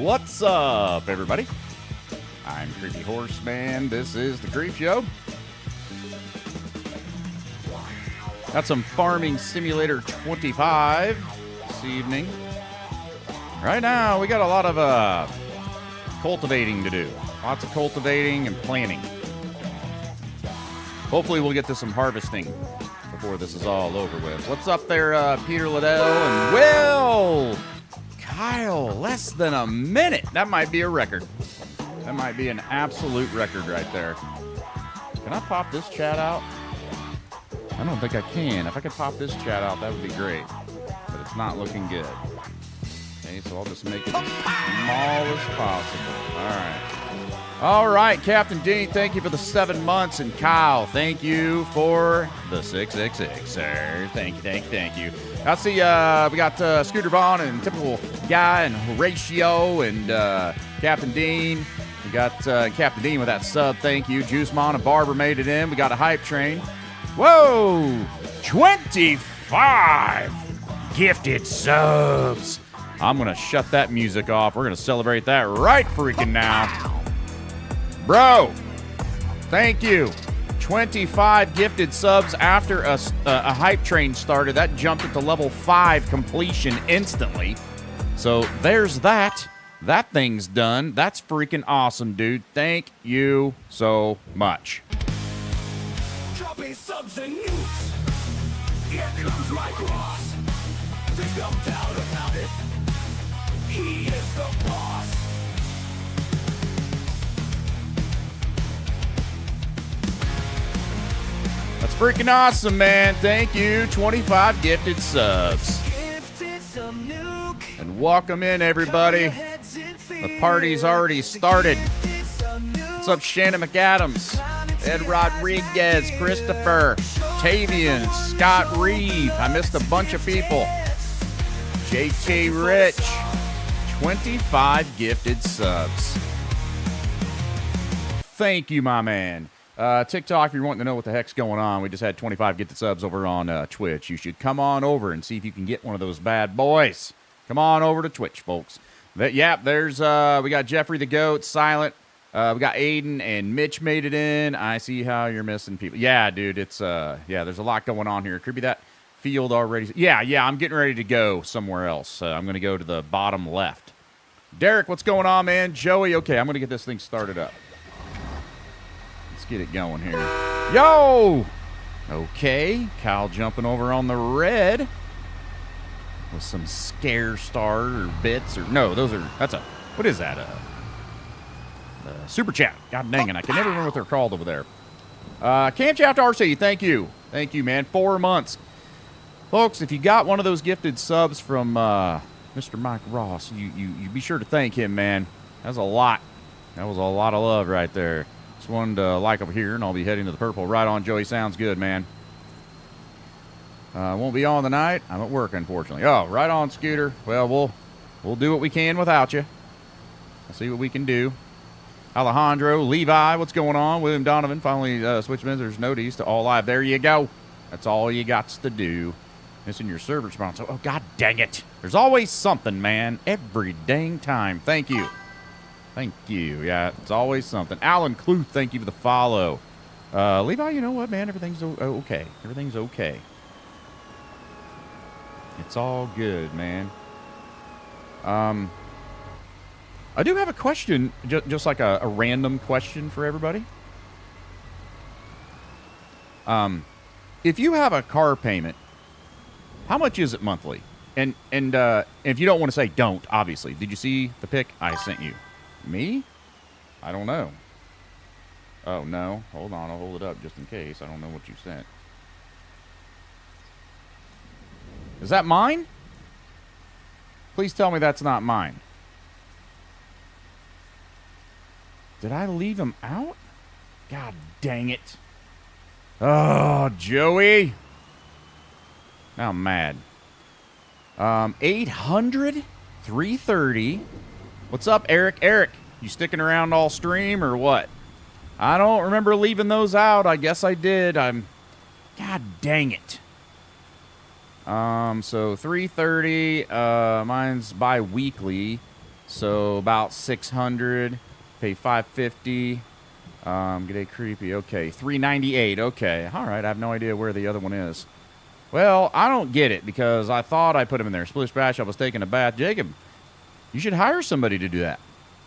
What's up, everybody? I'm Creepyhorseman. This is the Creep Show. Got some Farming Simulator 25 this evening. Right now, we got a lot of cultivating to do. Lots of cultivating and planting. Hopefully, we'll get to some harvesting before this is all over with. What's up there, Peter Liddell and Will? Kyle, less than a minute. That might be a record. That might be an absolute record right there. Can I pop this chat out? I don't think I can. If I could pop this chat out, that would be great. But it's not looking good. Okay, so I'll just make it as small as possible. All right. All right, Captain Dean, thank you for the 7 months. And Kyle, thank you for the 666, sir. Thank you. I see we got Scooter Vaughn and Typical Guy and Horatio and Captain Dean. We got Captain Dean with that sub. Thank you. Juicemon and Barber made it in. We got a hype train. Whoa! 25 gifted subs. I'm going to shut that music off. We're going to celebrate that right freaking now. Bro, thank you. 25 gifted subs after a hype train started. That jumped it to level 5 completion instantly. So there's that. That thing's done. That's freaking awesome, dude. Thank you so much. Dropping subs and news. Here comes my cross. There's no doubt about it. He is the boss. That's freaking awesome, man. Thank you. 25 gifted subs. And welcome in, everybody. The party's already started. What's up, Shannon McAdams, Ed Rodriguez, Christopher, Tavian, Scott Reeve. I missed a bunch of people. JT Rich. 25 gifted subs. Thank you, my man. TikTok, if you're wanting to know what the heck's going on, we just had 25 gifted subs over on Twitch. You should come on over and see if you can get one of those bad boys. Come on over to Twitch, folks. There's we got Jeffrey the Goat, Silent. We got Aiden and Mitch made it in. I see how you're missing people. Yeah, dude, it's there's a lot going on here. Could be that field already. Yeah, I'm getting ready to go somewhere else. I'm going to go to the bottom left. Derek, what's going on, man? Joey, okay, I'm going to get this thing started up. Let's get it going here. Yo! Okay, Kyle jumping over on the red with some scare star or bits or no, what is that? Super chat. God dang it, I can never remember what they're called over there. Camshaft RC, thank you, man. 4 months, folks. If you got one of those gifted subs from Mr. Mike Ross, you be sure to thank him, man. That was a lot. That was a lot of love right there. Just wanted to like over here, and I'll be heading to the purple. Right on, Joey. Sounds good, man. Won't be on tonight. I'm at work, unfortunately. Oh, right on, Scooter. Well, we'll do what we can without you. I'll see what we can do. Alejandro, Levi, what's going on? William Donovan finally switched visitors notice to all live. There you go. That's all you got to do. Missing your server response. Oh, God dang it. There's always something, man. Every dang time. Thank you. Thank you. Yeah, it's always something. Alan Cluth, thank you for the follow. Levi, you know what, man? Everything's okay. Everything's okay. It's all good, man. I do have a question, just like a random question for everybody. If you have a car payment, how much is it monthly? And if you don't want to say, don't, obviously. Did you see the pic I sent you? Me? I don't know. Oh, no. Hold on. I'll hold it up just in case. I don't know what you sent. Is that mine? Please tell me that's not mine. Did I leave him out? God dang it. Oh, Joey. Now I'm mad. 800? 330. What's up, Eric? Eric, you sticking around all stream or what? I don't remember leaving those out. I guess I did. God dang it. So 330. Mine's bi-weekly. So about 600. Pay 550. G'day creepy. Okay, 398. Okay, all right. I have no idea where the other one is. Well, I don't get it because I thought I put him in there. Splish Bash, I was taking a bath. Jacob, you should hire somebody to do that.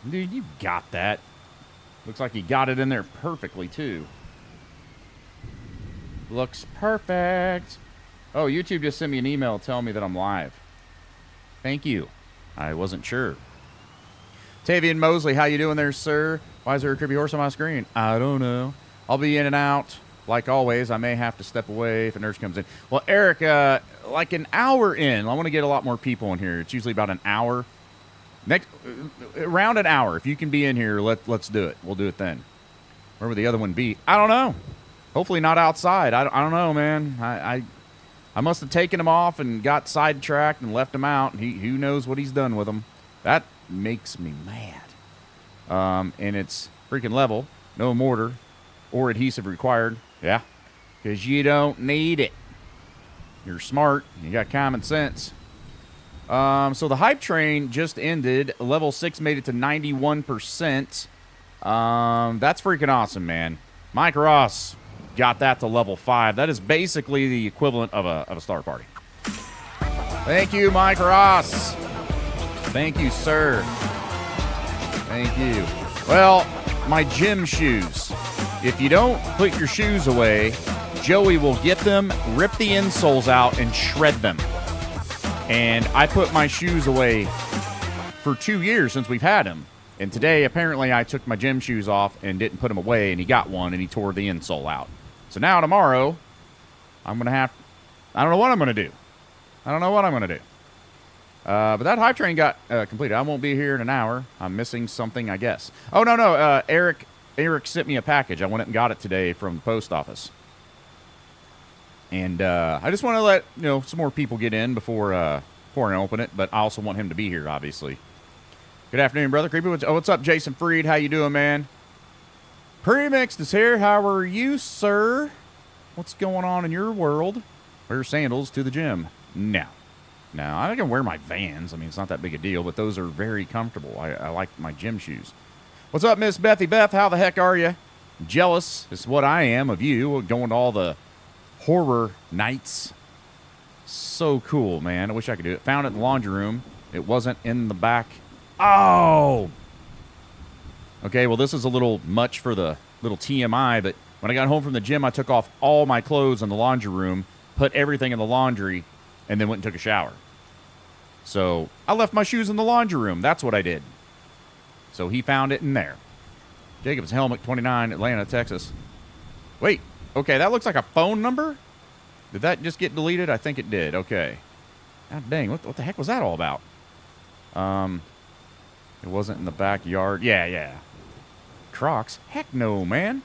Dude, you got that. Looks like you got it in there perfectly, too. Looks perfect. Oh, YouTube just sent me an email telling me that I'm live. Thank you. I wasn't sure. Tavian Mosley, how you doing there, sir? Why is there a creepy horse on my screen? I don't know. I'll be in and out. Like always, I may have to step away if a nurse comes in. Well, Eric, like an hour in, I want to get a lot more people in here. It's usually about an hour. Around an hour. If you can be in here, let's do it. We'll do it then. Where would the other one be? I don't know. Hopefully not outside. I don't know, man. I must have taken him off and got sidetracked and left him out. And who knows what he's done with them. That makes me mad. And it's freaking level. No mortar or adhesive required. Yeah, because you don't need it. You're smart. You got common sense. So the hype train just ended. Level 6 made it to 91%. That's freaking awesome, man. Mike Ross got that to level 5. That is basically the equivalent of a star party. Thank you, Mike Ross. Thank you, sir. Thank you. Well, my gym shoes. If you don't put your shoes away, Joey will get them, rip the insoles out, and shred them. And I put my shoes away for 2 years since we've had them. And today, apparently, I took my gym shoes off and didn't put them away, and he got one, and he tore the insole out. So now, tomorrow, I'm going to have... I don't know what I'm going to do. But that hype train got completed. I won't be here in an hour. I'm missing something, I guess. Oh, no. Eric sent me a package. I went and got it today from the post office. And I just want to let some more people get in before I open it. But I also want him to be here, obviously. Good afternoon, brother. Creepy. What's up, Jason Freed? How you doing, man? Premixed is here. How are you, sir? What's going on in your world? Wear sandals to the gym. No, I can wear my Vans. I mean, it's not that big a deal, but those are very comfortable. I like my gym shoes. What's up, Miss Bethy Beth? How the heck are you? Jealous is what I am of you, going to all the horror nights. So cool, man. I wish I could do it. Found it in the laundry room. It wasn't in the back. Oh! Okay, well, this is a little much for the little TMI, but when I got home from the gym, I took off all my clothes in the laundry room, put everything in the laundry, and then went and took a shower. So I left my shoes in the laundry room. That's what I did. So he found it in there. Jacob's Helmet 29, Atlanta, Texas. Wait, okay, that looks like a phone number? Did that just get deleted? I think it did. Okay. God dang, what the heck was that all about? It wasn't in the backyard. Yeah. Crocs? Heck no, man.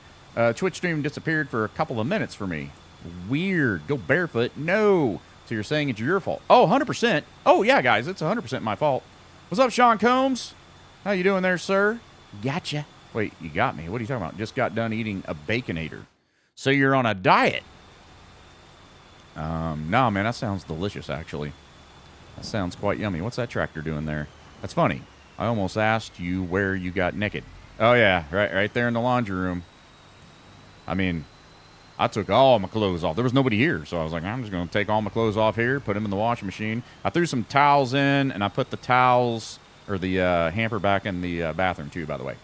Twitch stream disappeared for a couple of minutes for me. Weird. Go barefoot. No. So you're saying it's your fault? Oh, 100%. Oh, yeah, guys, it's 100% my fault. What's up, Sean Combs? How you doing there, sir? Gotcha. Wait, you got me. What are you talking about? Just got done eating a Baconator. So you're on a diet? No, man, that sounds delicious, actually. That sounds quite yummy. What's that tractor doing there? That's funny. I almost asked you where you got naked. Oh, yeah, right there in the laundry room. I mean, I took all my clothes off. There was nobody here, so I was like, I'm just going to take all my clothes off here, put them in the washing machine. I threw some towels in, and I put the towels, or the hamper back in the bathroom, too, by the way.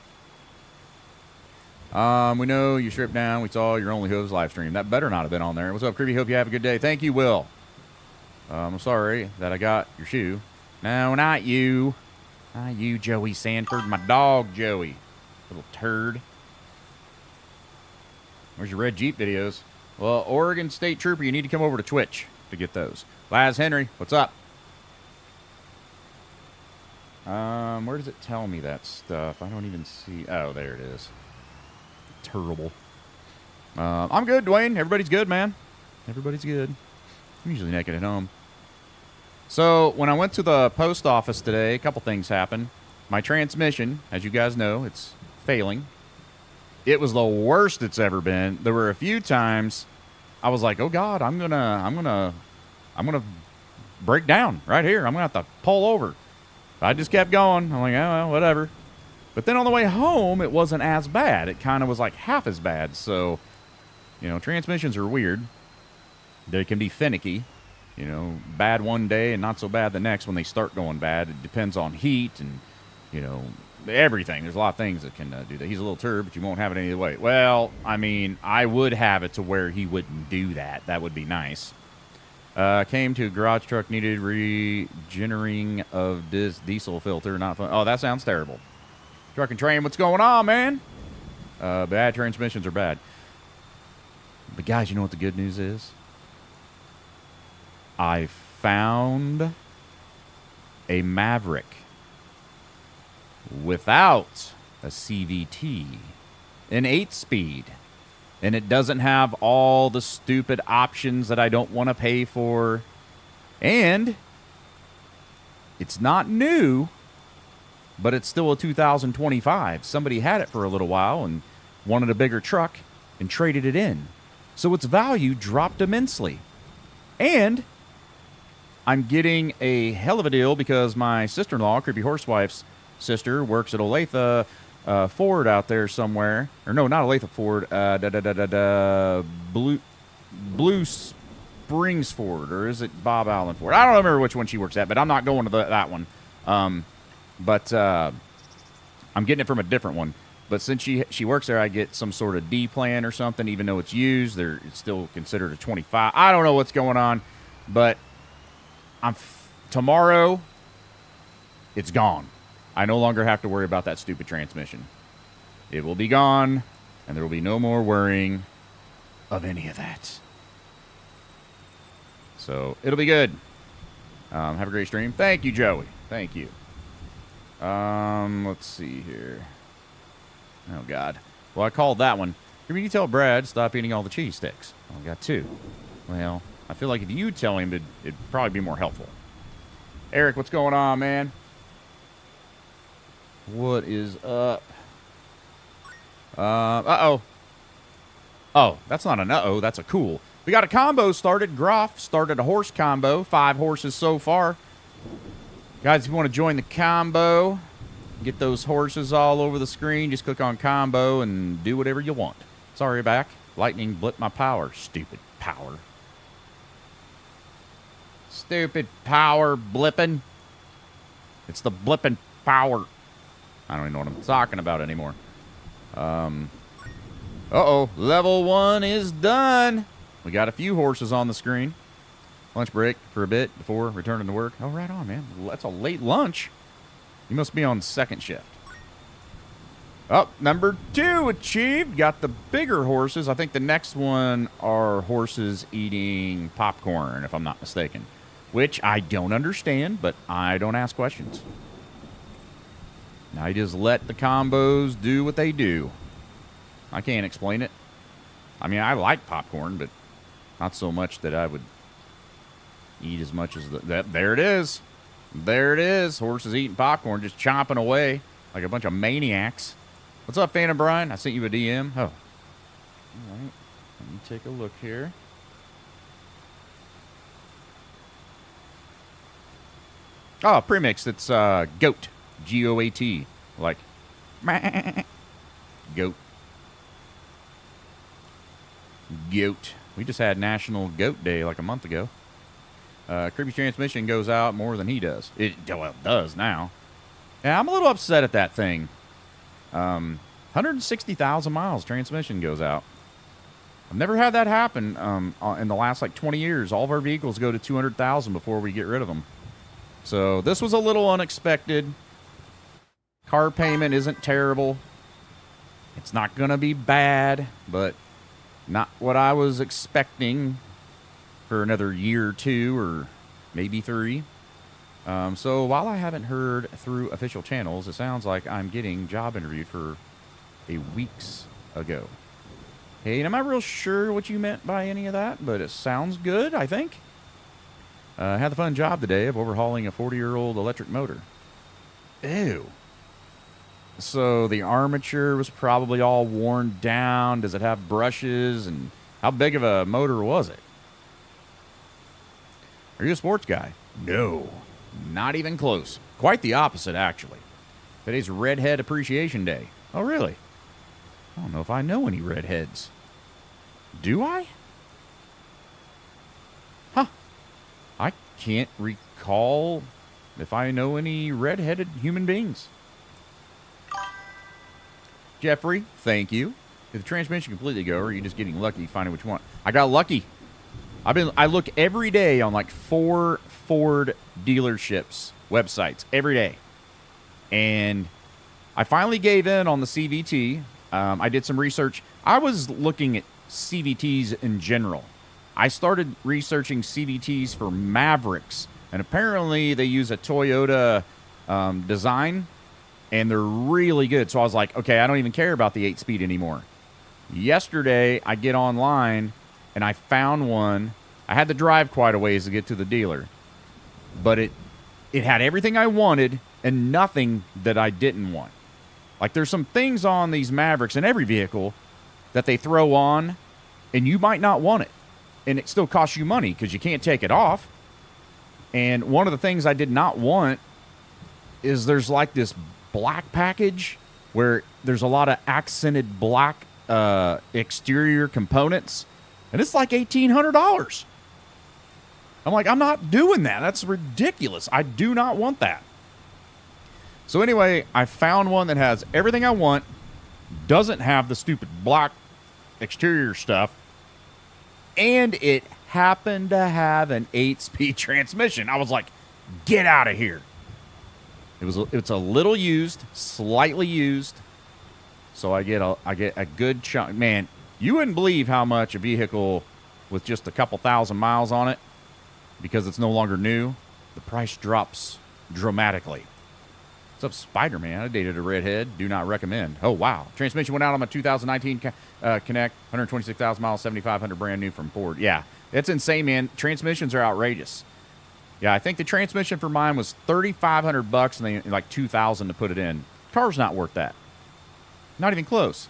We know you stripped down. We saw your Only Hooves live stream. That better not have been on there. What's up, Creepy? Hope you have a good day. Thank you, Will. I'm sorry that I got your shoe. No, not you. Not you, Joey Sanford. My dog, Joey. Little turd. Where's your red Jeep videos? Well, Oregon State Trooper, you need to come over to Twitch to get those. Laz Henry, what's up? Where does it tell me that stuff? I don't even see. Oh, there it is. Terrible. I'm good, Dwayne. Everybody's good, man. Everybody's good. I'm usually naked at home. So, when I went to the post office today, a couple things happened. My transmission, as you guys know, it's failing. It was the worst it's ever been. There were a few times I was like, "Oh God, I'm gonna break down right here. I'm gonna have to pull over." I just kept going. I'm like, oh, well, whatever. But then on the way home, it wasn't as bad. It kind of was like half as bad. So, transmissions are weird. They can be finicky. Bad one day and not so bad the next when they start going bad. It depends on heat and, everything. There's a lot of things that can do that. He's a little turd, but you won't have it any other way. Well, I mean, I would have it to where he wouldn't do that. That would be nice. Came to a garage truck, needed regenerating of this diesel filter. Not fun. Oh, that sounds terrible. Truck and train, what's going on, man? Bad transmissions are bad. But guys, you know what the good news is? I found a Maverick without a CVT, an 8-speed, and it doesn't have all the stupid options that I don't want to pay for, and it's not new, but it's still a 2025. Somebody had it for a little while and wanted a bigger truck and traded it in, so its value dropped immensely. And I'm getting a hell of a deal because my sister-in-law, Creepy Horsewife's sister, works at Olathe Ford out there somewhere. Or no, not Olathe Ford. Blue Springs Ford. Or is it Bob Allen Ford? I don't remember which one she works at, but I'm not going to that one. But I'm getting it from a different one. But since she works there, I get some sort of D plan or something, even though it's used. It's still considered a 25. I don't know what's going on, but tomorrow, it's gone. I no longer have to worry about that stupid transmission. It will be gone, and there will be no more worrying of any of that. So, it'll be good. Have a great stream. Thank you, Joey. Thank you. Let's see here. Oh, God. Well, I called that one. Can you tell Brad stop eating all the cheese sticks? I got 2. Well, I feel like if you tell him, it'd probably be more helpful. Eric, what's going on, man? What is up? Uh-oh. Oh, that's not an uh-oh. That's a cool. We got a combo started. Groff started a horse combo. 5 horses so far. Guys, if you want to join the combo, get those horses all over the screen, just click on combo and do whatever you want. Sorry, back. Lightning blipped my power. Stupid power. Stupid power blipping. It's the blipping power. I don't even know what I'm talking about anymore. Uh-oh. Level 1 is done. We got a few horses on the screen. Lunch break for a bit before returning to work. Oh, right on, man. That's a late lunch. You must be on second shift. Oh, number 2 achieved. Got the bigger horses. I think the next one are horses eating popcorn, if I'm not mistaken. Which I don't understand, but I don't ask questions. I just let the combos do what they do. I can't explain it. I mean, I like popcorn, but not so much that I would eat as much as that. There it is. There it is. Horses eating popcorn, just chomping away like a bunch of maniacs. What's up, Phantom Brian? I sent you a DM. Oh. All right. Let me take a look here. Oh, premix. It's goat. G-O-A-T. Like, goat. Goat. We just had National Goat Day like a month ago. Creepy's transmission goes out more than he does. It does now. Yeah, I'm a little upset at that thing. 160,000 miles transmission goes out. I've never had that happen in the last like 20 years. All of our vehicles go to 200,000 before we get rid of them. So this was a little unexpected. Car payment isn't terrible. It's not going to be bad, but not what I was expecting for another year or 2 or maybe 3. So while I haven't heard through official channels, it sounds like I'm getting job interviewed for a weeks ago. Hey, and I'm not real sure what you meant by any of that, but it sounds good, I think. I had the fun job today of overhauling a 40-year-old electric motor. Ew. So the armature was probably all worn down. Does it have brushes? And how big of a motor was it? Are you a sports guy? No. Not even close. Quite the opposite, actually. Today's Redhead Appreciation Day. Oh, really? I don't know if I know any redheads. Do I? Huh. I can't recall if I know any redheaded human beings. Jeffrey, thank you. Did the transmission completely go, or are you just getting lucky finding which one? I got lucky. I look every day on like 4 Ford dealerships websites every day, and I finally gave in on the CVT. I did some research. I was looking at CVTs in general. I started researching CVTs for Mavericks, and apparently they use a Toyota design, and they're really good. So I was like, okay, I don't even care about the 8-speed anymore. Yesterday, I get online, and I found one. I had to drive quite a ways to get to the dealer, but it had everything I wanted and nothing that I didn't want. Like, there's some things on these Mavericks in every vehicle that they throw on, and you might not want it, and it still costs you money because you can't take it off. And one of the things I did not want is there's like this black package where there's a lot of accented black exterior components, and it's like $1,800. I'm like, I'm not doing that. That's ridiculous. I do not want that. So anyway, I found one that has everything I want, doesn't have the stupid black exterior stuff, and it happened to have an 8-speed transmission. I was like, get out of here. It's a little used, slightly used. So I get a good chunk. Man, you wouldn't believe how much a vehicle with just a couple thousand miles on it, because it's no longer new, the price drops dramatically. What's up, Spider-Man? I dated a redhead. Do not recommend. Oh, wow. Transmission went out on my 2019 Connect. 126,000 miles, 7,500 brand new from Ford. Yeah, it's insane, man. Transmissions are outrageous. Yeah, I think the transmission for mine was $3,500 and they like $2,000 to put it in. Car's not worth that. Not even close.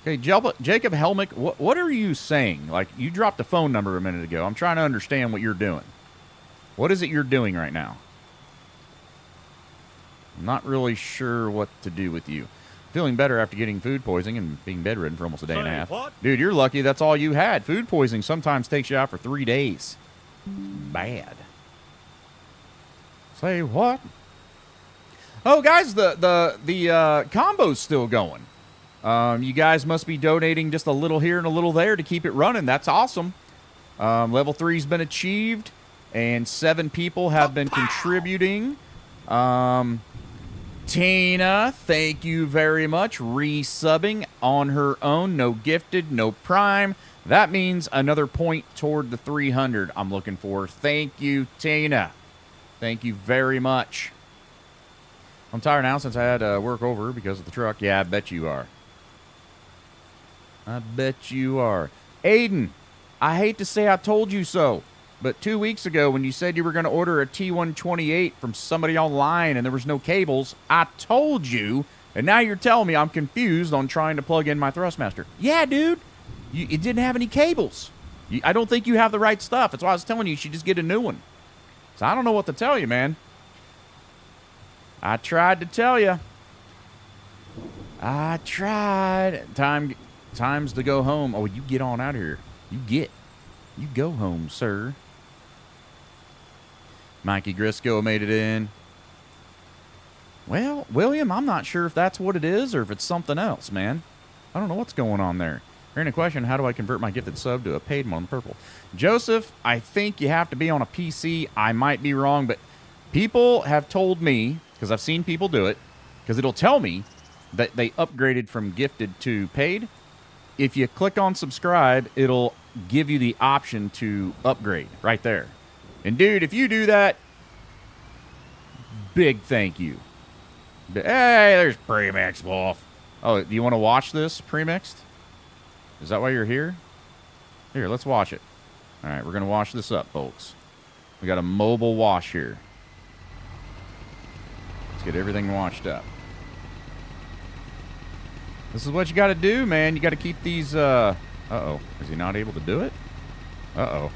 Okay, Jacob Helmick, what are you saying? Like, you dropped a phone number a minute ago. I'm trying to understand what you're doing. What is it you're doing right now? I'm not really sure what to do with you. Feeling better after getting food poisoning and being bedridden for almost a day and a half. What? Dude, you're lucky that's all you had. Food poisoning sometimes takes you out for 3 days. Bad. Say what? Oh, guys, the combo's still going. You guys must be donating just a little here and a little there to keep it running. That's awesome. Level 3's been achieved, and 7 people have been contributing. Tina, thank you very much. Resubbing on her own. No gifted, no prime. That means another point toward the 300 I'm looking for. Thank you, Tina. Thank you very much. I'm tired now since I had to work over because of the truck. Yeah, I bet you are. I bet you are. Aiden, I hate to say I told you so, but 2 weeks ago when you said you were going to order a T128 from somebody online and there was no cables, I told you, and now you're telling me I'm confused on trying to plug in my Thrustmaster. Yeah, dude, it didn't have any cables. I don't think you have the right stuff. That's why I was telling you should just get a new one. So I don't know what to tell you, man. I tried to tell you. I tried. Time's to go home. Oh, you get on out of here. You go home, sir. Mikey Grisco made it in. Well, William, I'm not sure if that's what it is or if it's something else, man. I don't know what's going on there. Hearing a question, how do I convert my gifted sub to a paid one on the purple? Joseph, I think you have to be on a PC. I might be wrong, but people have told me, because I've seen people do it, because it'll tell me that they upgraded from gifted to paid. If you click on subscribe, it'll give you the option to upgrade right there. And dude, if you do that, big thank you. Hey, there's Premix Wolf. Oh, do you want to watch this Premixed? Is that why you're here? Here, let's watch it. All right, we're going to wash this up, folks. We got a mobile wash here. Let's get everything washed up. This is what you got to do, man. You got to keep these... Uh-oh. Is he not able to do it? Uh-oh.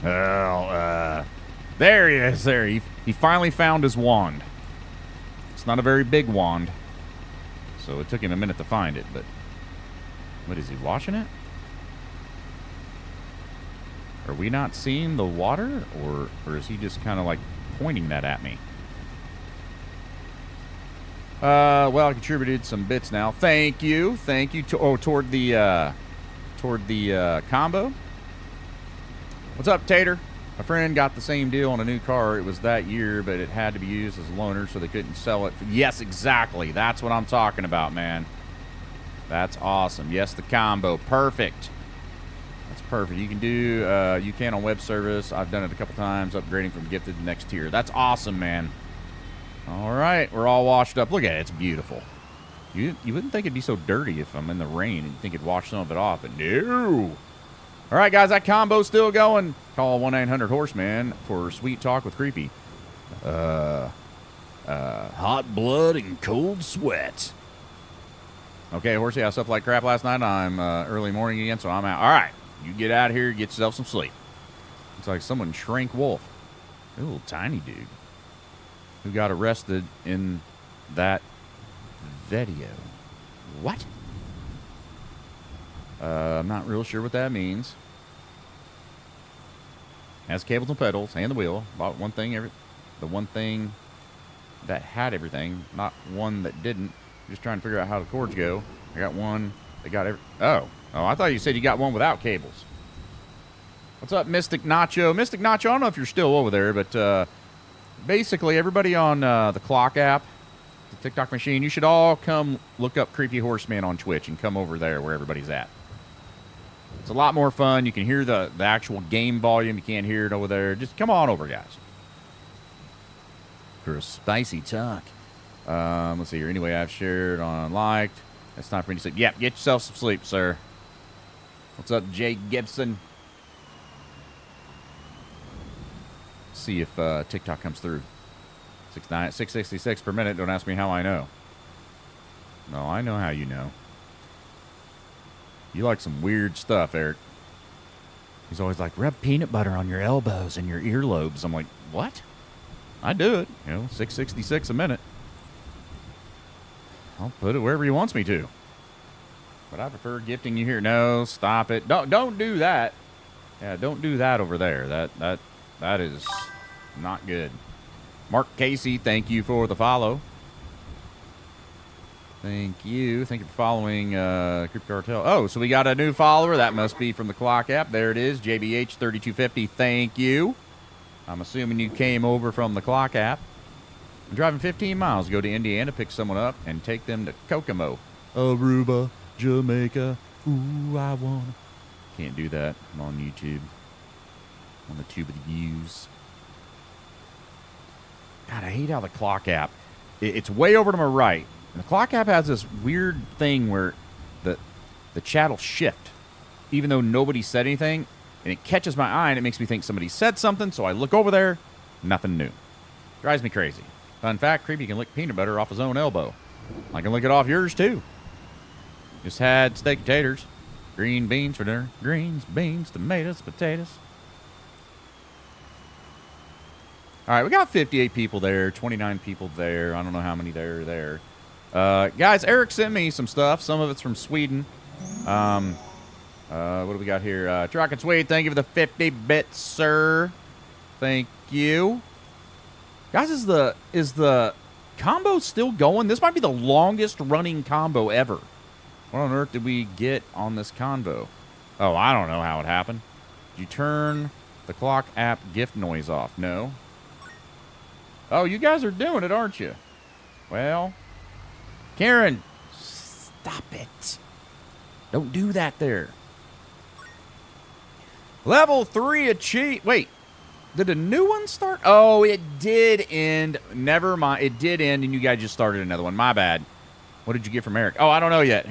Well, there he is. There. He finally found his wand. It's not a very big wand, so it took him a minute to find it, but... What, is he washing it? Are we not seeing the water, or is he just kind of like pointing that at me? Well, I contributed some bits now. Thank you. Thank you. Toward the combo. What's up, Tater? My friend got the same deal on a new car. It was that year, but it had to be used as a loaner, so they couldn't sell it. Yes, exactly. That's what I'm talking about, man. That's awesome. Yes, the combo. Perfect. That's perfect. You can do, you can on web service. I've done it a couple times, upgrading from gifted to next tier. That's awesome, man. All right, we're all washed up. Look at it. It's beautiful. You wouldn't think it'd be so dirty if I'm in the rain, and you'd think it'd wash some of it off, but no. All right, guys, that combo's still going. Call 1-800-HORSEMAN for Sweet Talk with Creepy. Hot blood and cold sweat. Okay, Horsey, I slept like crap last night. I'm early morning again, so I'm out. All right, you get out of here, get yourself some sleep. Looks like someone shrank wolf. A little tiny dude who got arrested in that video. What? I'm not real sure what that means. Has cables and pedals and the wheel. Bought one thing, the one thing that had everything, not one that didn't. Just trying to figure out how the cords go. I got one that got Oh, I thought you said you got one without cables. What's up, Mystic Nacho? Mystic Nacho, I don't know if you're still over there, but basically everybody on the Clock app, the TikTok machine, you should all come look up Creepyhorseman on Twitch and come over there where everybody's at. It's a lot more fun. You can hear the actual game volume. You can't hear it over there. Just come on over, guys. For a spicy talk. Let's see here. Anyway, I've shared on liked. It's time for me to sleep. Yep, get yourself some sleep, sir. What's up, Jay Gibson? See if TikTok comes through. 666 per minute. Don't ask me how I know. No, I know how you know. You like some weird stuff, Eric. He's always like, rub peanut butter on your elbows and your earlobes. I'm like, what? I do it. 666 a minute. I'll put it wherever he wants me to. But I prefer gifting you here. No, stop it. Don't do that. Yeah, don't do that over there. That is not good. Mark Casey, thank you for the follow. Thank you. Thank you for following Creepy Cartel. Oh, so we got a new follower. That must be from the Clock app. There it is. JBH3250. Thank you. I'm assuming you came over from the Clock app. I'm driving 15 miles to go to Indiana, pick someone up, and take them to Kokomo. Aruba, Jamaica. Ooh, I wanna. Can't do that. I'm on YouTube. On the tube of the views. God, I hate how the Clock app, it's way over to my right. And the Clock app has this weird thing where the chat will shift, even though nobody said anything, and it catches my eye, and it makes me think somebody said something, so I look over there, nothing new. Drives me crazy. Fun fact, Creepy can lick peanut butter off his own elbow. I can lick it off yours, too. Just had steak and taters. Green beans for dinner. Greens, beans, tomatoes, potatoes. All right, we got 58 people there, 29 people there. I don't know how many there are there. Guys, Eric sent me some stuff. Some of it's from Sweden. What do we got here? Truck and Swede, thank you for the 50 bits, sir. Thank you. Guys, is the combo still going? This might be the longest running combo ever. What on earth did we get on this convo? Oh, I don't know how it happened. Did you turn the Clock app gift noise off? No. Oh, you guys are doing it, aren't you? Well, Karen, stop it. Don't do that there. Level 3 achieved. Wait, did a new one start? Oh, it did end. Never mind. It did end, and you guys just started another one. My bad. What did you get from Eric? Oh, I don't know yet.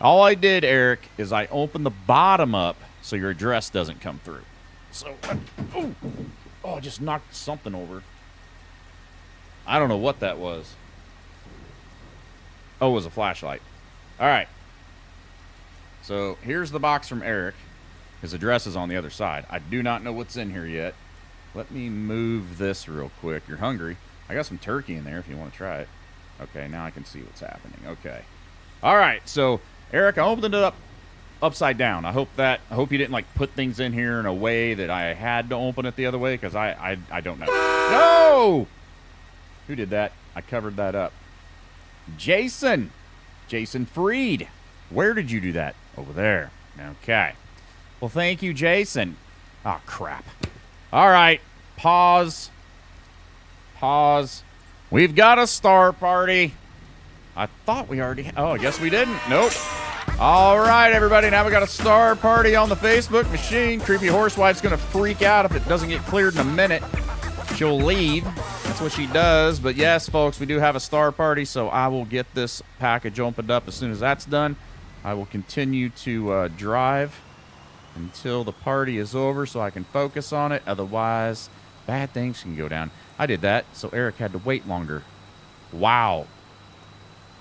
All I did, Eric, is I opened the bottom up so your address doesn't come through. So, I just knocked something over. I don't know what that was. Oh, it was a flashlight. All right. So here's the box from Eric. His address is on the other side. I do not know what's in here yet. Let me move this real quick. You're hungry. I got some turkey in there if you want to try it. Okay, now I can see what's happening. Okay. All right, so Eric, I opened it up upside down. I hope you didn't like put things in here in a way that I had to open it the other way, because I don't know. No! Who did that? I covered that up. Jason Freed. Where did you do that? Over there. Okay. Well, thank you, Jason. Oh, crap. All right. Pause. We've got a star party. I thought we already... Oh, I guess we didn't. Nope. All right, everybody. Now we got a star party on the Facebook machine. Creepy Horsewife's going to freak out if it doesn't get cleared in a minute. She'll leave. That's what she does. But yes, folks, we do have a star party, so I will get this package opened up as soon as that's done. I will continue to drive until the party is over so I can focus on it. Otherwise, bad things can go down. I did that, so Eric had to wait longer. Wow.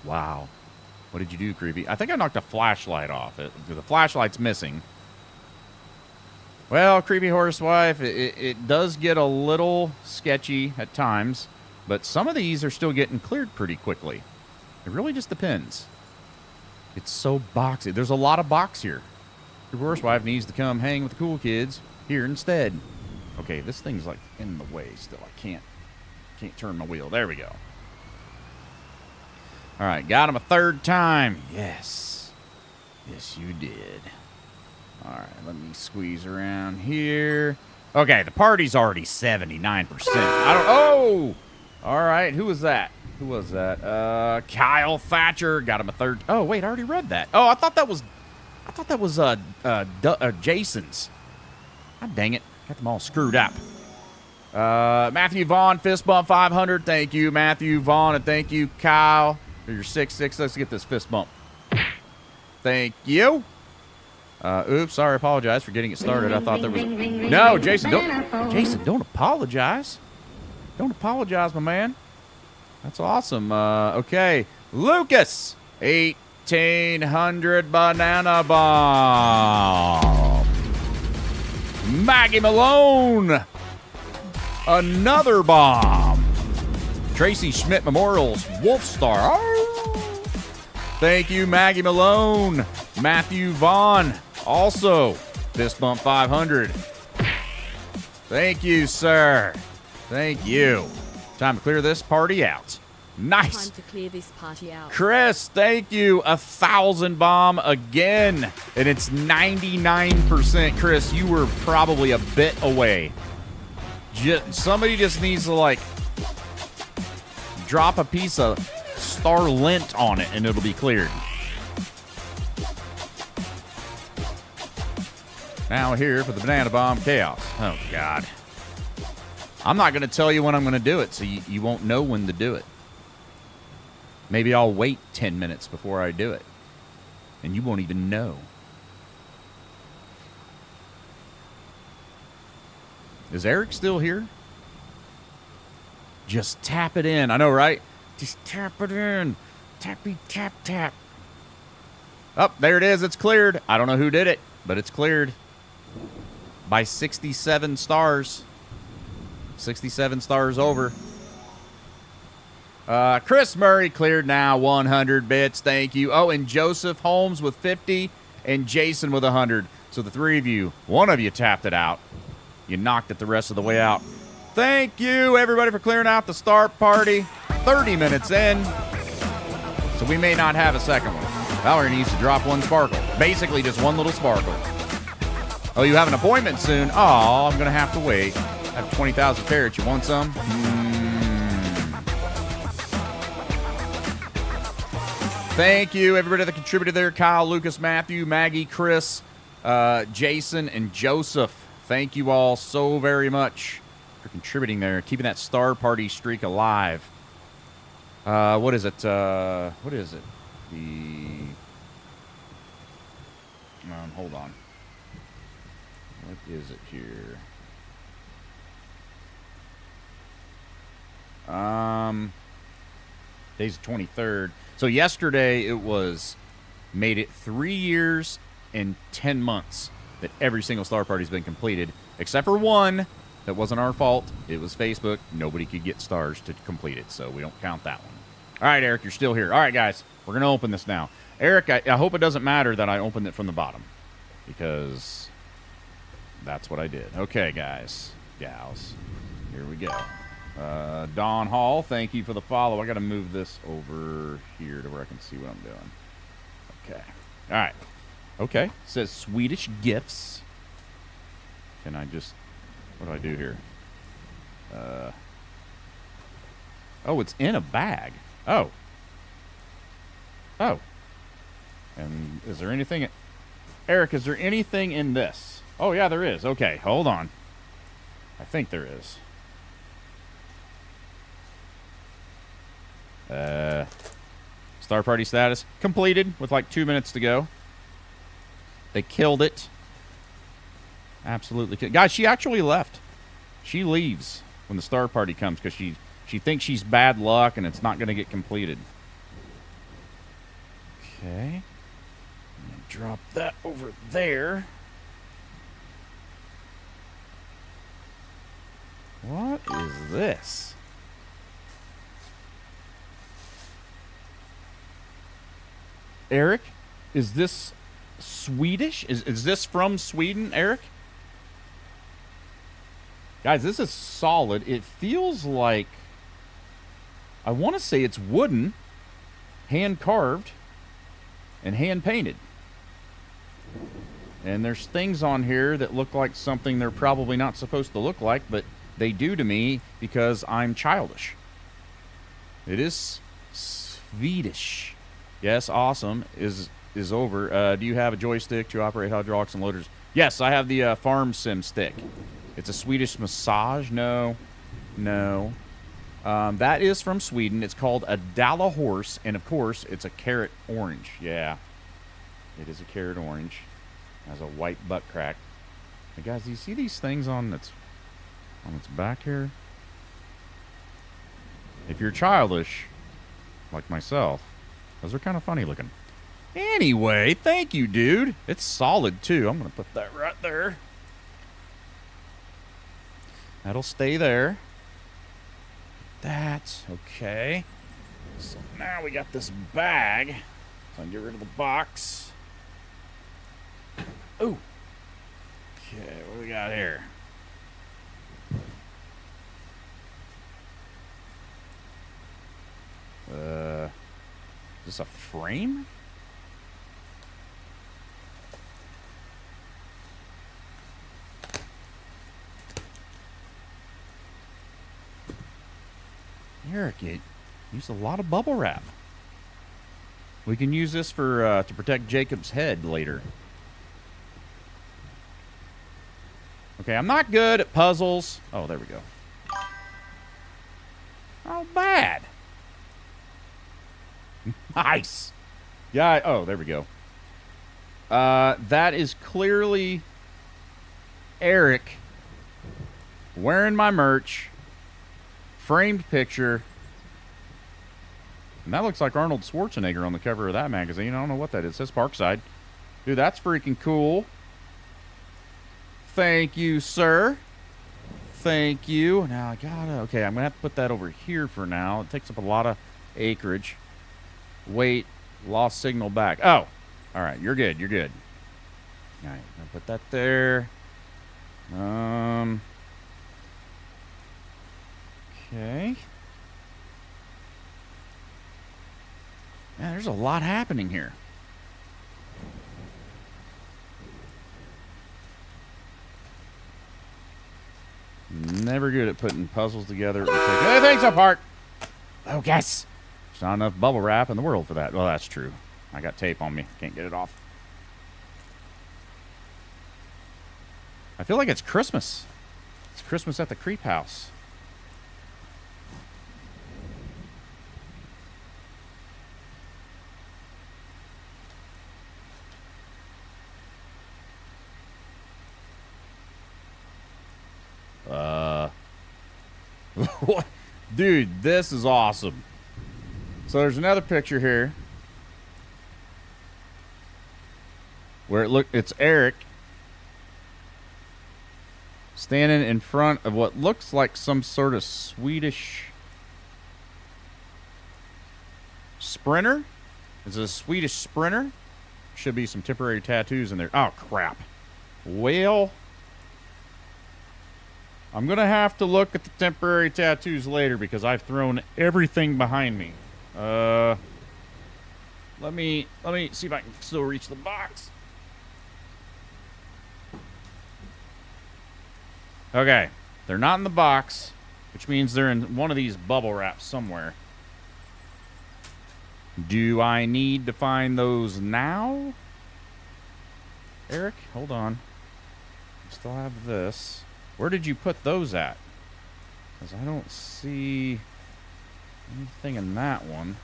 What did you do, Creepy? I think I knocked a flashlight off. The flashlight's missing. Well, Creepy Horsewife, it does get a little sketchy at times, but some of these are still getting cleared pretty quickly. It really just depends. It's so boxy. There's a lot of box here. Creepy Horsewife needs to come hang with the cool kids here instead. Okay, this thing's like in the way still. I can't turn my wheel. There we go. All right, got him a third time. Yes, you did. All right, let me squeeze around here. Okay, the party's already 79%. Oh! All right, who was that? Kyle Thatcher. Got him a third. Oh, wait, I already read that. Oh, I thought that was Jason's. God dang it. Got them all screwed up. Matthew Vaughn, fist bump 500. Thank you, Matthew Vaughn, and thank you, Kyle, for your 6-6. Let's get this fist bump. Thank you. Oops, sorry, apologize for getting it started. I thought there was... No, Jason, don't apologize. Don't apologize, my man. That's awesome. Okay, Lucas, 1800 banana bomb. Maggie Malone, another bomb. Tracy Schmidt Memorials, Wolf Star. Oh. Thank you, Maggie Malone. Matthew Vaughn, also fist bump 500. Thank you, sir. Thank you. Time to clear this party out. Nice. Time to clear this party out. Chris, thank you. 1,000 bomb again. And it's 99%. Chris, you were probably a bit away. Somebody just needs to, like, drop a piece of star lint on it and it'll be cleared. Now here for the banana bomb chaos. Oh, God. I'm not going to tell you when I'm going to do it, so you won't know when to do it. Maybe I'll wait 10 minutes before I do it, and you won't even know. Is Eric still here? Just tap it in. I know, right? Just tap it in. Tappy, tap, tap. Oh, there it is. It's cleared. I don't know who did it, but it's cleared by 67 stars. 67 stars over. Chris Murray cleared now, 100 bits. Thank you. Oh, and Joseph Holmes with 50 and Jason with 100. So the three of you, one of you tapped it out. You knocked it the rest of the way out. Thank you, everybody, for clearing out the start party. 30 minutes in. So we may not have a second one. Valerie needs to drop one sparkle. Basically just one little sparkle. Oh, you have an appointment soon? Oh, I'm going to have to wait. I have 20,000 carrots. You want some? Thank you, everybody that contributed there. Kyle, Lucas, Matthew, Maggie, Chris, Jason, and Joseph. Thank you all so very much for contributing there, keeping that star party streak alive. What is it? What is it? Hold on. What is it here? Today's the 23rd. So yesterday it made it 3 years and 10 months that every single star party's been completed, except for one that wasn't our fault. It was Facebook. Nobody could get stars to complete it, so we don't count that one. All right, Eric, you're still here. All right, guys, we're going to open this now. Eric, I hope it doesn't matter that I opened it from the bottom, because that's what I did. Okay, guys, gals, here we go. Dawn Hall, thank you for the follow. I got to move this over here to where I can see what I'm doing. Okay. All right. Okay. It says Swedish gifts. Can I just... What do I do here? Oh, it's in a bag. Oh. Oh. And is there anything... Eric, is there anything in this? Oh, yeah, there is. Okay, hold on. I think there is. Star party status completed with like 2 minutes to go. They killed it. Absolutely. Guys, she actually left. She leaves when the star party comes because she thinks she's bad luck and it's not going to get completed. Okay. I'm going to drop that over there. What is this? Eric, is this Swedish? Is this from Sweden, Eric? Guys, this is solid. It feels like, I want to say it's wooden, hand-carved, and hand-painted. And there's things on here that look like something they're probably not supposed to look like, but they do to me because I'm childish. It is Swedish. Yes, awesome is over. Do you have a joystick to operate hydraulics and loaders? Yes, I have the farm sim stick. It's a Swedish massage. No. That is from Sweden. It's called a Dalla horse, and of course, it's a carrot orange. Yeah, it is a carrot orange. It has a white butt crack. Hey guys, do you see these things on its back here? If you're childish, like myself, those are kind of funny looking. Anyway, thank you, dude. It's solid, too. I'm going to put that right there. That'll stay there. That's okay. So now we got this bag. So I can get rid of the box. Ooh. Okay, what do we got here? Is this a frame? Eric, you used a lot of bubble wrap. We can use this for to protect Jacob's head later. Okay, I'm not good at puzzles. Oh, there we go. Oh, bad. Nice. Yeah. Oh, there we go. That is clearly Eric wearing my merch. Framed picture. And that looks like Arnold Schwarzenegger on the cover of that magazine. I don't know what that is. It says Parkside. Dude, that's freaking cool. Thank you, sir. Thank you. Now I gotta... Okay, I'm gonna have to put that over here for now. It takes up a lot of acreage. Wait. Lost signal back. Oh. Alright, you're good. You're good. Alright, I'm gonna put that there. Okay. Man, there's a lot happening here. Never good at putting puzzles together or taking things apart. Oh, yes. There's not enough bubble wrap in the world for that. Well, that's true. I got tape on me. Can't get it off. I feel like it's Christmas. It's Christmas at the Creep House. What? Dude, this is awesome. So there's another picture here where it's Eric Standing in front of what looks like some sort of Swedish sprinter. Is it a Swedish sprinter? Should be some temporary tattoos in there. Oh, crap. Well, I'm going to have to look at the temporary tattoos later because I've thrown everything behind me. Let me see if I can still reach the box. Okay, they're not in the box, which means they're in one of these bubble wraps somewhere. Do I need to find those now? Eric, hold on. I still have this. Where did you put those at? Because I don't see anything in that one.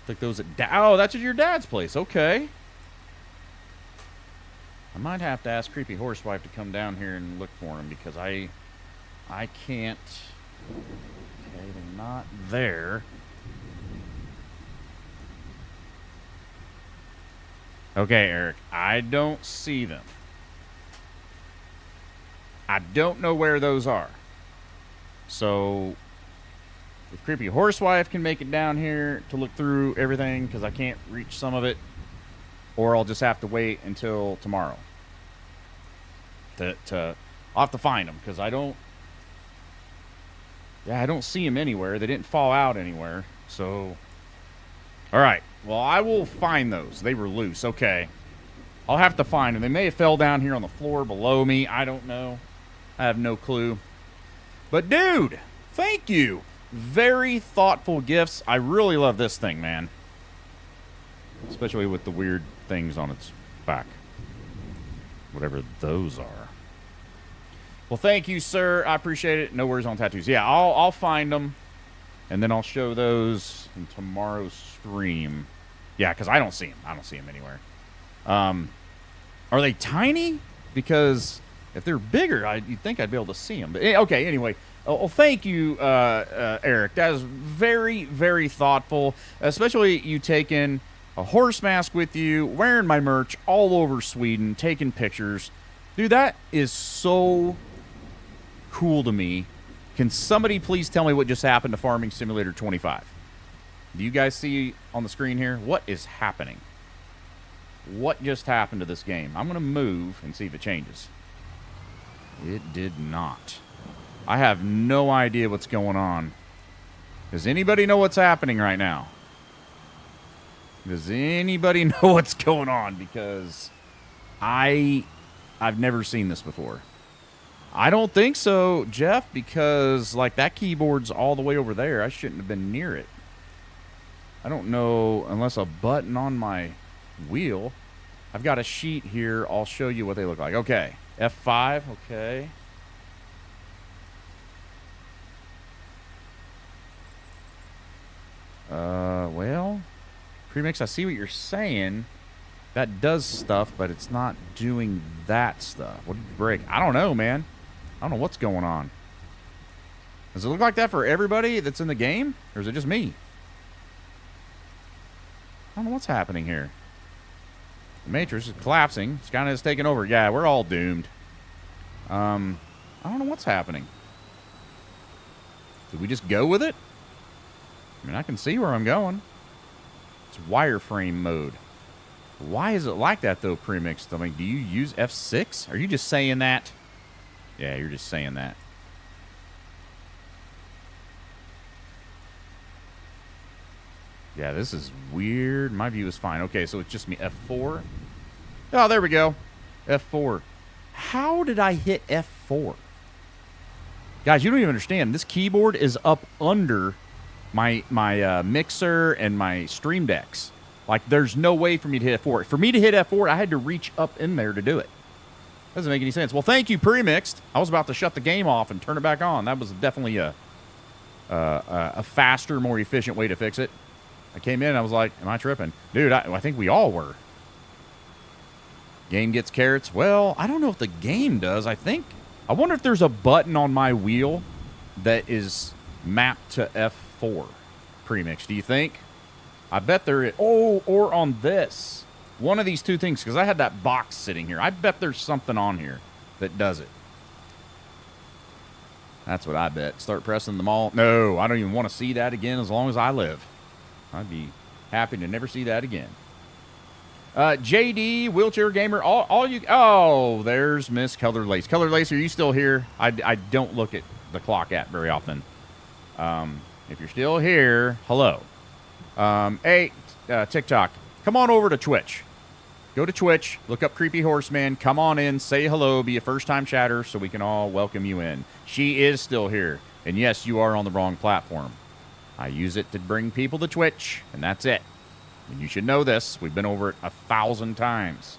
Took those at... Oh, that's at your dad's place. Okay. I might have to ask Creepy Horsewife to come down here and look for him because I can't. Okay, they're not there. Okay, Eric, I don't see them. I don't know where those are. So, if Creepy Horsewife can make it down here to look through everything because I can't reach some of it, or I'll just have to wait until tomorrow. I'll have to find them because I don't see them anywhere. They didn't fall out anywhere. So, all right. Well, I will find those. They were loose. Okay. I'll have to find them. They may have fell down here on the floor below me. I don't know. I have no clue. But, dude, thank you. Very thoughtful gifts. I really love this thing, man. Especially with the weird things on its back. Whatever those are. Well, thank you, sir. I appreciate it. No worries on tattoos. Yeah, I'll find them. And then I'll show those in tomorrow's stream. Yeah, because I don't see them. I don't see them anywhere. Are they tiny? Because if they're bigger, you'd think I'd be able to see them. But, okay, anyway. Well, thank you, Eric. That is very, very thoughtful. Especially you taking a horse mask with you, wearing my merch all over Sweden, taking pictures. Dude, that is so cool to me. Can somebody please tell me what just happened to Farming Simulator 25? Do you guys see on the screen here? What is happening? What just happened to this game? I'm going to move and see if it changes. It did not. I have no idea what's going on. Does anybody know what's happening right now? Does anybody know what's going on? Because I've never seen this before. I don't think so, Jeff, because like that keyboard's all the way over there. I shouldn't have been near it. I don't know unless a button on my wheel. I've got a sheet here. I'll show you what they look like. Okay. F5. Okay. Well, Premix, I see what you're saying. That does stuff, but it's not doing that stuff. What did you break? I don't know, man. I don't know what's going on. Does it look like that for everybody that's in the game? Or is it just me? I don't know what's happening here. The Matrix is collapsing. Skynet is taking over. Yeah, we're all doomed. I don't know what's happening. Did we just go with it? I mean, I can see where I'm going. It's wireframe mode. Why is it like that, though, Premixed? I mean, do you use F6? Are you just saying that? Yeah, you're just saying that. Yeah, this is weird. My view is fine. Okay, so it's just me. F4. Oh, there we go. F4. How did I hit F4? Guys, you don't even understand. This keyboard is up under my mixer and my stream decks. Like, there's no way for me to hit F4. For me to hit F4, I had to reach up in there to do it. Doesn't make any sense. Well, thank you, Premixed. I was about to shut the game off and turn it back on. That was definitely a faster, more efficient way to fix it. I came in and I was like, am I tripping? Dude, I think we all were. Game gets carrots. Well, I don't know if the game does. I wonder if there's a button on my wheel that is mapped to F4. Premix, do you think? I bet there is. Oh, or on this. One of these two things, because I had that box sitting here. I bet there's something on here that does it. That's what I bet. Start pressing them all. No, I don't even want to see that again as long as I live. I'd be happy to never see that again. JD, Wheelchair Gamer, all you... Oh, there's Miss Colored Lace. Colored Lace, are you still here? I don't look at the clock app very often. If you're still here, hello. Hey, TikTok, come on over to Twitch. Go to Twitch, look up Creepyhorseman, come on in, say hello, be a first-time chatter so we can all welcome you in. She is still here. And yes, you are on the wrong platform. I use it to bring people to Twitch, and that's it. And you should know this. We've been over it 1,000 times.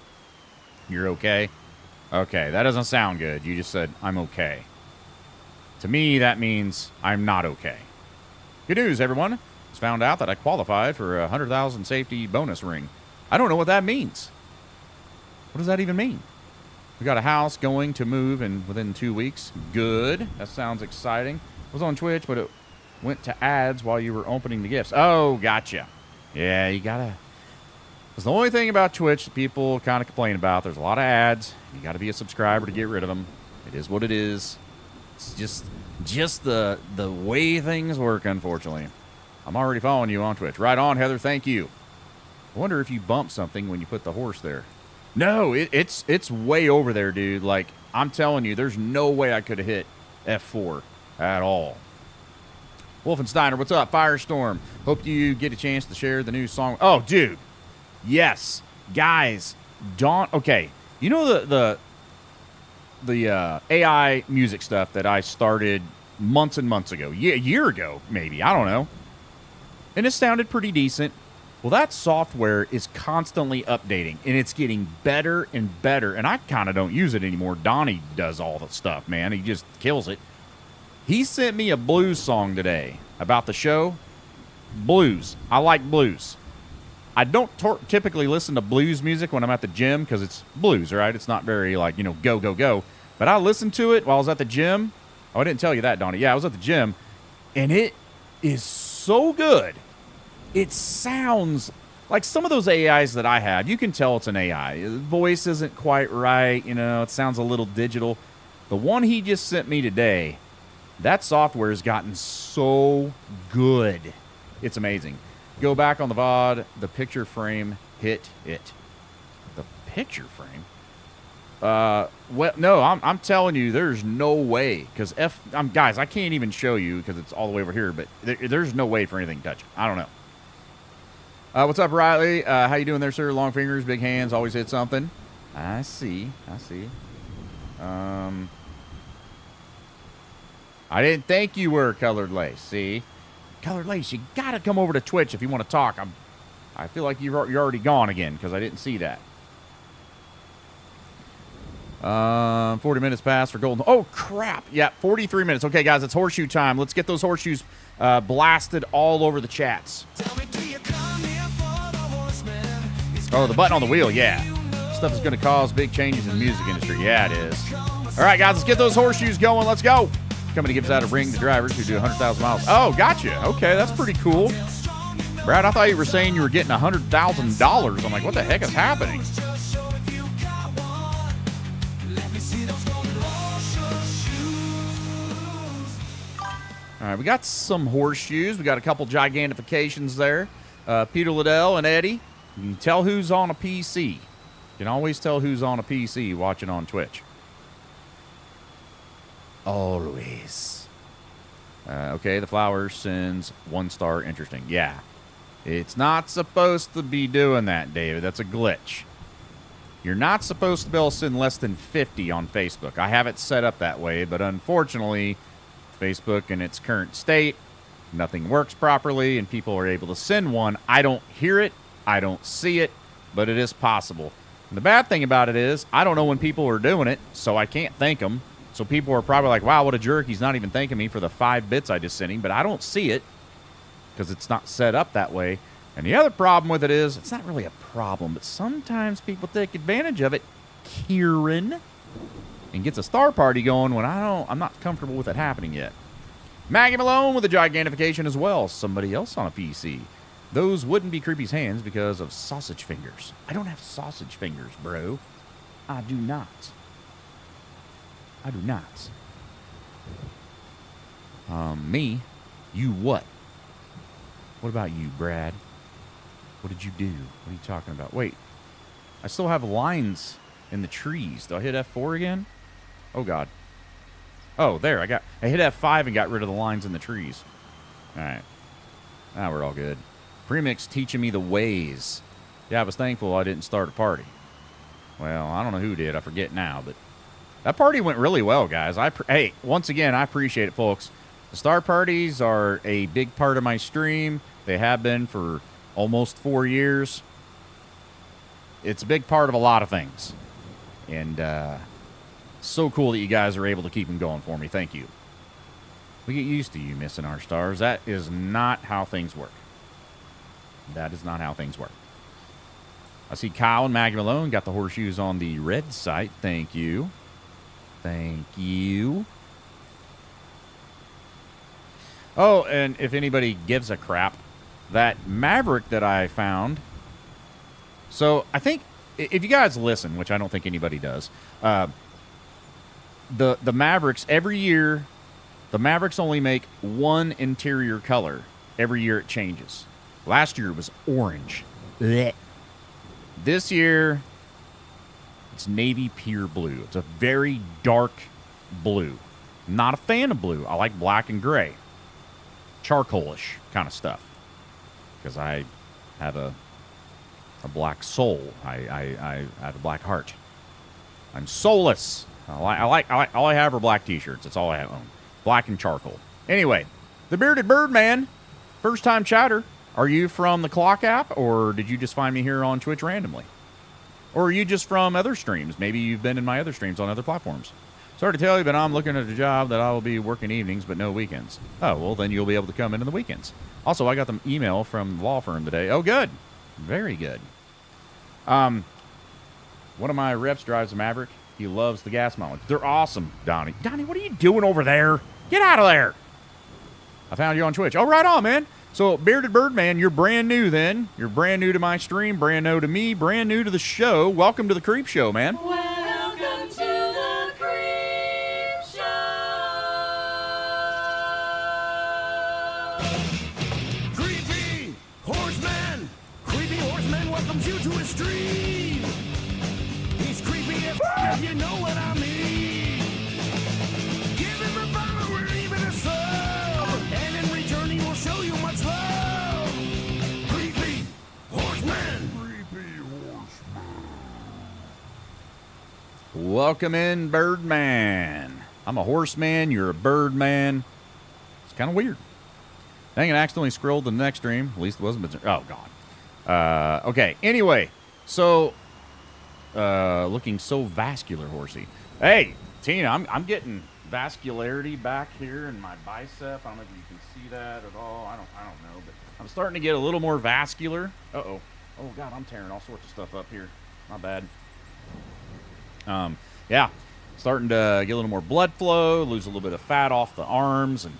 You're okay? Okay, that doesn't sound good. You just said, I'm okay. To me, that means I'm not okay. Good news, everyone. Just found out that I qualified for a 100,000 safety bonus ring. I don't know what that means. What does that even mean? We got a house going to move within 2 weeks. Good. That sounds exciting. I was on Twitch, but it went to ads while you were opening the gifts. Oh, gotcha. Yeah, you gotta... That's the only thing about Twitch that people kind of complain about. There's a lot of ads. You gotta be a subscriber to get rid of them. It is what it is. It's just the way things work, unfortunately. I'm already following you on Twitch. Right on, Heather. Thank you. I wonder if you bumped something when you put the horse there. No, it's way over there, dude. Like, I'm telling you, there's no way I could have hit F4 at all. Wolfensteiner, what's up? Firestorm. Hope you get a chance to share the new song. Oh, dude. Yes. Guys, okay. You know the AI music stuff that I started months and months ago? Yeah, a year ago, maybe. I don't know. And it sounded pretty decent. Well, that software is constantly updating, and it's getting better and better. And I kind of don't use it anymore. Donnie does all the stuff, man. He just kills it. He sent me a blues song today about the show. Blues. I like blues. I don't typically listen to blues music when I'm at the gym because it's blues, right? It's not very, like, go, go, go. But I listened to it while I was at the gym. Oh, I didn't tell you that, Donnie. Yeah, I was at the gym, and it is so good. It sounds like some of those AIs that I have. You can tell it's an AI. The voice isn't quite right. It sounds a little digital. The one he just sent me today, that software has gotten so good. It's amazing. Go back on the VOD. The picture frame hit it. The picture frame? Well, no, I'm telling you, there's no way. Because guys, I can't even show you because it's all the way over here. But there's no way for anything to touch it. I don't know. What's up, Riley? How you doing there, sir? Long fingers, big hands, always hit something. I see. I didn't think you were Colored Lace. See? Colored Lace, you got to come over to Twitch if you want to talk. I feel like you're already gone again because I didn't see that. 40 minutes past for golden. Oh, crap. Yeah, 43 minutes. Okay, guys, it's horseshoe time. Let's get those horseshoes blasted all over the chats. Oh, the button on the wheel, yeah. Stuff is going to cause big changes in the music industry. Yeah, it is. All right, guys, let's get those horseshoes going. Let's go. Company gives out a ring to drivers who do 100,000 miles. Oh, gotcha. Okay, that's pretty cool. Brad, I thought you were saying you were getting $100,000. I'm like, what the heck is happening? All right, we got some horseshoes. We got a couple gigantifications there. Peter Liddell and Eddie. You can tell who's on a PC. You can always tell who's on a PC watching on Twitch. Always. Okay, the flower sends 1 star. Interesting. Yeah. It's not supposed to be doing that, David. That's a glitch. You're not supposed to be able to send less than 50 on Facebook. I have it set up that way, but unfortunately, Facebook in its current state, nothing works properly, and people are able to send one. I don't hear it. I don't see it, but it is possible. And the bad thing about it is I don't know when people are doing it, so I can't thank them. So people are probably like, wow, what a jerk. He's not even thanking me for the 5 bits I just sent him, but I don't see it because it's not set up that way. And the other problem with it is it's not really a problem, but sometimes people take advantage of it, Kieran, and gets a star party going when I'm not comfortable with it happening yet. Maggie Malone with a gigantification as well. Somebody else on a PC. Those wouldn't be Creepy's hands because of sausage fingers. I don't have sausage fingers, bro. I do not. I do not. Me? You what? What about you, Brad? What did you do? What are you talking about? Wait, I still have lines in the trees. Do I hit F4 again? Oh, God. Oh, there. I hit F5 and got rid of the lines in the trees. All right. Now we're all good. Premix teaching me the ways. Yeah, I was thankful I didn't start a party. Well, I don't know who did. I forget now, but that party went really well, guys. Hey, once again, I appreciate it, folks. The star parties are a big part of my stream. They have been for almost 4 years. It's a big part of a lot of things. And so cool that you guys are able to keep them going for me. Thank you. We get used to you missing our stars. That is not how things work. That is not how things work. I see Kyle and Maggie Malone got the horseshoes on the red site. Thank you. Thank you. Oh, and if anybody gives a crap, that Maverick that I found. So I think if you guys listen, which I don't think anybody does, the Mavericks every year, the Mavericks only make one interior color. Every year it changes. Last year it was orange. Blech. This year it's navy pure blue. It's a very dark blue. Not a fan of blue. I like black and gray. Charcoalish kind of stuff. Because I have a black soul. I have a black heart. I'm soulless. All I have are black t-shirts. That's all I have own. Black and charcoal. Anyway, the Bearded Birdman, first time chatter. Are you from the Clock app, or did you just find me here on Twitch randomly? Or are you just from other streams? Maybe you've been in my other streams on other platforms. Sorry to tell you, but I'm looking at a job that I will be working evenings, but no weekends. Oh, well, then you'll be able to come in on the weekends. Also, I got the email from the law firm today. Oh, good. Very good. One of my reps drives a Maverick. He loves the gas mileage. They're awesome, Donnie. Donnie, what are you doing over there? Get out of there. I found you on Twitch. Oh, right on, man. So, Bearded Birdman, you're brand new then. You're brand new to my stream, brand new to me, brand new to the show. Welcome to the Creep Show, man. Welcome to the Creep Show. Creepy Horseman! Creepy Horseman welcomes you to his stream! He's creepy if you know what I mean! Give him a follow or even a sub! And in return he will show you much love! Creepy Horseman! Creepy Horseman! Welcome in, Birdman. I'm a horseman, you're a birdman. It's kind of weird. Dang, it accidentally scrolled to the next stream. At least it wasn't. Oh, God. Okay, anyway. So, looking so vascular, horsey. Hey, Tina, I'm getting vascularity back here in my bicep. I don't know if you can see that at all. I don't know, but I'm starting to get a little more vascular. Uh-oh. Oh, God, I'm tearing all sorts of stuff up here. My bad. Yeah, starting to get a little more blood flow, lose a little bit of fat off the arms, and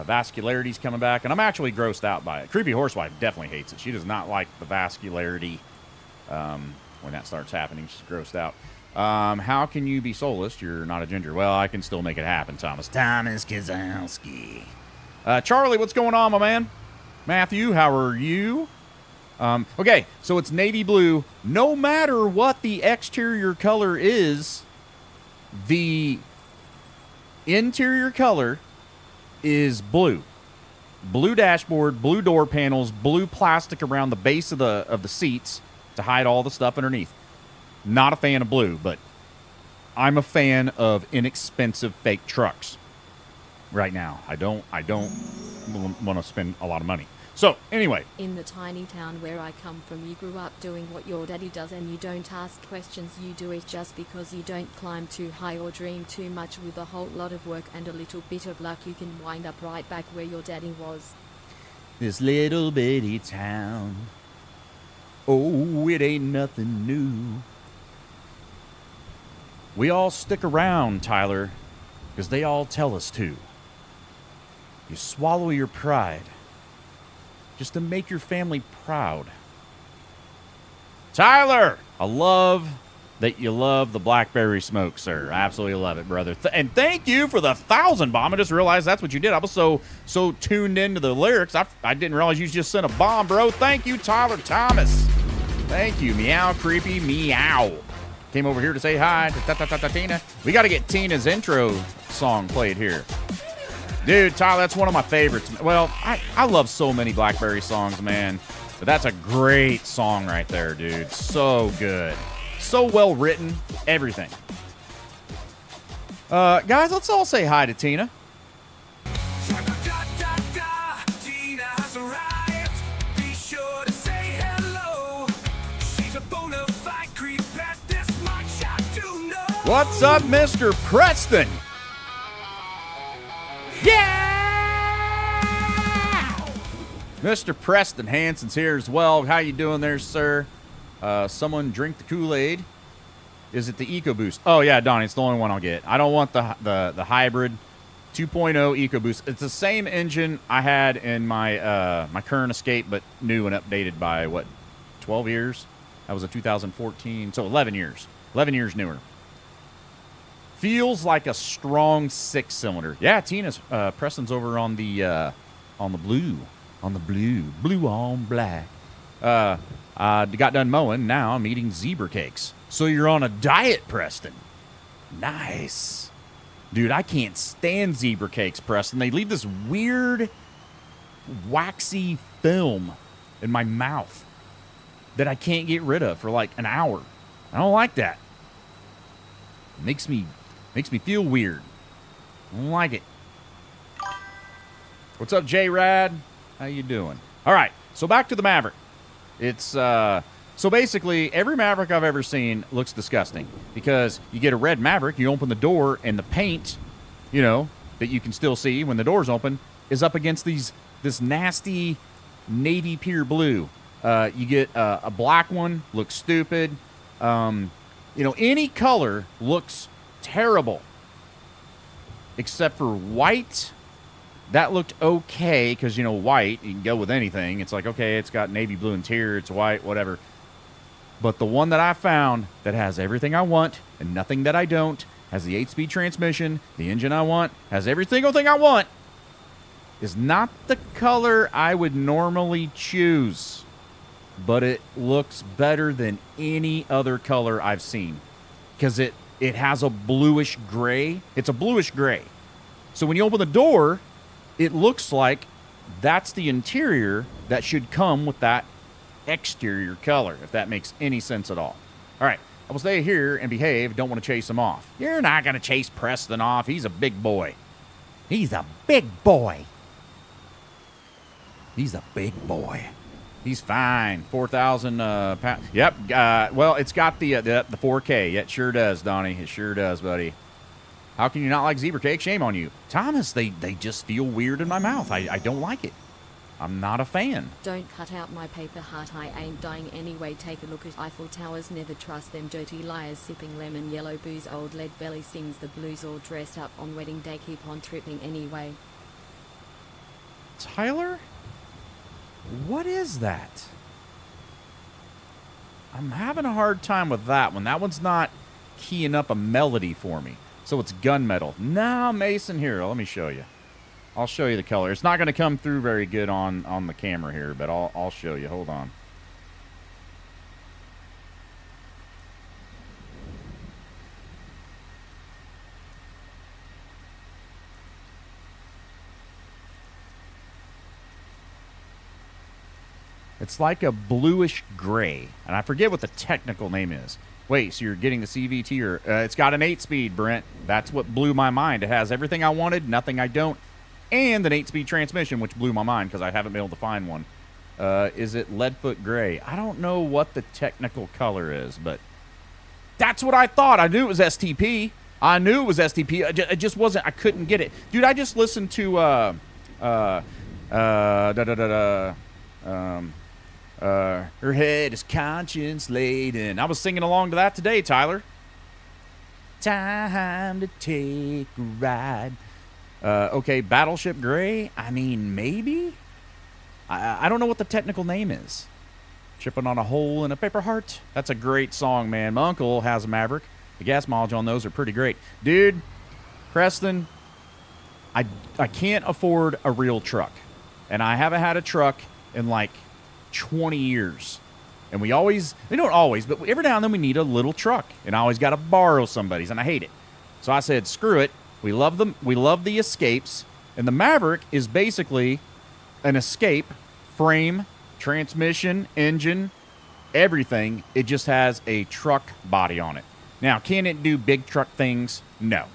vascularity's coming back, and I'm actually grossed out by it. Creepy Horsewife definitely hates it. She does not like the vascularity when that starts happening. She's grossed out. How can you be soulless? You're not a ginger. Well, I can still make it happen, Thomas. Thomas Kazowski. Charlie, what's going on, my man? Matthew, how are you? Okay, so it's navy blue. No matter what the exterior color is, the interior color is blue. Blue dashboard, blue door panels, blue plastic around the base of the seats to hide all the stuff underneath. Not a fan of blue, but I'm a fan of inexpensive fake trucks right now. I don't want to spend a lot of money. So, anyway. In the tiny town where I come from, you grew up doing what your daddy does and you don't ask questions. You do it just because you don't climb too high or dream too much. With a whole lot of work and a little bit of luck, you can wind up right back where your daddy was. This little bitty town. Oh, it ain't nothing new. We all stick around, Tyler, because they all tell us to. You swallow your pride just to make your family proud. Tyler, I love that you love the blackberry smoke, sir. I absolutely love it, brother. And thank you for the 1,000 bomb. I just realized that's what you did. I was so tuned into the lyrics. I didn't realize you just sent a bomb, bro. Thank you, Tyler Thomas. Thank you, Meow Creepy Meow. Came over here to say hi to Tina. We got to get Tina's intro song played here. Dude, Tyler, that's one of my favorites. Well, I love so many Blackberry songs, man. But that's a great song right there, dude. So good. So well written. Everything. Guys, let's all say hi to Tina. What's up, Mr. Preston? Yeah! Mr. Preston Hansen's here as well. How you doing there, sir? Someone drink the Kool-Aid. Is it the EcoBoost? Oh, yeah, Donnie, it's the only one I'll get. I don't want the hybrid 2.0 EcoBoost. It's the same engine I had in my my current Escape, but new and updated by, what, 12 years? That was a 2014, so 11 years. 11 years newer. Feels like a strong 6-cylinder. Yeah, Tina's Preston's over on the blue on black. Got done mowing. Now I'm eating zebra cakes. So you're on a diet, Preston. Nice, dude. I can't stand zebra cakes, Preston. They leave this weird, waxy film in my mouth that I can't get rid of for like an hour. I don't like that. It makes me feel weird. I don't like it. What's up, J-Rad? How you doing? All right, so back to the Maverick. It's, so basically, every Maverick I've ever seen looks disgusting. Because you get a red Maverick, you open the door, and the paint, you know, that you can still see when the door's open, is up against this nasty navy pure blue. You get a black one, looks stupid. You know, any color looks terrible except for white. That looked okay because, you know, white, you can go with anything. It's like, okay, it's got navy blue interior, it's white, whatever. But the one that I found that has everything I want and nothing that I don't, has the 8-speed transmission, the engine I want, has every single thing I want, is not the color I would normally choose. But it looks better than any other color I've seen. Because it has a bluish gray. It's a bluish gray. So when you open the door, it looks like that's the interior that should come with that exterior color, if that makes any sense at all. All right, I will stay here and behave. Don't want to chase him off. You're not going to chase Preston off. He's a big boy. He's a big boy. He's a big boy. He's fine. 4,000 pounds. Yep. Well, it's got the 4K. Yeah, it sure does, Donnie. It sure does, buddy. How can you not like zebra cake? Shame on you. Thomas, they just feel weird in my mouth. I don't like it. I'm not a fan. Don't cut out my paper heart. I ain't dying anyway. Take a look at Eiffel Towers. Never trust them dirty liars. Sipping lemon yellow booze. Old lead belly sings the blues. All dressed up on wedding day. Keep on tripping anyway. Tyler? What is that? I'm having a hard time with that one. That one's not keying up a melody for me. So it's gunmetal. Now, Mason, here, let me show you. I'll show you the color. It's not going to come through very good on the camera here, but I'll show you. Hold on. It's like a bluish gray, and I forget what the technical name is. Wait, so you're getting the CVT, or it's got an 8-speed, Brent. That's what blew my mind. It has everything I wanted, nothing I don't, and an 8-speed transmission, which blew my mind because I haven't been able to find one. Is it Leadfoot Gray? I don't know what the technical color is, but that's what I thought. I knew it was STP. I knew it was STP. It just wasn't. I couldn't get it. Dude, I just listened to her head is conscience laden. I was singing along to that today, Tyler. Time to take a ride. Okay, Battleship Gray. I mean, maybe. I don't know what the technical name is. Chipping on a hole in a paper heart. That's a great song, man. My uncle has a Maverick. The gas mileage on those are pretty great. Dude, Preston, I can't afford a real truck. And I haven't had a truck in like 20 years. And we don't always, but every now and then we need a little truck. And I always got to borrow somebody's, and I hate it. So I said, screw it. We love them. We love the Escapes. And the Maverick is basically an Escape, frame, transmission, engine, everything. It just has a truck body on it. Now, can it do big truck things? No.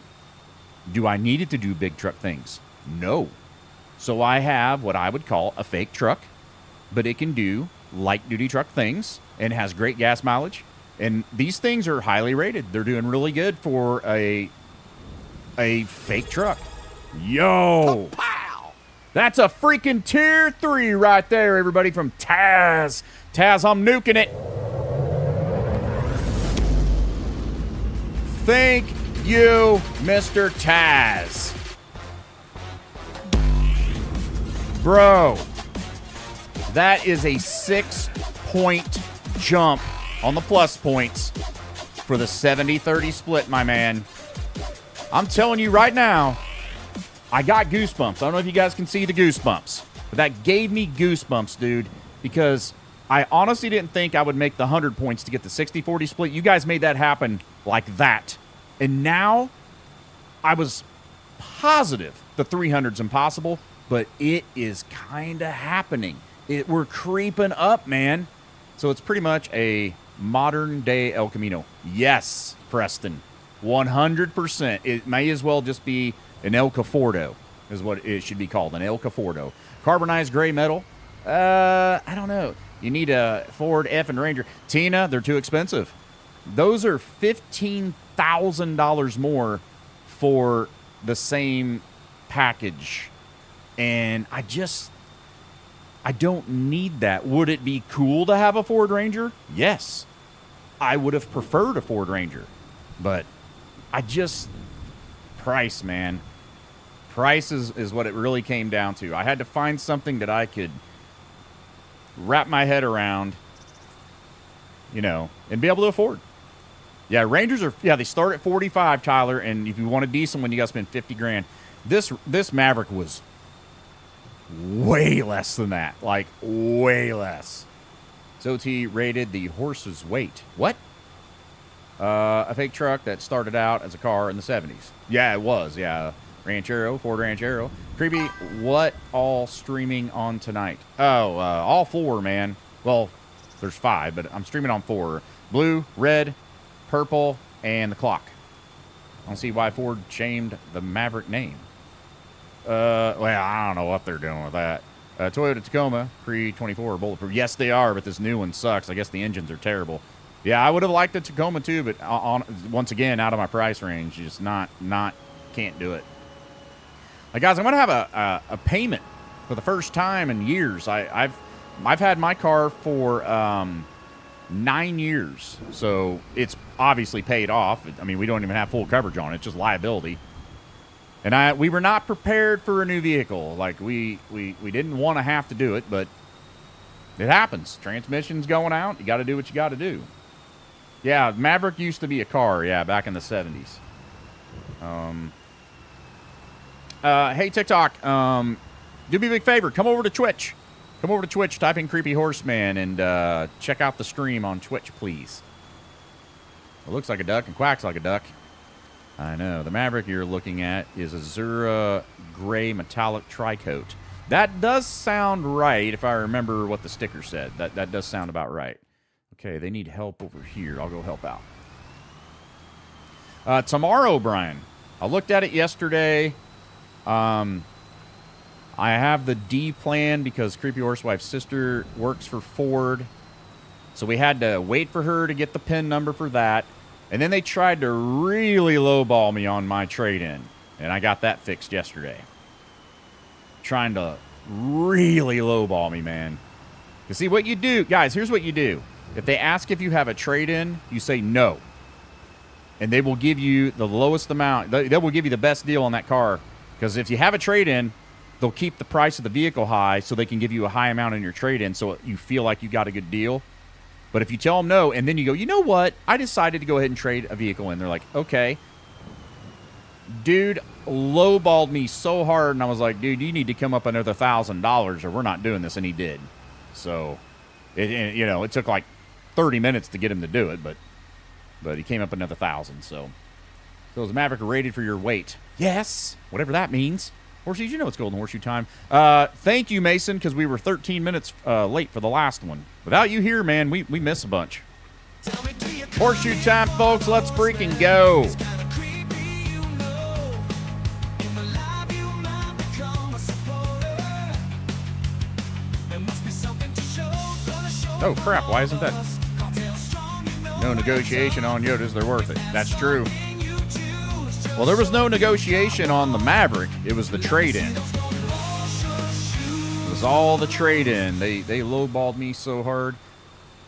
Do I need it to do big truck things? No. So I have what I would call a fake truck, but it can do light-duty truck things and has great gas mileage. And these things are highly rated. They're doing really good for a fake truck. Yo! Pow! That's a freaking tier 3 right there, everybody, from Taz. Taz, I'm nuking it. Thank you, Mr. Taz. Bro, that is a 6-point jump on the plus points for the 70-30 split, my man. I'm telling you right now, I got goosebumps. I don't know if you guys can see the goosebumps, but that gave me goosebumps, dude, because I honestly didn't think I would make the 100 points to get the 60-40 split. You guys made that happen like that. And now I was positive the 300's impossible, but it is kind of happening. We're creeping up, man. So it's pretty much a modern-day El Camino. Yes, Preston, 100%. It may as well just be an El Conforto is what it should be called, an El Conforto. Carbonized gray metal. I don't know. You need a Ford F and Ranger. Tina, they're too expensive. Those are $15,000 more for the same package. And I don't need that. Would it be cool to have a Ford Ranger? Yes. I would have preferred a Ford Ranger. But price, man. Price is what it really came down to. I had to find something that I could wrap my head around, and be able to afford. Yeah, Rangers they start at 45, Tyler, and if you want a decent one, you got to spend 50 grand. This Maverick was way less than that. Like, way less. Zoti rated the horse's weight. What? A fake truck that started out as a car in the 70s. Yeah, it was. Yeah. Ranchero, Ford Ranchero. Creepy, what all streaming on tonight? Oh, all 4, man. Well, there's 5, but I'm streaming on 4. Blue, red, purple, and the clock. I don't see why Ford shamed the Maverick name. Well, I don't know what they're doing with that. Toyota Tacoma, pre-24 bulletproof. Yes, they are, but this new one sucks. I guess the engines are terrible. Yeah, I would have liked the Tacoma too, but once again, out of my price range, just can't do it. Guys, I'm gonna have a payment for the first time in years. I've had my car for 9 years, so it's obviously paid off. I mean, we don't even have full coverage on it; it's just liability. And we were not prepared for a new vehicle. Like we didn't want to have to do it, but it happens. Transmission's going out. You got to do what you got to do. Yeah, Maverick used to be a car. Yeah, back in the 70s. Hey, TikTok, do me a big favor. Come over to Twitch. Come over to Twitch, type in Creepyhorseman, and check out the stream on Twitch, please. It looks like a duck and quacks like a duck. I know. The Maverick you're looking at is Azura Gray Metallic Tricoat. That does sound right if I remember what the sticker said. That does sound about right. Okay, they need help over here. I'll go help out. Tomorrow, Brian. I looked at it yesterday. I have the D plan because Creepy Horsewife's sister works for Ford. So we had to wait for her to get the PIN number for that. And then they tried to really lowball me on my trade-in. And I got that fixed yesterday. Trying to really lowball me, man. You see what you do, guys, here's what you do. If they ask if you have a trade-in, you say no. And they will give you the lowest amount. They will give you the best deal on that car. Because if you have a trade-in, they'll keep the price of the vehicle high so they can give you a high amount in your trade-in so you feel like you got a good deal. But if you tell them no, and then you go, you know what? I decided to go ahead and trade a vehicle in. They're like, okay. Dude lowballed me so hard, and I was like, dude, you need to come up another $1,000 or we're not doing this, and he did. So, it took like 30 minutes to get him to do it, but he came up another 1,000. So is Maverick rated for your weight? Yes, whatever that means. Horseshoes, you know it's Golden Horseshoe time. Thank you, Mason, because we were 13 minutes late for the last one. Without you here, man, we miss a bunch. Horseshoe time, folks. Let's freaking go. Oh, crap. Why isn't that? No negotiation on Yodas. They're worth it. That's true. Well, there was no negotiation on the Maverick. It was the trade-in. It was all the trade-in. They lowballed me so hard.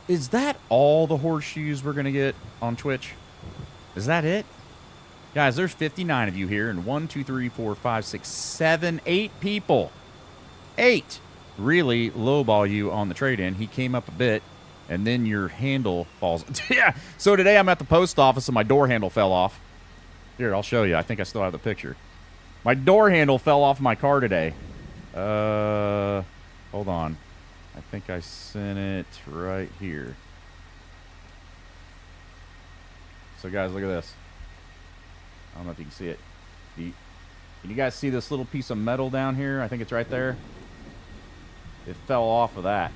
Is that all the horseshoes we're going to get on Twitch? Is that it? Guys, there's 59 of you here, and 1, 2, 3, 4, 5, 6, 7, 8 people. 8 really lowball you on the trade-in. He came up a bit, and then your handle falls. Yeah. So today I'm at the post office, and my door handle fell off. Here, I'll show you. I think I still have the picture. My door handle fell off my car today. Hold on. I think I sent it right here. So, guys, look at this. I don't know if you can see it. Can you guys see this little piece of metal down here? I think it's right there. It fell off of that.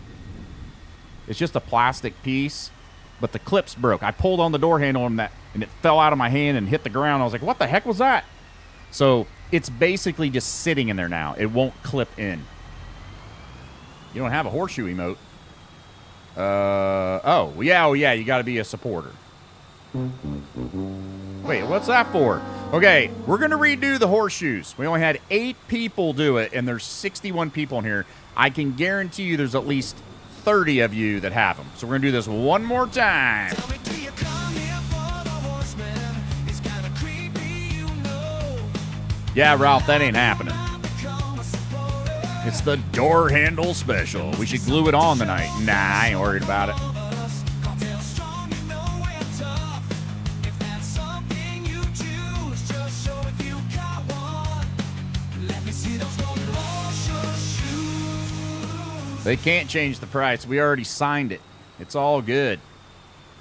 It's just a plastic piece, but the clips broke. I pulled on the door handle and it fell out of my hand and hit the ground. I was like, what the heck was that? So it's basically just sitting in there now. It won't clip in. You don't have a horseshoe emote. Oh, yeah, you got to be a supporter. Wait, what's that for? Okay, we're going to redo the horseshoes. We only had 8 people do it, and there's 61 people in here. I can guarantee you there's at least 30 of you that have them. So we're going to do this one more time. Yeah, Ralph, that ain't happening. It's the door handle special. We should glue it on tonight. Nah, I ain't worried about it. They can't change the price. We already signed it. It's all good.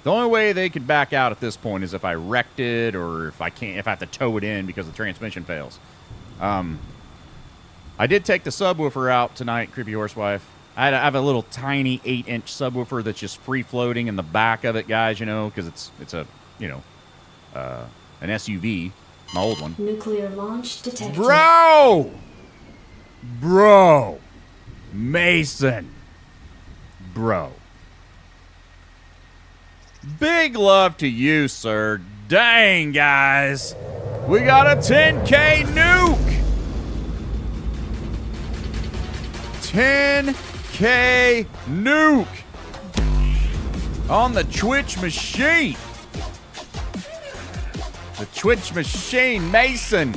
The only way they could back out at this point is if I wrecked it or if I have to tow it in because the transmission fails. I did take the subwoofer out tonight, Creepy Horsewife. I have a little tiny 8-inch subwoofer that's just free floating in the back of it, guys, because it's a, an SUV, my old one. Nuclear launch detected. Bro! Mason. Bro. Big love to you, sir. Dang, guys. We got a 10K nuke. 10K nuke on the Twitch machine. The Twitch machine, Mason.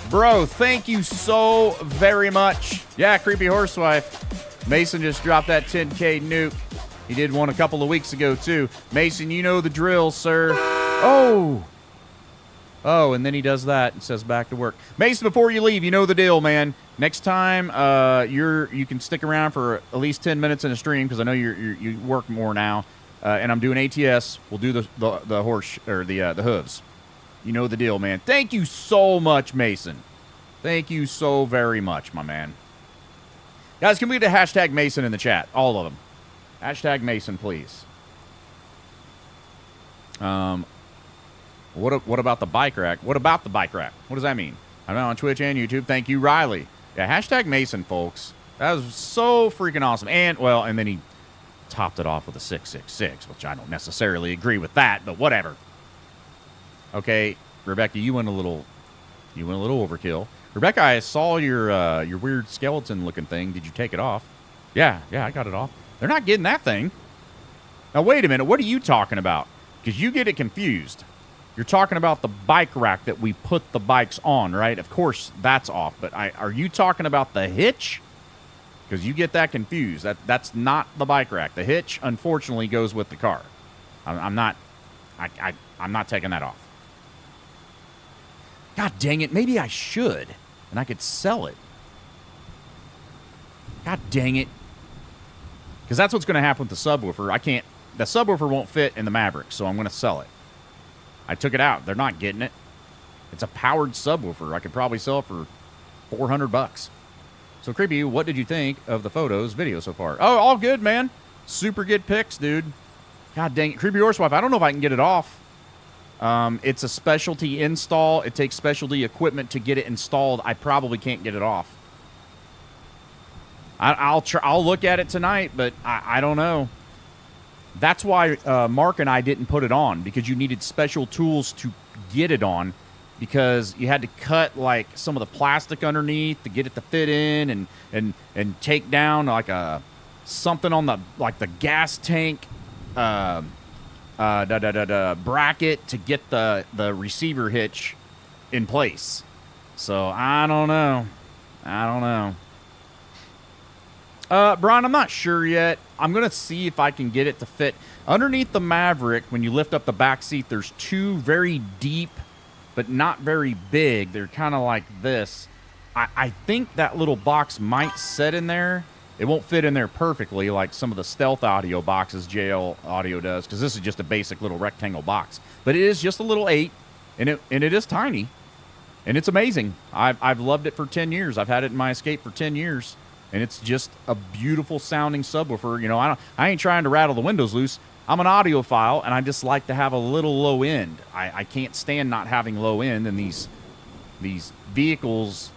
Bro, thank you so very much. Yeah, Creepy Horsewife. Mason just dropped that 10K nuke. He did one a couple of weeks ago, too. Mason, you know the drill, sir. Oh, and then he does that and says back to work. Mason, before you leave, you know the deal, man. Next time, you can stick around for at least 10 minutes in a stream because I know you work more now. And I'm doing ATS. We'll do the horse or the hooves. You know the deal, man. Thank you so much, Mason. Thank you so very much, my man. Guys, can we get a hashtag Mason in the chat? All of them. Hashtag Mason, please. What about the bike rack? What about the bike rack? What does that mean? I'm now on Twitch and YouTube. Thank you, Riley. Yeah, hashtag Mason, folks. That was so freaking awesome. And then he topped it off with a 666, which I don't necessarily agree with that, but whatever. Okay, Rebecca, you went a little overkill. Rebecca, I saw your weird skeleton-looking thing. Did you take it off? Yeah, I got it off. They're not getting that thing. Now, wait a minute. What are you talking about? Because you get it confused. You're talking about the bike rack that we put the bikes on, right? Of course, that's off. But are you talking about the hitch? because you get that confused. That's not the bike rack. The hitch, unfortunately, goes with the car. I'm not taking that off. God dang it! Maybe I should, and I could sell it. God dang it! Because that's what's going to happen with the subwoofer. The subwoofer won't fit in the Maverick, so I'm going to sell it. I took it out. They're not getting it. It's a powered subwoofer. I could probably sell it for $400. So, Creepy, what did you think of the photos, video so far? Oh, all good, man. Super good pics, dude. God dang it. Creepy Horsewife, I don't know if I can get it off. It's a specialty install. It takes specialty equipment to get it installed. I probably can't get it off. I'll look at it tonight, but I don't know. That's why Mark and I didn't put it on, because you needed special tools to get it on, because you had to cut like some of the plastic underneath to get it to fit in, and take down like something on the gas tank bracket to get the receiver hitch in place. So I don't know. Brian, I'm not sure yet. I'm going to see if I can get it to fit. Underneath the Maverick, when you lift up the back seat, there's two very deep, but not very big. They're kind of like this. I think that little box might sit in there. It won't fit in there perfectly like some of the Stealth Audio boxes JL Audio does, because this is just a basic little rectangle box. But it is just a little 8, and it is tiny, and it's amazing. I've loved it for 10 years. I've had it in my Escape for 10 years. And it's just a beautiful sounding subwoofer. You know, I ain't trying to rattle the windows loose. I'm an audiophile, and I just like to have a little low end. I can't stand not having low end, and these vehicles,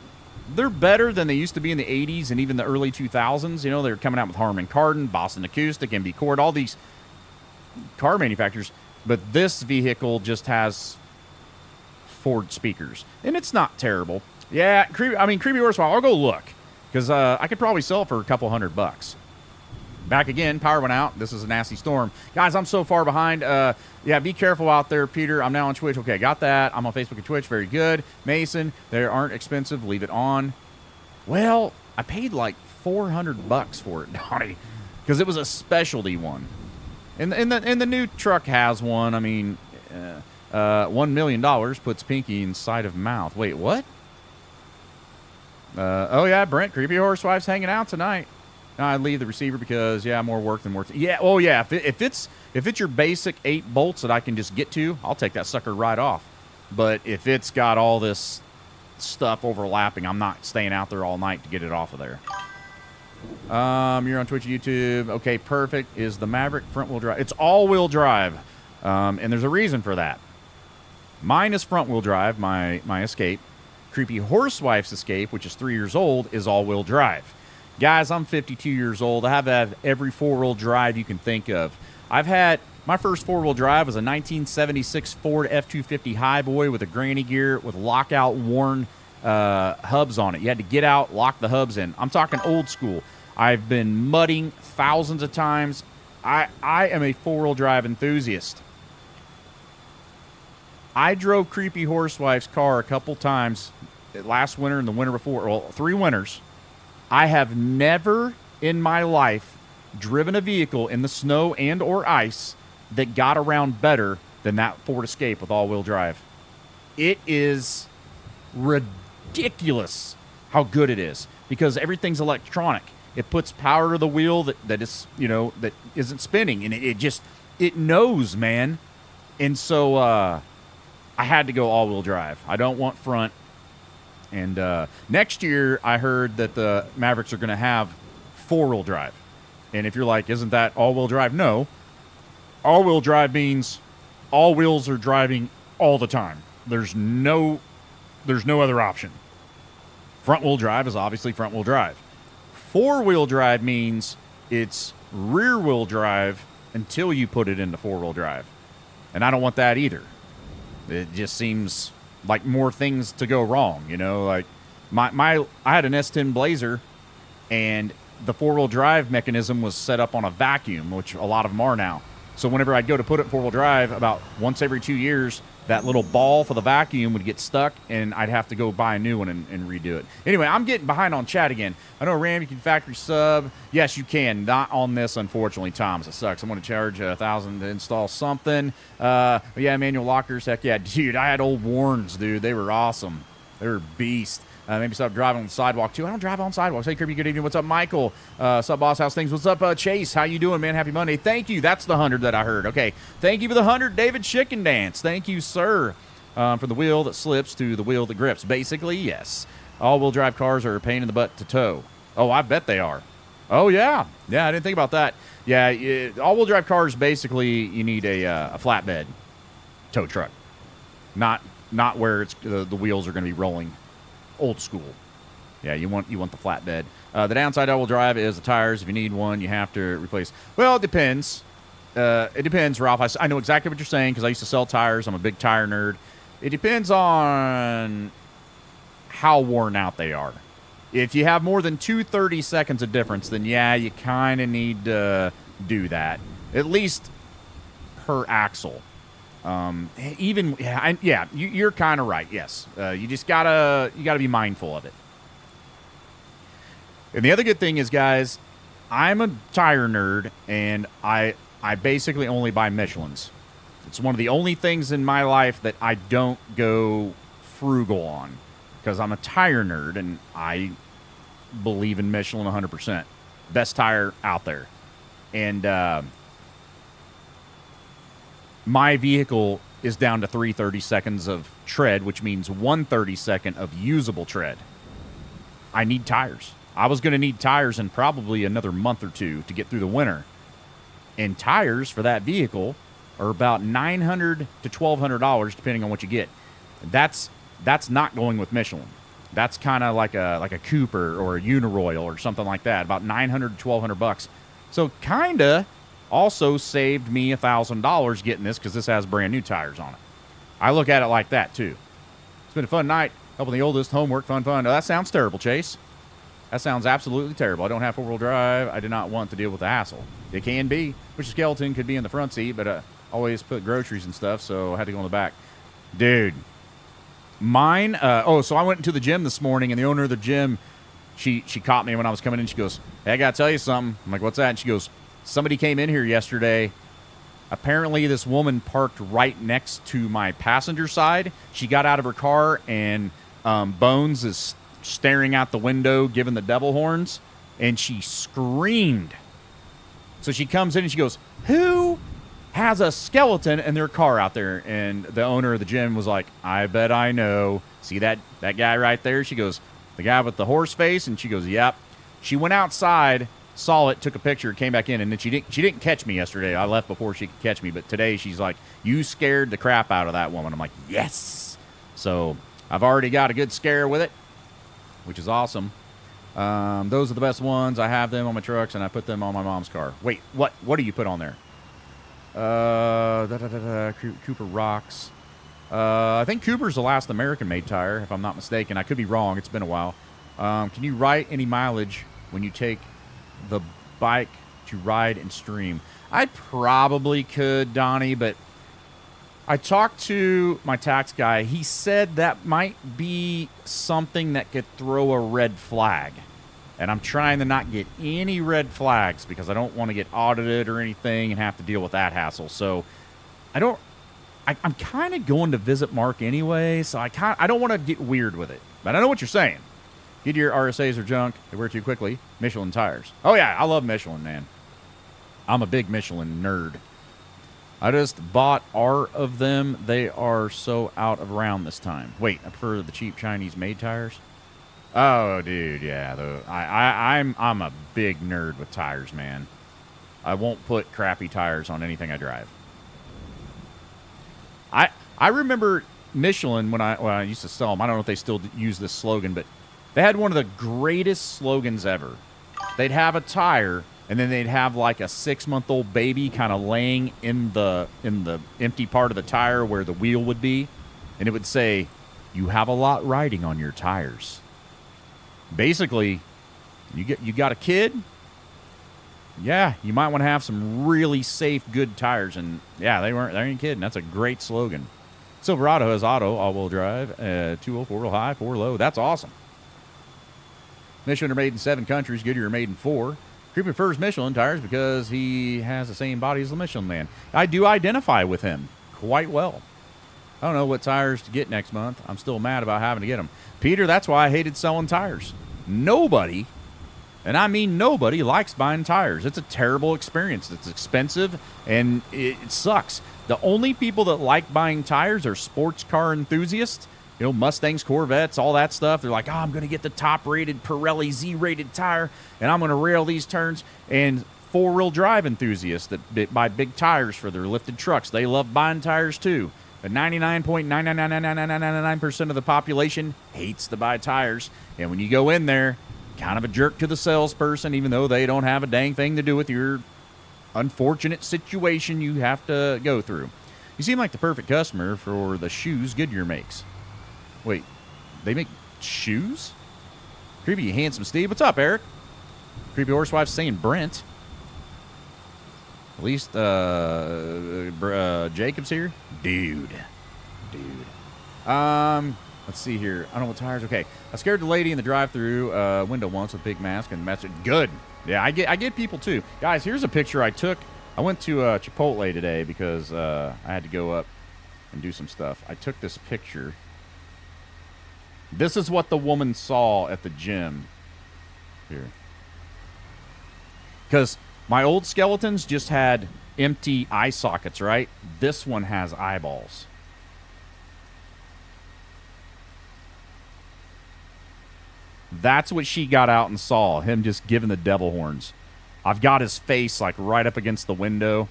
they're better than they used to be in the 80s and even the early 2000s. You know, they're coming out with Harman Kardon, Boston Acoustic, MB Cord, all these car manufacturers. But this vehicle just has Ford speakers, and it's not terrible. Yeah, Creepy Horsewife, I'll go look. Because I could probably sell it for a couple $100. Back again, power went out. This is a nasty storm. Guys, I'm so far behind. Yeah, be careful out there, Peter. I'm now on Twitch. Okay, got that. I'm on Facebook and Twitch. Very good. Mason, they aren't expensive. Leave it on. Well, I paid like $400 for it, Donnie, because it was a specialty one. And the new truck has one. I mean, $1 million puts Pinky inside of mouth. Wait, what? Oh yeah, Brent, Creepy Horsewife's hanging out tonight. No, I'd leave the receiver because more work than worth. Yeah, oh yeah. If it's your basic 8 bolts that I can just get to, I'll take that sucker right off. But if it's got all this stuff overlapping, I'm not staying out there all night to get it off of there. You're on Twitch and YouTube. Okay, perfect. Is the Maverick front wheel drive? It's all wheel drive, and there's a reason for that. Mine is front wheel drive. My Escape. Creepy Horsewife's Escape, which is 3 years old, is all-wheel drive. Guys, I'm 52 years old. I have had every four-wheel drive you can think of. I've had my first four-wheel drive was a 1976 Ford F-250 Highboy with a granny gear with lockout worn hubs on it. You had to get out, lock the hubs in. I'm talking old school. I've been mudding thousands of times. I am a four-wheel drive enthusiast. I drove Creepy Horsewife's car a couple times last winter and the winter before. Well, 3 winters. I have never in my life driven a vehicle in the snow and or ice that got around better than that Ford Escape with all-wheel drive. It is ridiculous how good it is because everything's electronic. It puts power to the wheel that is, that isn't spinning, and it knows, man. And so I had to go all-wheel drive. I don't want front. And next year, I heard that the Mavericks are going to have four-wheel drive. And if you're like, isn't that all-wheel drive? No. All-wheel drive means all wheels are driving all the time. There's no other option. Front-wheel drive is obviously front-wheel drive. Four-wheel drive means it's rear-wheel drive until you put it into four-wheel drive. And I don't want that either. It just seems like more things to go wrong, like I had an S10 Blazer and the four-wheel drive mechanism was set up on a vacuum, which a lot of them are now. So whenever I'd go to put it in four-wheel drive about once every 2 years, that little ball for the vacuum would get stuck, and I'd have to go buy a new one and redo it. Anyway, I'm getting behind on chat again. I know, Ram, you can factory sub. Yes, you can. Not on this, unfortunately, Thomas. It sucks. I'm going to charge $1,000 to install something. But yeah, manual lockers. Heck yeah. Dude, I had old Warns, dude. They were awesome. They were beast. Maybe stop driving on the sidewalk, too. I don't drive on sidewalks. Hey, Kirby, good evening. What's up, Michael? What's up, Boss? How's things? What's up, Chase? How you doing, man? Happy Monday. Thank you. That's the 100 that I heard. Okay. Thank you for the 100, David Chicken Dance. Thank you, sir. From the wheel that slips to the wheel that grips. Basically, yes. All-wheel drive cars are a pain in the butt to tow. Oh, I bet they are. Oh, yeah. Yeah, I didn't think about that. Yeah, all-wheel drive cars, basically, you need a flatbed tow truck. Not where it's the wheels are going to be rolling. Old school. Yeah, you want the flatbed. The downside all-wheel drive is the tires. If you need one, you have to replace. Well, it depends. It depends, Ralph. I know exactly what you're saying because I used to sell tires. I'm a big tire nerd. It depends on how worn out they are. If you have more than 230 seconds of difference, then yeah, you kind of need to do that. At least per axle. You're kind of right. Yes, you just gotta be mindful of it. And the other good thing is, guys, I'm a tire nerd, and I basically only buy Michelins. It's one of the only things in my life that I don't go frugal on because I'm a tire nerd, and I believe in Michelin 100%. Best tire out there. And my vehicle is down to 330 seconds of tread, which means 130 second of usable tread. I need tires. I was going to need tires in probably another month or two to get through the winter. And tires for that vehicle are about $900 to $1,200 depending on what you get. That's not going with Michelin. That's kind of like a Cooper or a Uniroyal or something like that. About $900 to $1,200. So kind of also saved me $1,000 getting this because this has brand new tires on it. I look at it like that too. It's been a fun night helping the oldest. Homework, fun. Oh, that sounds terrible, Chase. That sounds absolutely terrible. I don't have four-wheel drive. I do not want to deal with the hassle. It can be. Which skeleton could be in the front seat, but I always put groceries and stuff, so I had to go in the back. Dude. Mine, so I went into the gym this morning, and the owner of the gym, she caught me when I was coming in. She goes, hey, I got to tell you something. I'm like, what's that? And she goes, somebody came in here yesterday. Apparently, this woman parked right next to my passenger side. She got out of her car, and Bones is staring out the window, giving the devil horns, and she screamed. So she comes in and she goes, who has a skeleton in their car out there? And the owner of the gym was like, I bet I know. See that guy right there? She goes, the guy with the horse face? And she goes, yep. She went outside, saw it, took a picture, came back in, and then she didn't catch me yesterday. I left before she could catch me, but today she's like, you scared the crap out of that woman. I'm like, yes. So I've already got a good scare with it, which is awesome. Those are the best ones. I have them on my trucks, and I put them on my mom's car. Wait, what do you put on there? Cooper rocks. I think Cooper's the last American-made tire, if I'm not mistaken. I could be wrong. It's been a while. Can you write any mileage when you take the bike to ride and stream? I probably could, Donnie, but I talked to my tax guy. He said that might be something that could throw a red flag. And I'm trying to not get any red flags because I don't want to get audited or anything and have to deal with that hassle. So I'm kind of going to visit Mark anyway, so I don't want to get weird with it. But I know what you're saying. Goodyear RSAs are junk. They wear too quickly. Michelin tires. Oh, yeah, I love Michelin, man. I'm a big Michelin nerd. I just bought R of them. They are so out of round this time. Wait, I prefer the cheap Chinese-made tires? Oh, dude, yeah. I'm a big nerd with tires, man. I won't put crappy tires on anything I drive. I remember Michelin when I used to sell them. I don't know if they still use this slogan, but they had one of the greatest slogans ever. They'd have a tire, and then they'd have like a 6-month-old baby kind of laying in the empty part of the tire where the wheel would be, and it would say, "You have a lot riding on your tires." Basically, you got a kid. Yeah, you might want to have some really safe, good tires, and yeah, they ain't kidding. That's a great slogan. Silverado has auto, all-wheel drive, 204 real high, 4 low. That's awesome. Michelin are made in 7 countries. Goodyear are made in 4. Creepy prefers Michelin tires because he has the same body as the Michelin Man. I do identify with him quite well. I don't know what tires to get next month. I'm still mad about having to get them. Peter, that's why I hated selling tires. Nobody, and I mean nobody, likes buying tires. It's a terrible experience. It's expensive, and it sucks. The only people that like buying tires are sports car enthusiasts. You know, Mustangs, Corvettes, all that stuff. They're like, oh, I'm going to get the top-rated Pirelli Z-rated tire, and I'm going to rail these turns. And four-wheel drive enthusiasts that buy big tires for their lifted trucks, they love buying tires too. But 99.9999999% of the population hates to buy tires. And when you go in there, kind of a jerk to the salesperson, even though they don't have a dang thing to do with your unfortunate situation you have to go through. You seem like the perfect customer for the shoes Goodyear makes. Wait, they make shoes? Creepy Handsome Steve. What's up, Eric? Creepy Horsewife's saying Brent. At least Jacob's here. Dude. Let's see here. I don't know what tires. Okay. I scared the lady in the drive-through window once with a big mask and message. Good. Yeah, I get people too. Guys, here's a picture I took. I went to Chipotle today because I had to go up and do some stuff. I took this picture. This is what the woman saw at the gym. Here. Because my old skeletons just had empty eye sockets, right? This one has eyeballs. That's what she got out and saw. Him just giving the devil horns. I've got his face like right up against the window.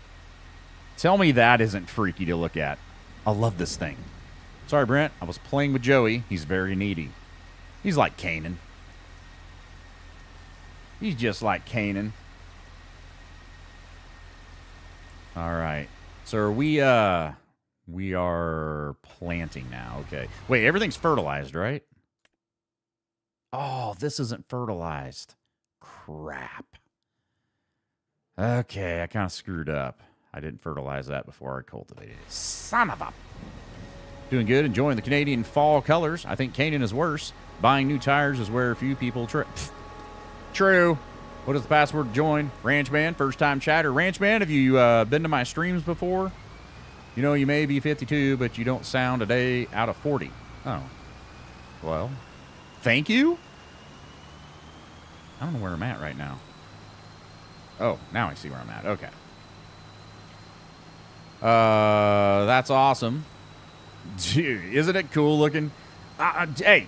Tell me that isn't freaky to look at. I love this thing. Sorry, Brent. I was playing with Joey. He's very needy. He's like Canaan. He's just like Canaan. All right. So we are planting now. Okay. Wait, everything's fertilized, right? Oh, this isn't fertilized. Crap. Okay, I kind of screwed up. I didn't fertilize that before I cultivated it. Son of a... Doing good, enjoying the Canadian fall colors. I think Canaan is worse. Buying new tires is where a few people True. What is the password to join? Ranchman, first-time chatter. Ranchman, have you been to my streams before? You know, you may be 52, but you don't sound a day out of 40. Oh. Well, thank you? I don't know where I'm at right now. Oh, now I see where I'm at. Okay. That's awesome. Dude, isn't it cool looking? Hey,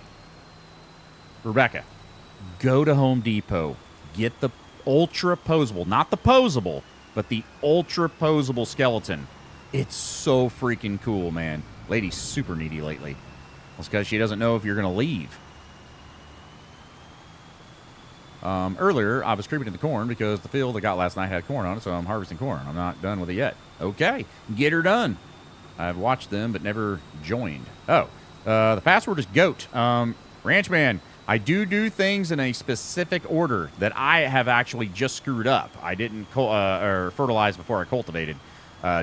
Rebecca, go to Home Depot. Get the ultra posable, not the posable, but the ultra posable skeleton. It's so freaking cool, man. Lady's super needy lately. It's because she doesn't know if you're going to leave. Earlier, I was creeping in the corn because the field I got last night had corn on it, so I'm harvesting corn. I'm not done with it yet. Okay, get her done. I've watched them, but never joined. Oh, the password is GOAT. Ranchman, I do things in a specific order that I have actually just screwed up. I didn't or fertilize before I cultivated.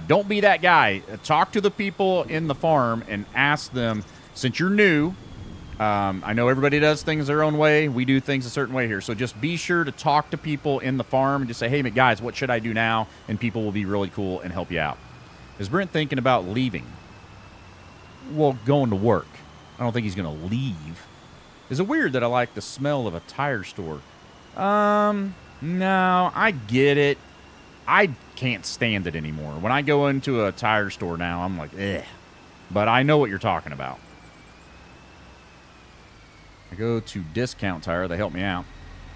Don't be that guy. Talk to the people in the farm and ask them, since you're new, I know everybody does things their own way. We do things a certain way here. So just be sure to talk to people in the farm and just say, hey, guys, what should I do now? And people will be really cool and help you out. Is Brent thinking about leaving? Well, going to work. I don't think he's going to leave. Is it weird that I like the smell of a tire store? No, I get it. I can't stand it anymore. When I go into a tire store now, I'm like, eh. But I know what you're talking about. I go to Discount Tire. They help me out.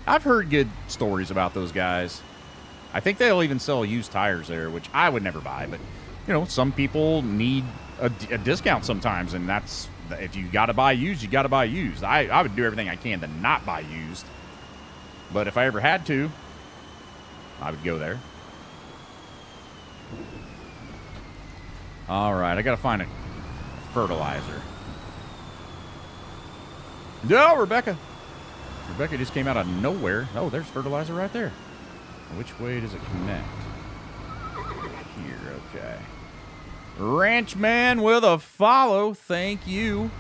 I've heard good stories about those guys. I think they'll even sell used tires there, which I would never buy. But, you know, some people need a discount sometimes, and that's... If you got to buy used, you got to buy used. I would do everything I can to not buy used. But if I ever had to, I would go there. All right, I got to find a fertilizer. No, Rebecca. Rebecca just came out of nowhere. Oh, there's fertilizer right there. Which way does it connect? Here, okay. Ranchman with a follow. Thank you.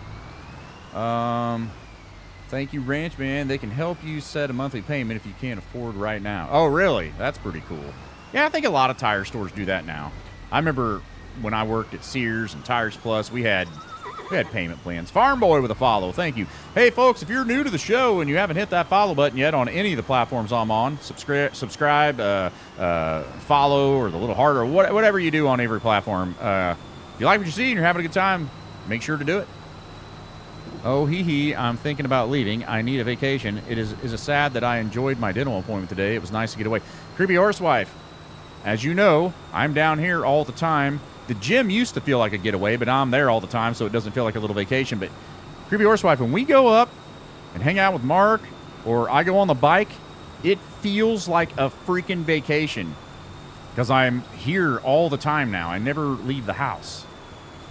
Thank you, Ranchman. They can help you set a monthly payment if you can't afford right now. Oh, really? That's pretty cool. Yeah, I think a lot of tire stores do that now. I remember when I worked at Sears and Tires Plus, we had payment plans. Farm Boy with a follow. Thank you. Hey, folks, if you're new to the show and you haven't hit that follow button yet on any of the platforms I'm on, subscribe, follow, or the little heart, or whatever you do on every platform. If you like what you see and you're having a good time, make sure to do it. Oh, I'm thinking about leaving. I need a vacation. It is sad that I enjoyed my dental appointment today. It was nice to get away. Creepy Horsewife, as you know, I'm down here all the time. The gym used to feel like a getaway, but I'm there all the time, so it doesn't feel like a little vacation. But Creepy Horsewife, when we go up and hang out with Mark, or I go on the bike, it feels like a freaking vacation because I'm here all the time now. I never leave the house.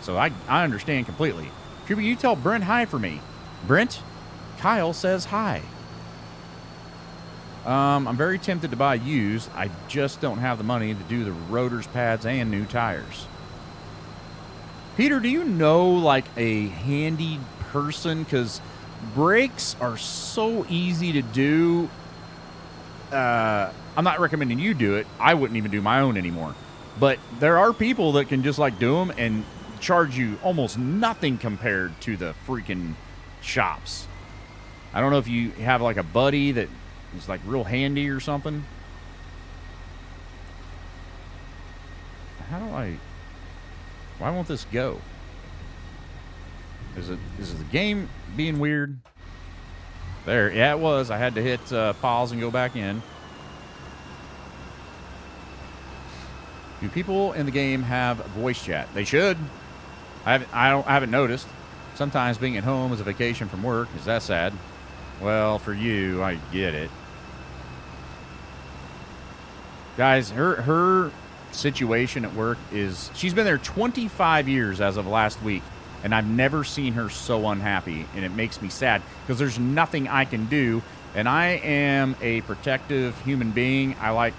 So I understand completely. Creepy, you tell Brent hi for me. Brent, Kyle says hi. I'm very tempted to buy used. I just don't have the money to do the rotors, pads, and new tires. Peter, do you know, like, a handy person? Because brakes are so easy to do. I'm not recommending you do it. I wouldn't even do my own anymore. But there are people that can just, like, do them and charge you almost nothing compared to the freaking shops. I don't know if you have, like, a buddy that is, like, real handy or something. Why won't this go? Is it the game being weird? There, yeah, it was. I had to hit pause and go back in. Do people in the game have voice chat? They should. I haven't noticed. Sometimes being at home is a vacation from work. Is that sad? Well, for you, I get it. Guys, her situation at work is, she's been there 25 years as of last week, and I've never seen her so unhappy, and it makes me sad because there's nothing I can do, and I am a protective human being. I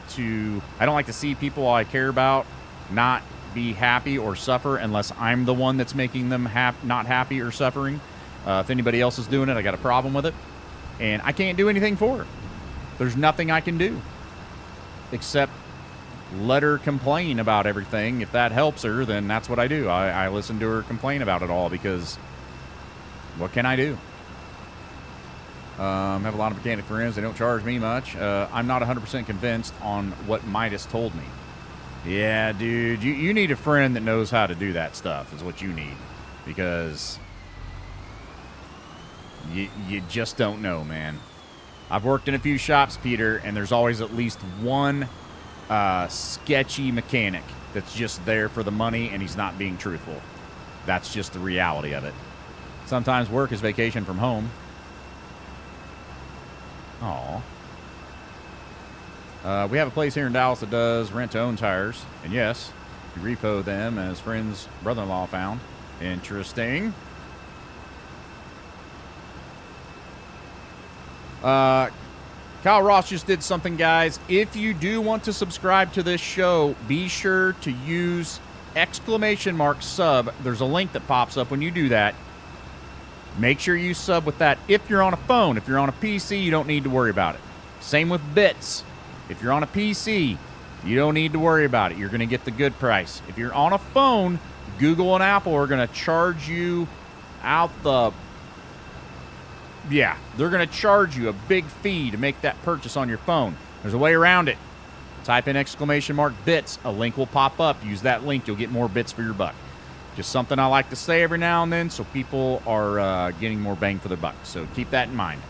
don't like to see people I care about not be happy or suffer unless I'm the one that's making them not happy or suffering. If anybody else is doing it, I got a problem with it, and I can't do anything for her. There's nothing I can do except let her complain about everything. If that helps her, then that's what I do. I listen to her complain about it all because what can I do? I have a lot of mechanic friends. They don't charge me much. I'm not 100% convinced on what Midas told me. Yeah, dude, you need a friend that knows how to do that stuff is what you need, because you just don't know, man. I've worked in a few shops, Peter, and there's always at least one sketchy mechanic that's just there for the money and he's not being truthful. That's just the reality of it. Sometimes work is vacation from home. Aw. We have a place here in Dallas that does rent-to-own tires, and yes, you repo them, as friend's brother-in-law found. Interesting. Kyle Ross just did something, guys. If you do want to subscribe to this show, be sure to use !sub. There's a link that pops up when you do that. Make sure you sub with that if you're on a phone. If you're on a PC, you don't need to worry about it. Same with bits. If you're on a PC, you don't need to worry about it. You're going to get the good price. If you're on a phone, Google and Apple are going to charge you out the... Yeah, they're going to charge you a big fee to make that purchase on your phone. There's a way around it. Type in !bits. A link will pop up. Use that link. You'll get more bits for your buck. Just something I like to say every now and then so people are getting more bang for their buck. So keep that in mind.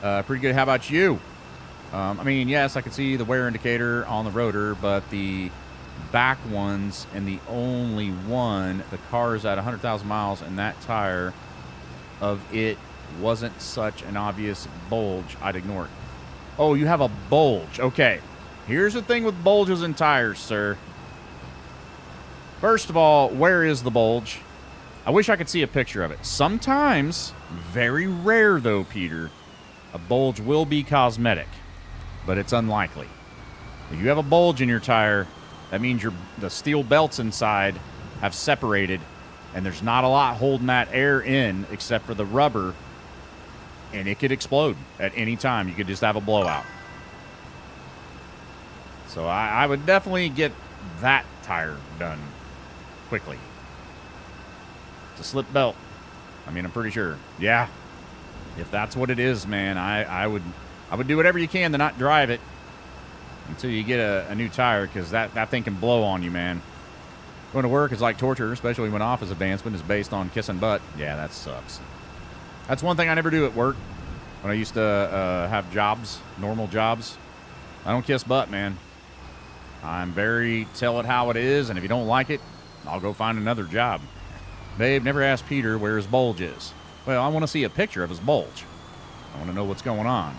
Pretty good. How about you? I mean, yes, I can see the wear indicator on the rotor, but the back ones and the only one, the car is at 100,000 miles, and that tire of it wasn't such an obvious bulge, I'd ignore it. Oh, you have a bulge. Okay. Here's the thing with bulges and tires, sir. First of all, where is the bulge? I wish I could see a picture of it. Sometimes, very rare though, Peter, a bulge will be cosmetic, but it's unlikely. If you have a bulge in your tire, That means the steel belts inside have separated, and there's not a lot holding that air in except for the rubber, and it could explode at any time. You could just have a blowout. So I would definitely get that tire done quickly. It's a slip belt. I mean, I'm pretty sure. Yeah. If that's what it is, man, I would do whatever you can to not drive it until you get a new tire, because that thing can blow on you, man. Going to work is like torture, especially when office advancement is based on kissing butt. Yeah, that sucks. That's one thing I never do at work. When I used to have jobs, normal jobs, I don't kiss butt, man. I'm very tell it how it is, and if you don't like it, I'll go find another job. Babe never asked Peter where his bulge is. Well, I want to see a picture of his bulge. I want to know what's going on.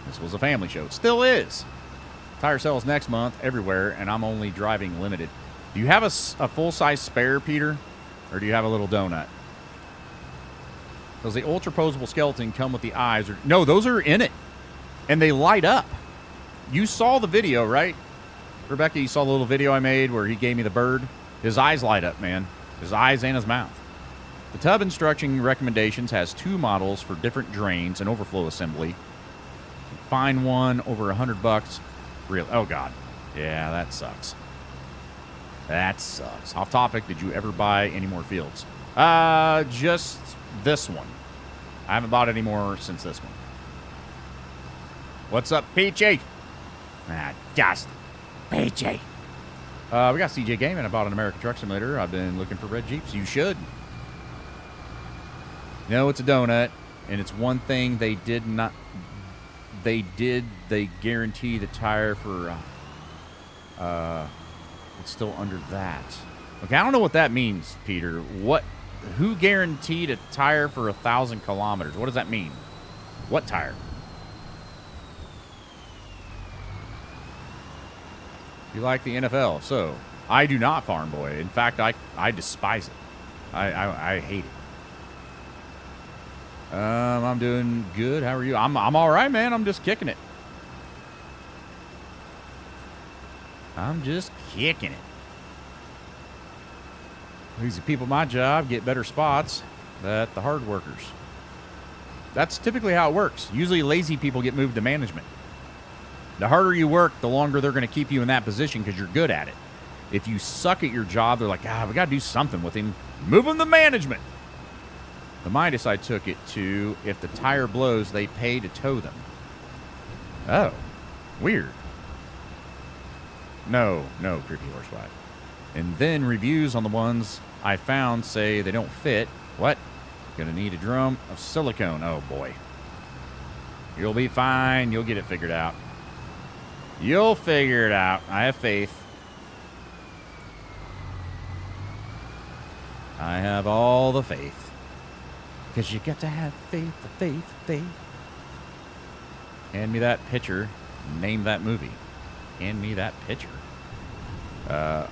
This was a family show. It still is. Tire sales next month everywhere, and I'm only driving limited. Do you have a full-size spare, Peter? Or do you have a little donut? Does the ultra-posable skeleton come with the eyes? No, those are in it. And they light up. You saw the video, right? Rebecca, you saw the little video I made where he gave me the bird? His eyes light up, man. His eyes and his mouth. The tub instruction recommendations has 2 models for different drains and overflow assembly. Find one over $100. Real? Oh, God. Yeah, that sucks. That sucks. Off topic, did you ever buy any more fields? Just this one. I haven't bought any more since this one. What's up, Peachy? Just Peachy. We got CJ Gaming. I bought an American Truck Simulator. I've been looking for red Jeeps. You should. No, it's a donut, and it's one thing they did not... They guarantee the tire for... it's still under that. Okay, I don't know what that means, Peter. Who guaranteed a tire for 1,000 kilometers? What does that mean? What tire? You like the NFL? So, I do not, Farm Boy. In fact, I despise it. I hate it. I'm doing good. How are you? I'm all right, man. I'm just kicking it. I'm just kicking it. These people at my job get better spots than the hard workers. That's typically how it works. Usually lazy people get moved to management. The harder you work, the longer they're going to keep you in that position because you're good at it. If you suck at your job, they're like, we got to do something with him. Move him to management. The Midas I took it to, if the tire blows, they pay to tow them. Oh, weird. No, Creepyhorseman. And then reviews on the ones I found say they don't fit. What? Gonna need a drum of silicone. Oh, boy. You'll be fine. You'll get it figured out. You'll figure it out. I have faith. I have all the faith. Because you got to have faith. Hand me that picture. Name that movie. Hand me that picture.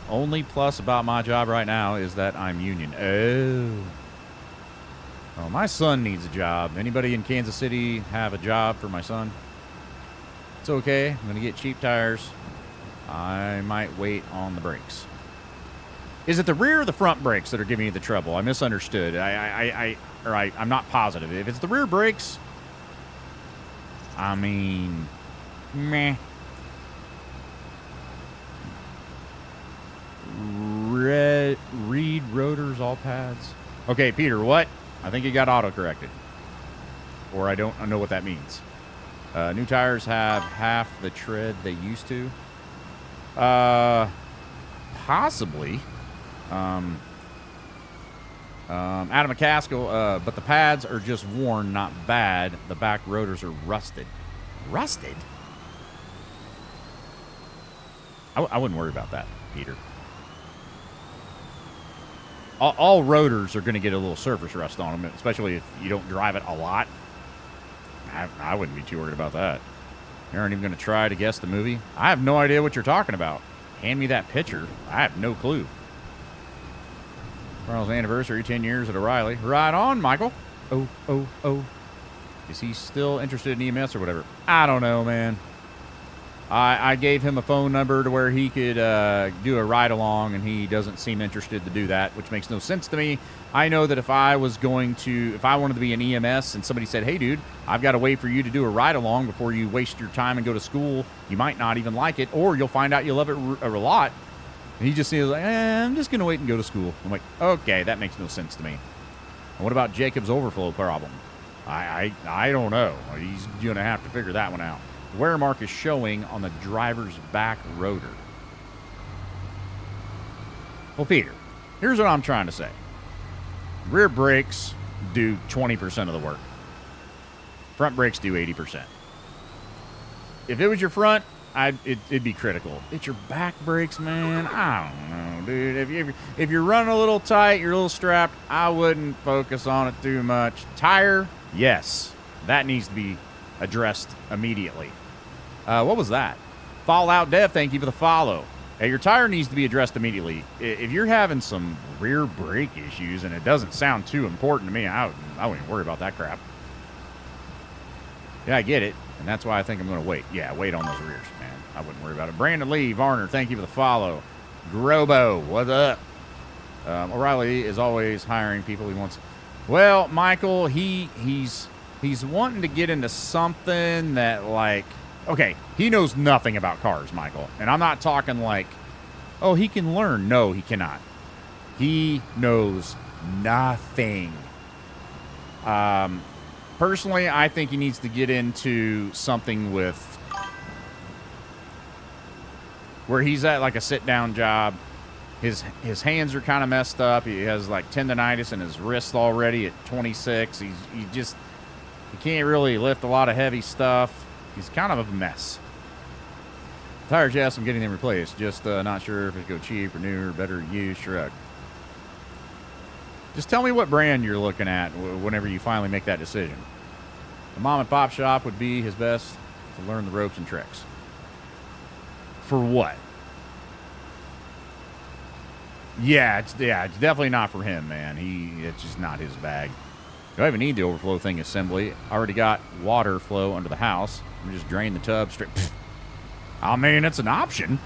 Only plus about my job right now is that I'm union. Oh, my son needs a job. Anybody in Kansas City have a job for my son? It's okay. I'm going to get cheap tires. I might wait on the brakes. Is it the rear or the front brakes that are giving you the trouble? I misunderstood. I'm not positive. If it's the rear brakes, I mean, meh. Read rotors, all pads. Okay, Peter, what? I think you got auto-corrected. Or I don't know what that means. New tires have half the tread they used to. Possibly. Adam McCaskill, but the pads are just worn, not bad. The back rotors are rusted. Rusted? I wouldn't worry about that, Peter. All rotors are going to get a little surface rust on them, especially if you don't drive it a lot. I wouldn't be too worried about that. You aren't even going to try to guess the movie? I have no idea what you're talking about. Hand me that picture. I have no clue. Carl's anniversary, 10 years at O'Reilly. Right on, Michael. Oh. Is he still interested in EMS or whatever? I don't know, man. I gave him a phone number to where he could do a ride along, and he doesn't seem interested to do that, which makes no sense to me. I know that if I wanted to be an EMS and somebody said, hey, dude, I've got to wait for you to do a ride along before you waste your time and go to school, you might not even like it, or you'll find out you love it a lot. And he just seems like, I'm just going to wait and go to school. I'm like, okay, that makes no sense to me. And what about Jacob's overflow problem? I don't know. He's going to have to figure that one out. The wear mark is showing on the driver's back rotor. Well, Peter, here's what I'm trying to say. Rear brakes do 20% of the work. Front brakes do 80%. If it was your front, it'd be critical. It's your back brakes, man. I don't know, dude. If you're running a little tight, you're a little strapped, I wouldn't focus on it too much. Tire, yes, that needs to be addressed immediately. What was that? Fallout Dev, thank you for the follow. Hey, your tire needs to be addressed immediately. If you're having some rear brake issues, and it doesn't sound too important to me, I wouldn't even worry about that crap. Yeah, I get it, and that's why I think I'm going to wait. Yeah, wait on those rears, man. I wouldn't worry about it. Brandon Lee, Varner, thank you for the follow. Grobo, what's up? O'Reilly is always hiring people he wants. Well, Michael, he's wanting to get into something that, like, okay, he knows nothing about cars, Michael. And I'm not talking like, oh, he can learn. No, he cannot. He knows nothing. Personally, I think he needs to get into something with where he's at, like a sit-down job. His hands are kind of messed up. He has like tendonitis in his wrist already at 26. He can't really lift a lot of heavy stuff. He's kind of a mess. Tires, yes, I'm getting them replaced. Just not sure if it's go cheap or new or better used. Shrug. Just tell me what brand you're looking at whenever you finally make that decision. The mom and pop shop would be his best to learn the ropes and tricks. For what? Yeah, it's definitely not for him, man. It's just not his bag. Do I even need the overflow thing assembly? I already got water flow under the house. I'm just drain the tub straight. I mean, it's an option.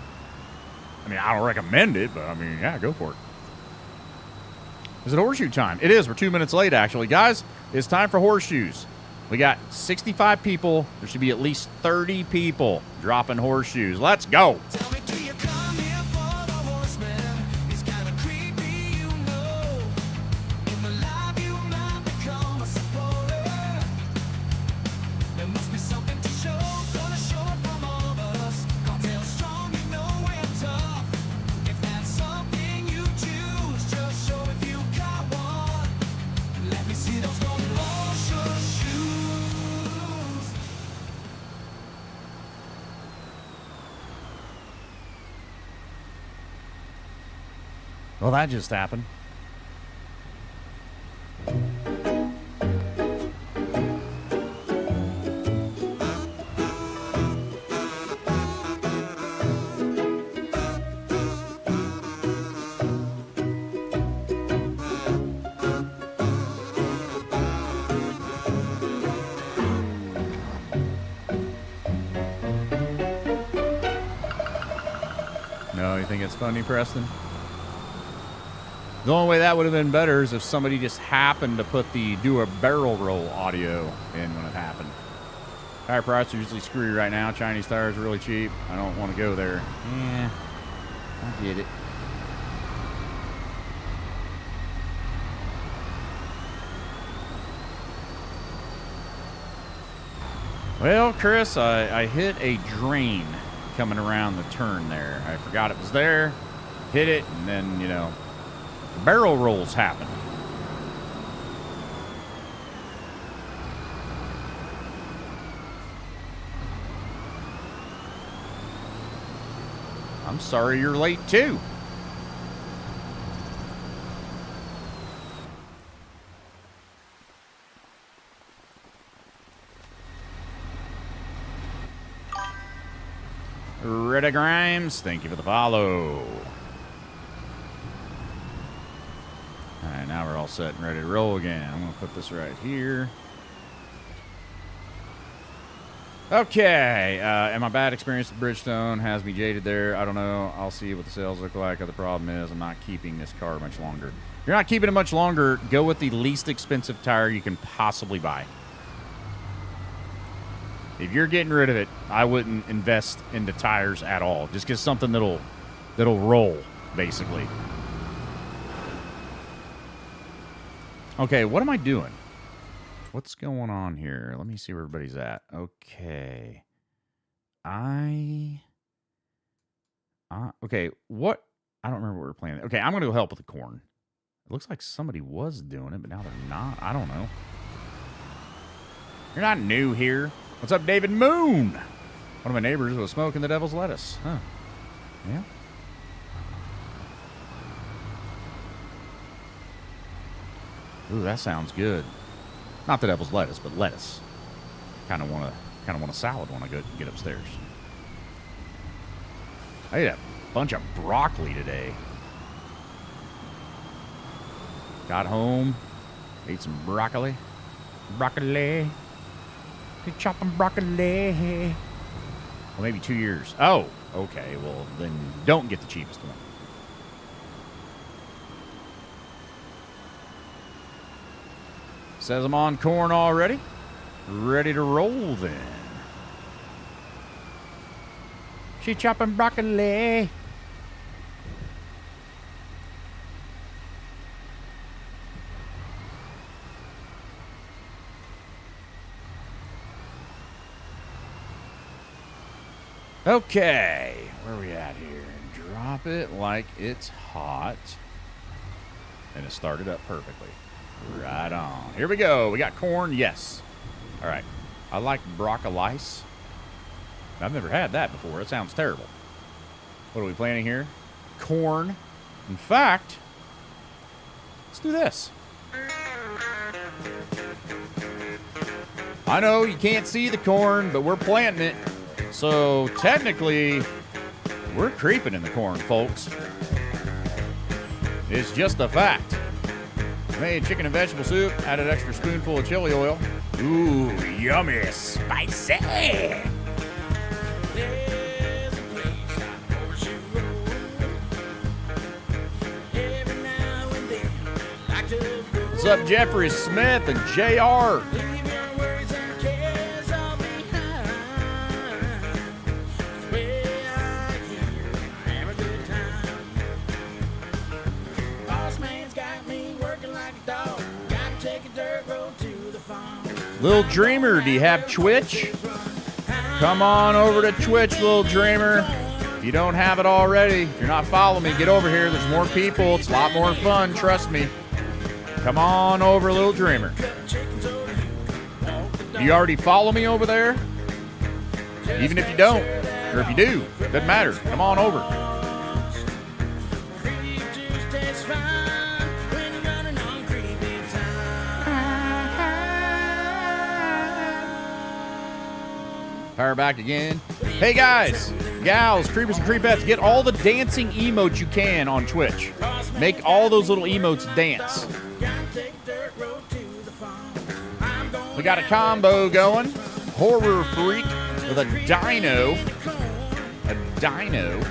I mean, I don't recommend it, but I mean, yeah, go for it. Is it horseshoe time? It is. We're 2 minutes late, actually. Guys, it's time for horseshoes. We got 65 people. There should be at least 30 people dropping horseshoes. Let's go. Tell me, do you come here for the horseman? He's kinda creepy, you know. In the life you might become a supporter. There must be something to show, gonna show it from all of us. Cartel strong, you know we're tough. If that's something you choose, just show if you got one. Let me see those golden horse shoes. Well, that just happened. No, you think it's funny, Preston? The only way that would have been better is if somebody just happened to do a barrel roll audio in when it happened. Tire prices are usually screwy right now. Chinese tires are really cheap. I don't want to go there. Yeah, I get it. Well, Chris, I hit a drain coming around the turn there. I forgot it was there, hit it, and then, you know, barrel rolls happen. I'm sorry you're late too. Rita Grimes, thank you for the follow. Alright, now we're all set and ready to roll again. I'm going to put this right here. Okay, and my bad experience at Bridgestone has me jaded there. I don't know. I'll see what the sales look like. The problem is I'm not keeping this car much longer. If you're not keeping it much longer, go with the least expensive tire you can possibly buy. If you're getting rid of it, I wouldn't invest into tires at all. Just get something that'll roll, basically. Okay, what am I doing? What's going on here? Let me see where everybody's at. Okay. Okay, what? I don't remember what we're playing. Okay, I'm going to go help with the corn. It looks like somebody was doing it, but now they're not. I don't know. You're not new here. What's up, David Moon? One of my neighbors was smoking the devil's lettuce. Huh. Yeah. Ooh, that sounds good. Not the devil's lettuce, but lettuce. Kind of want a salad when I get upstairs. I ate a bunch of broccoli today. Got home, ate some broccoli. Broccoli. Keep chopping broccoli. Well, maybe 2 years. Oh, okay. Well, then don't get the cheapest one. Says I'm on corn already. Ready to roll then. She chopping broccoli. Okay, where are we at here? Drop it like it's hot. And it started up perfectly. Right on. Here we go. We got corn. Yes. All right. I like broccoli. I've never had that before. It sounds terrible. What are we planning here? Corn. In fact, let's do this. I know you can't see the corn, but we're planting it. So technically, we're creeping in the corn, folks. It's just a fact. Made chicken and vegetable soup, added extra spoonful of chili oil. Ooh, yummy, spicy. What's up, Jeffrey Smith and JR? Little Dreamer, do you have Twitch? Come on over to Twitch, Little Dreamer. If you don't have it already, if you're not following me, get over here. There's more people. It's a lot more fun, trust me. Come on over, Little Dreamer. Do you already follow me over there? Even if you don't, or if you do, doesn't matter. Come on over. Power back again. Hey guys, gals, creepers and creepettes, get all the dancing emotes you can on Twitch. Make all those little emotes dance. We got a combo going. Horror Freak with a dino. A dino.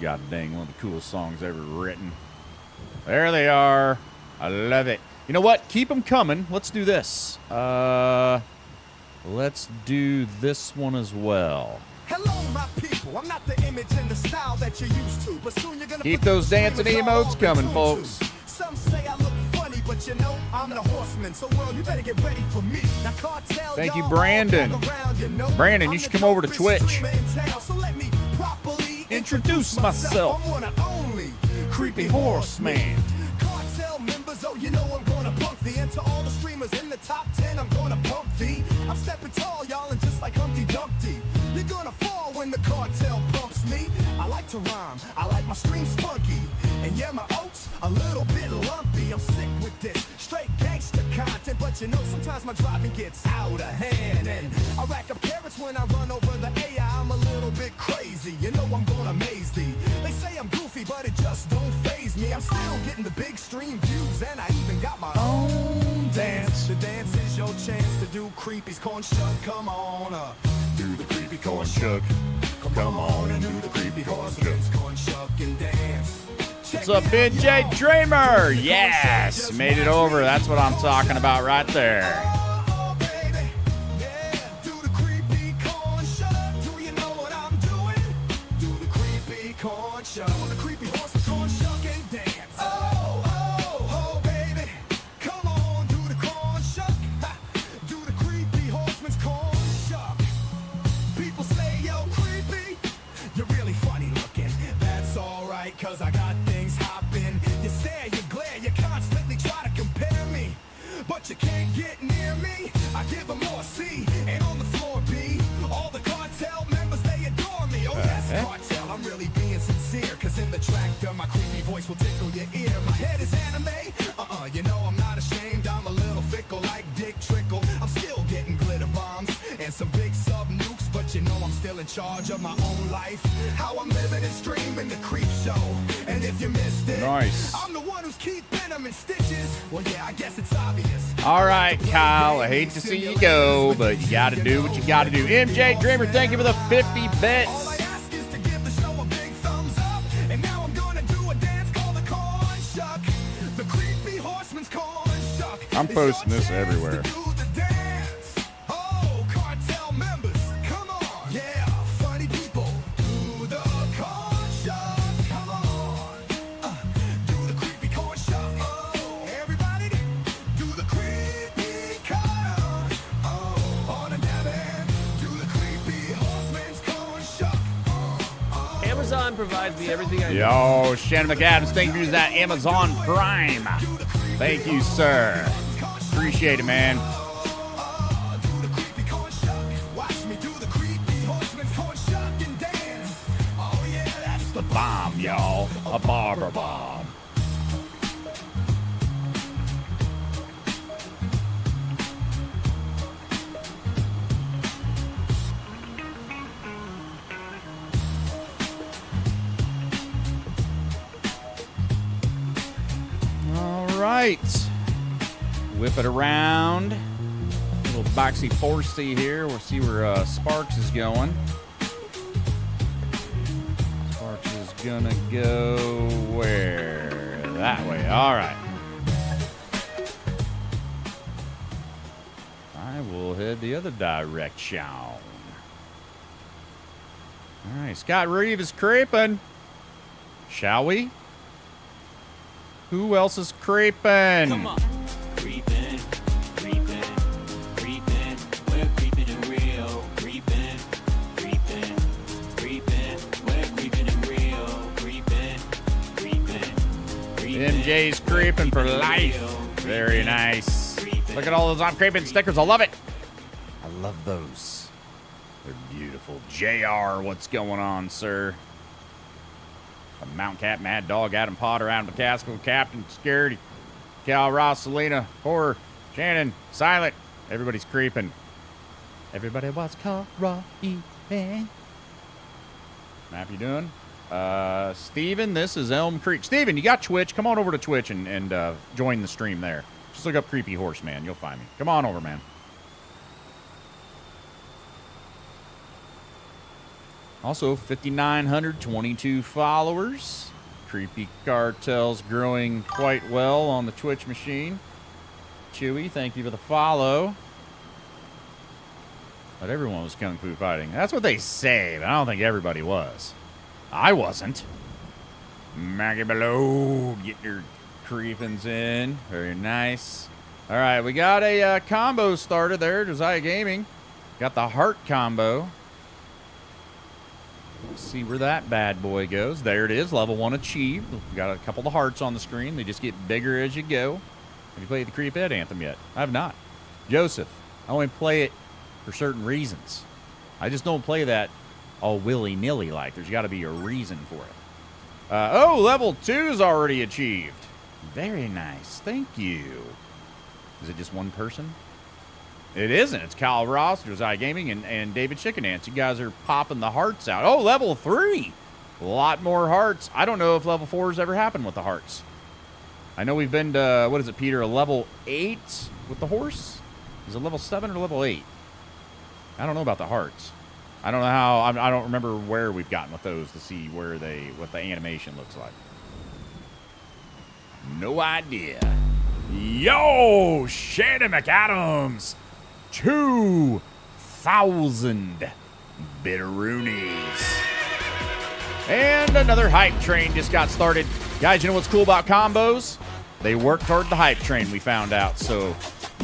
God dang, one of the coolest songs ever written. There they are. I love it. You know what? Keep them coming. Let's do this. Let's do this one as well. Hello, my people. I'm not the image and the style that you're used to, but soon you're gonna keep those dancing emotes coming, folks. Some say I look funny, but you know I'm the horseman. So world, you better get ready for me. Now, Cartel, thank you, Brandon. Brandon, you should come over to Twitch. So let me properly introduce myself. I'm one and only Creepyhorseman. Cartel members, oh, you know I'm gonna bump thee. And to all the streamers in the top 10, I'm gonna bump thee. I'm stepping tall, y'all, and just like Humpty Dumpty, you're gonna fall when the cartel bumps me. I like to rhyme, I like my streams funky. Yeah, my oats a little bit lumpy. I'm sick with this straight gangster content, but you know sometimes my driving gets out of hand, and I rack up carrots when I run over the AI. I'm a little bit crazy, you know I'm gonna amaze thee. They say I'm goofy, but it just don't faze me. I'm still getting the big stream views, and I even got my own dance. The dance is your chance to do creepy's corn shuck. Come on, do the creepy corn shuck. Come on and do the creepy horseman's corn shuck and dance. What's up, MJ Dreamer? Yes, made it over. That's what I'm talking about right there. Oh, baby, yeah, do the creepy corn shuck. Do you know what I'm doing? Do the creepy corn shuck. Do the creepy horseman's corn shuck and dance. Oh, oh, oh, baby, come on, do the corn shuck. Ha, do the creepy horseman's corn shuck. People say, yo, creepy, you're really funny looking. That's alright, cause I got things hopping. You stare, you glare, you constantly try to compare me, but you can't get near me. I give them more C, and on the floor B. All the cartel members, they adore me. Oh yes, cartel, I'm really being sincere, cause in the tractor, my creepy voice will tickle your ear. My head is anime, you know I'm not ashamed. I'm a little fickle like Dick Trickle. I'm still getting glitter bombs and some big sub nukes, but you know I'm still in charge of my own life. How I'm living and streaming the creep show. And if you missed it, Nice. I'm the one who's keeping them in stitches. Well, yeah, I guess it's obvious. All right, Kyle, I hate to see you go, but you got to do what you got to do. MJ Dreamer, thank you for the 50 All I bits. ask is to give the show a big thumbs up. And now I'm gonna do a dance called the corn shuck. The creepy horseman's corn shuck. I'm It's posting your this chance everywhere. to do the dance. Oh, cartel members, come on. Yeah, funny people, do the corn shuck. Come on. Do the creepy corn shuck. Oh, everybody, do the creepy corn. Oh, on a dab end, do the creepy horseman's corn shuck. Amazon provides me everything I need. Yo, Shannon McAdams, thank you for using that Amazon Prime. Thank you, sir. Appreciate it, man. Do the creepy corn shuck. Watch me do the creepy horseman's corn shuck and dance. Oh yeah, that's the Bomb, y'all. A barber bomb. All right. Whip it around. A little boxy forcey here. We'll see where Sparks is going. Sparks is gonna go where? That way. All right. I will head the other direction. All right. Scott Reeve is creeping. Shall we? Who else is creeping? Come on. Creeping, creeping, creeping. We're creeping and real. Creeping, creeping, creeping. We're creeping and real. Creeping, creeping, creeping. MJ's creeping for life. Very nice. Look at all those I'm creeping stickers. I love it. I love those. They're beautiful. JR, what's going on, sir? Mount Cat, Mad Dog, Adam Potter, Adam McCaskill, Captain Security, Cal Ross, Selena, Horror, Shannon, Silent. Everybody's creeping. Everybody was creeping. Map you doing? Steven, this is Elm Creek. Steven, you got Twitch? Come on over to Twitch and join the stream there. Just look up Creepy Horseman. You'll find me. Come on over, man. Also, 5,922 followers. Creepy Cartel's growing quite well on the Twitch machine. Chewy, thank you for the follow. But everyone was kung fu fighting. That's what they say, but I don't think everybody was. I wasn't. Maggie below, get your creepings in. Very nice. All right, we got a combo started there, Josiah Gaming. Got the heart combo. Let's see where that bad boy goes. There it is, level 1 achieved. Got a couple of hearts on the screen. They just get bigger as you go. Have you played the Creephead Anthem yet? I have not. Joseph, I only play it for certain reasons. I just don't play that all willy-nilly like. There's got to be a reason for it. Oh, level 2 is already achieved. Very nice. Thank you. Is it just one person? It isn't. It's Kyle Ross, Josiah Gaming, and David Chickenance. You guys are popping the hearts out. Oh, level 3. A lot more hearts. I don't know if level 4 has ever happened with the hearts. I know we've been to, what is it, Peter, a level 8 with the horse? Is it level 7 or level 8? I don't know about the hearts. I don't know how, I don't remember where we've gotten with those to see where what the animation looks like. No idea. Yo, Shannon McAdams. 2,000 bitteroonies. And another hype train just got started. Guys, you know what's cool about combos? They work toward the hype train, we found out. So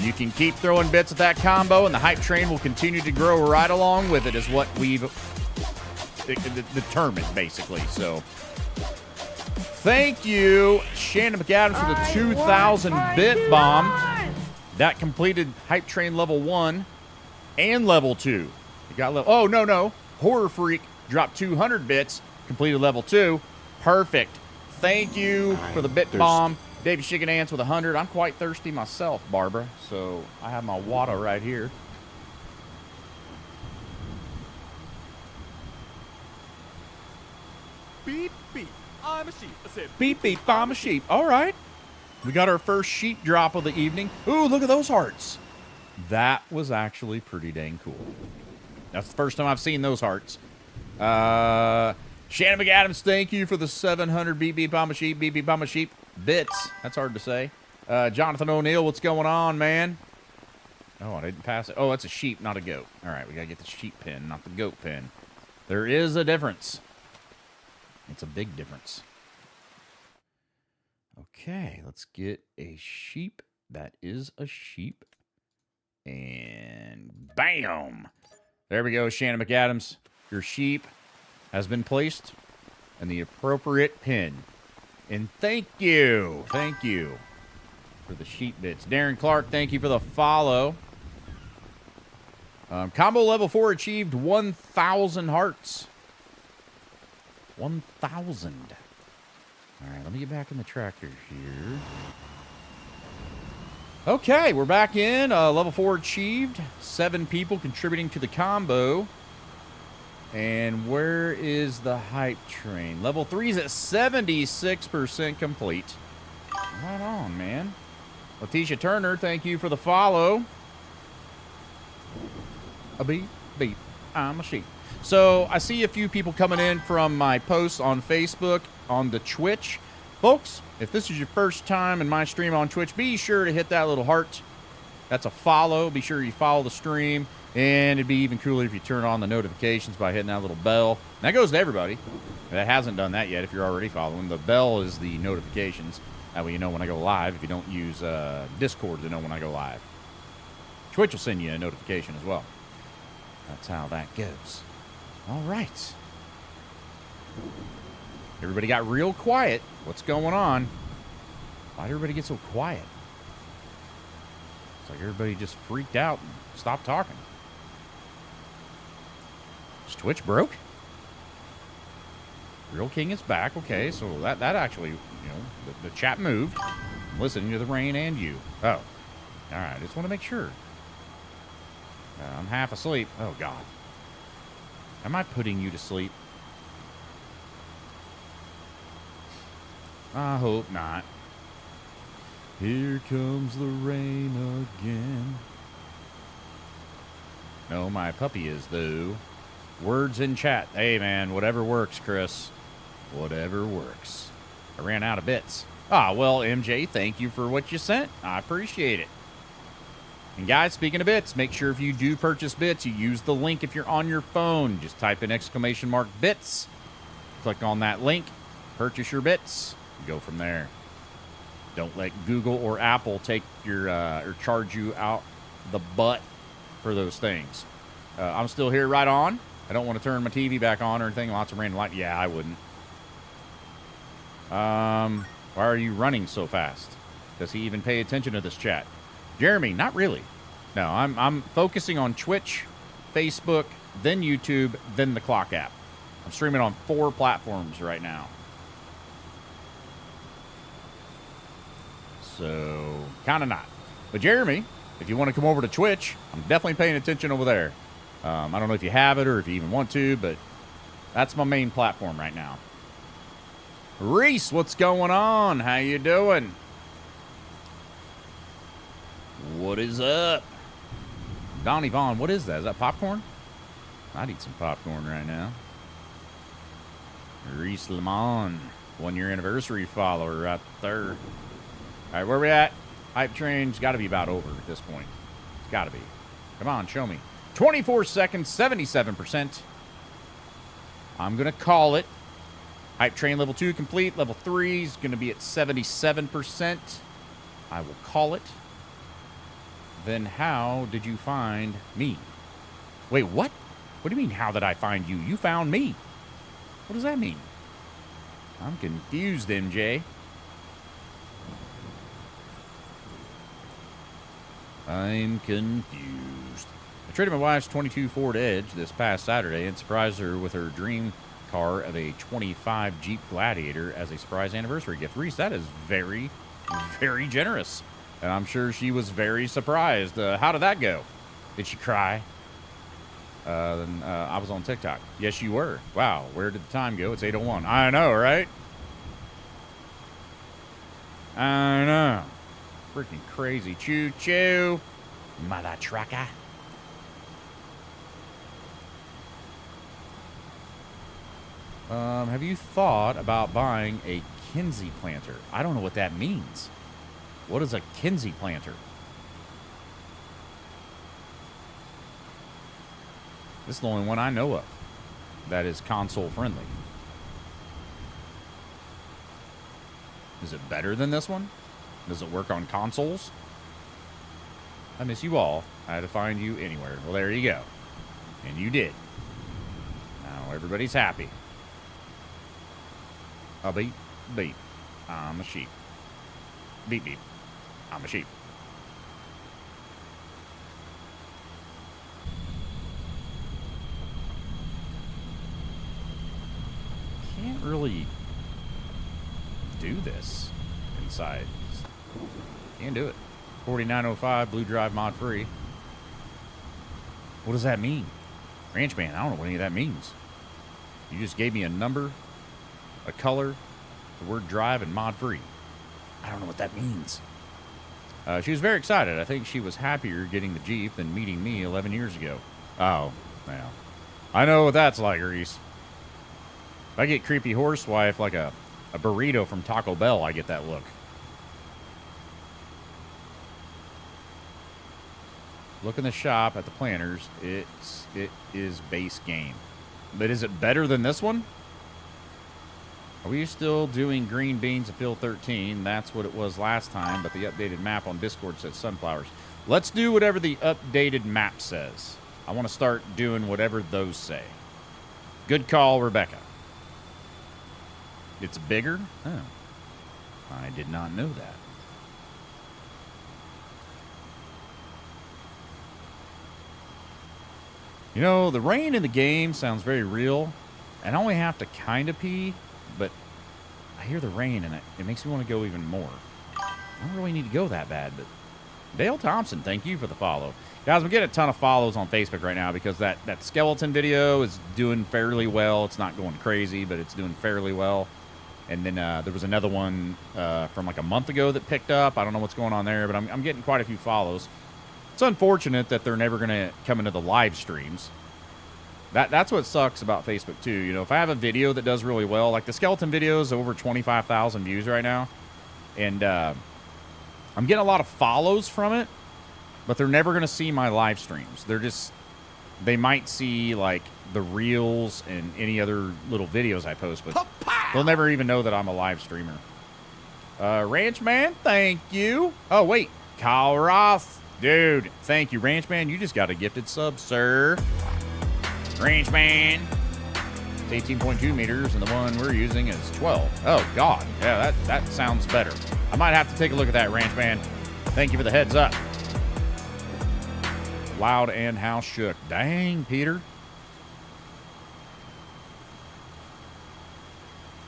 you can keep throwing bits at that combo, and the hype train will continue to grow right along with it, is what we've determined, basically. So thank you, Shannon McAdams, for the 2,000 bit bomb. That completed hype train level 1 and level 2. You got level. Oh, no. Horror Freak dropped 200 bits, completed level 2. Perfect. Thank you for the bit bomb. Davey Chicken Ants with 100. I'm quite thirsty myself, Barbara. So I have my water right here. Beep, beep. I'm a sheep. I said, Beep, beep, I'm a sheep. All right. We got our first sheep drop of the evening. Ooh, look at those hearts. That was actually pretty dang cool. That's the first time I've seen those hearts. Shannon McAdams, thank you for the 700 beep, beep, I'm a sheep, beep, beep, I'm a sheep bits. That's hard to say. Jonathan O'Neill, what's going on, man? Oh, I didn't pass it. Oh, that's a sheep, not a goat. All right, we got to get the sheep pin, not the goat pin. There is a difference. It's a big difference. Okay, let's get a sheep. That is a sheep. And bam! There we go, Shannon McAdams. Your sheep has been placed in the appropriate pin. And thank you for the sheep bits. Darren Clark, thank you for the follow. Combo level 4 achieved 1,000 hearts. 1,000. All right, let me get back in the tractor here. Okay, we're back in. Level 4 achieved. 7 people contributing to the combo. And where is the hype train? Level 3 is at 76% complete. Right on, man. Letitia Turner, thank you for the follow. A beep, beep. I'm a sheep. So I see a few people coming in from my posts on Facebook, on the Twitch. Folks, if this is your first time in my stream on Twitch, be sure to hit that little heart. That's a follow. Be sure you follow the stream. And it'd be even cooler if you turn on the notifications by hitting that little bell. And that goes to everybody that hasn't done that yet if you're already following. The bell is the notifications. That way you know when I go live if you don't use Discord to know when I go live. Twitch will send you a notification as well. That's how that goes. All right. Everybody got real quiet. What's going on? Why'd everybody get so quiet? It's like everybody just freaked out and stopped talking. Is Twitch broke? Real King is back. Okay, so that actually, the chat moved. I'm listening to the rain and you. Oh. All right, I just want to make sure. I'm half asleep. Oh, God. Am I putting you to sleep? I hope not. Here comes the rain again. No, my puppy is, though. Words in chat. Hey, man, whatever works, Chris. Whatever works. I ran out of bits. Ah, well, MJ, thank you for what you sent. I appreciate it. And guys, speaking of bits, make sure if you do purchase bits, you use the link if you're on your phone. Just type in !bits. Click on that link. Purchase your bits. Go from there. Don't let Google or Apple take your or charge you out the butt for those things. I'm still here right on. I don't want to turn my TV back on or anything. Lots of random light. Yeah, I wouldn't. Why are you running so fast? Does he even pay attention to this chat? Jeremy, not really. No, I'm focusing on Twitch, Facebook, then YouTube, then the Clock app. I'm streaming on 4 platforms right now. so kind of not. But Jeremy, if you want to come over to Twitch, I'm definitely paying attention over there. I don't know if you have it or if you even want to, but that's my main platform right now. Reese, what's going on? How you doing? What is up? Donnie Vaughn, what is that? Is that popcorn? I'd eat some popcorn right now. Reese Lamont, 1 year anniversary follower right there. All right, where we at? Hype train's got to be about over at this point. It's got to be. Come on, show me. 24 seconds, 77%. I'm going to call it. Hype train level 2 complete. Level 3 is going to be at 77%. I will call it. Then how did you find me? Wait, what? What do you mean, how did I find you? You found me. What does that mean? I'm confused, MJ. I'm confused. I traded my wife's 22 Ford Edge this past Saturday and surprised her with her dream car of a 25 Jeep Gladiator as a surprise anniversary gift. Reese, that is very, very generous. And I'm sure she was very surprised. How did that go? Did she cry? Then I was on TikTok. Yes, you were. Wow, where did the time go? It's 8:01. I know, right? I know. Freaking crazy. Choo-choo. Mother trucker. Have you thought about buying a Kinsey planter? I don't know what that means. What is a Kinsey planter? This is the only one I know of that is console friendly. Is it better than this one? Does it work on consoles? I miss you all. I had to find you anywhere. Well, there you go. And you did. Now everybody's happy. A beep, beep. I'm a sheep. Beep, beep. I'm a sheep. Can't really do this inside. Can't do it. 4905 Blue Drive mod free. What does that mean? Ranchman, I don't know what any of that means. You just gave me a number, a color, the word drive, and mod free. I don't know what that means. She was very excited. I think she was happier getting the Jeep than meeting me 11 years ago. Oh, yeah. I know what that's like, Reese. If I get Creepy Horsewife like a burrito from Taco Bell, I get that look. Look in the shop at the planters. It is base game. But is it better than this one? Are we still doing green beans at field 13? That's what it was last time, but the updated map on Discord says sunflowers. Let's do whatever the updated map says. I want to start doing whatever those say. Good call, Rebecca. It's bigger? Oh. I did not know that. You know, the rain in the game sounds very real, and I only have to kind of pee, but I hear the rain, and it makes me want to go even more. I don't really need to go that bad, but Dale Thompson, thank you for the follow. Guys, I'm getting a ton of follows on Facebook right now because that skeleton video is doing fairly well. It's not going crazy, but it's doing fairly well. And then there was another one from like a month ago that picked up. I don't know what's going on there, but I'm getting quite a few follows. It's unfortunate that they're never going to come into the live streams. That's what sucks about Facebook, too. You know, if I have a video that does really well, like the skeleton video is over 25,000 views right now. And I'm getting a lot of follows from it, but they're never going to see my live streams. They might see, like, the reels and any other little videos I post, but they'll never even know that I'm a live streamer. Ranchman, thank you. Oh, wait. Kyle Roth. Dude, thank you, Ranchman. You just got a gifted sub, sir. Ranchman. It's 18.2 meters, and the one we're using is 12. Oh, God. Yeah, that sounds better. I might have to take a look at that, Ranchman. Thank you for the heads up. Loud and house shook. Dang, Peter.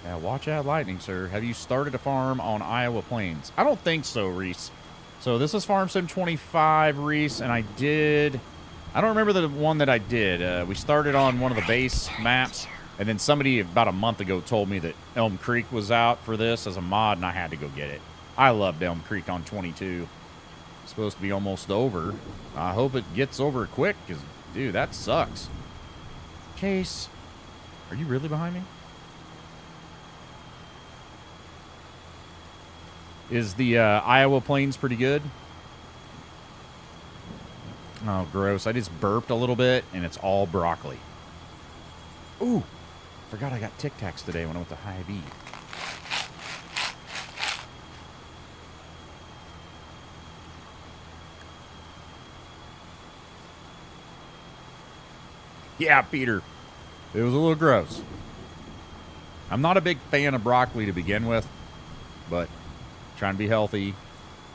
Yeah, watch out lightning, sir. Have you started a farm on Iowa Plains? I don't think so, Reese. So this is Farm Sim 25, Reese, and I don't remember the one that I did. We started on one of the base maps, and then somebody about a month ago told me that Elm Creek was out for this as a mod, and I had to go get it. I loved Elm Creek on 22. It's supposed to be almost over. I hope it gets over quick, because, dude, that sucks. Chase, are you really behind me? Is the Iowa Plains pretty good? Oh, gross. I just burped a little bit, and it's all broccoli. Ooh, forgot I got Tic Tacs today when I went to Hy-Vee. Yeah, Peter. It was a little gross. I'm not a big fan of broccoli to begin with, but trying to be healthy,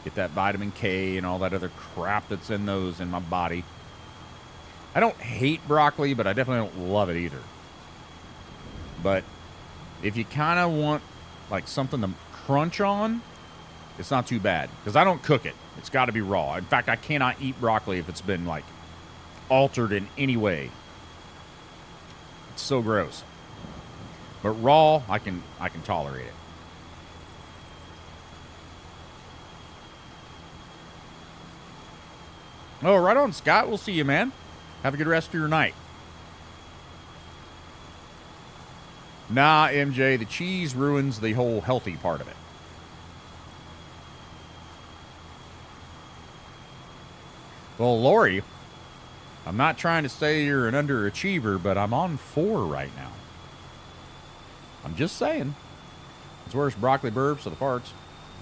get that vitamin K and all that other crap that's in those in my body. I don't hate broccoli, but I definitely don't love it either. But if you kind of want like something to crunch on, it's not too bad, because I don't cook it. It's got to be raw. In fact, I cannot eat broccoli if it's been like altered in any way. It's so gross. But raw, I can tolerate it. Oh, right on, Scott. We'll see you, man. Have a good rest of your night. Nah, MJ, the cheese ruins the whole healthy part of it. Well, Lori, I'm not trying to say you're an underachiever, but I'm on 4 right now. I'm just saying. It's worse broccoli burps or the farts.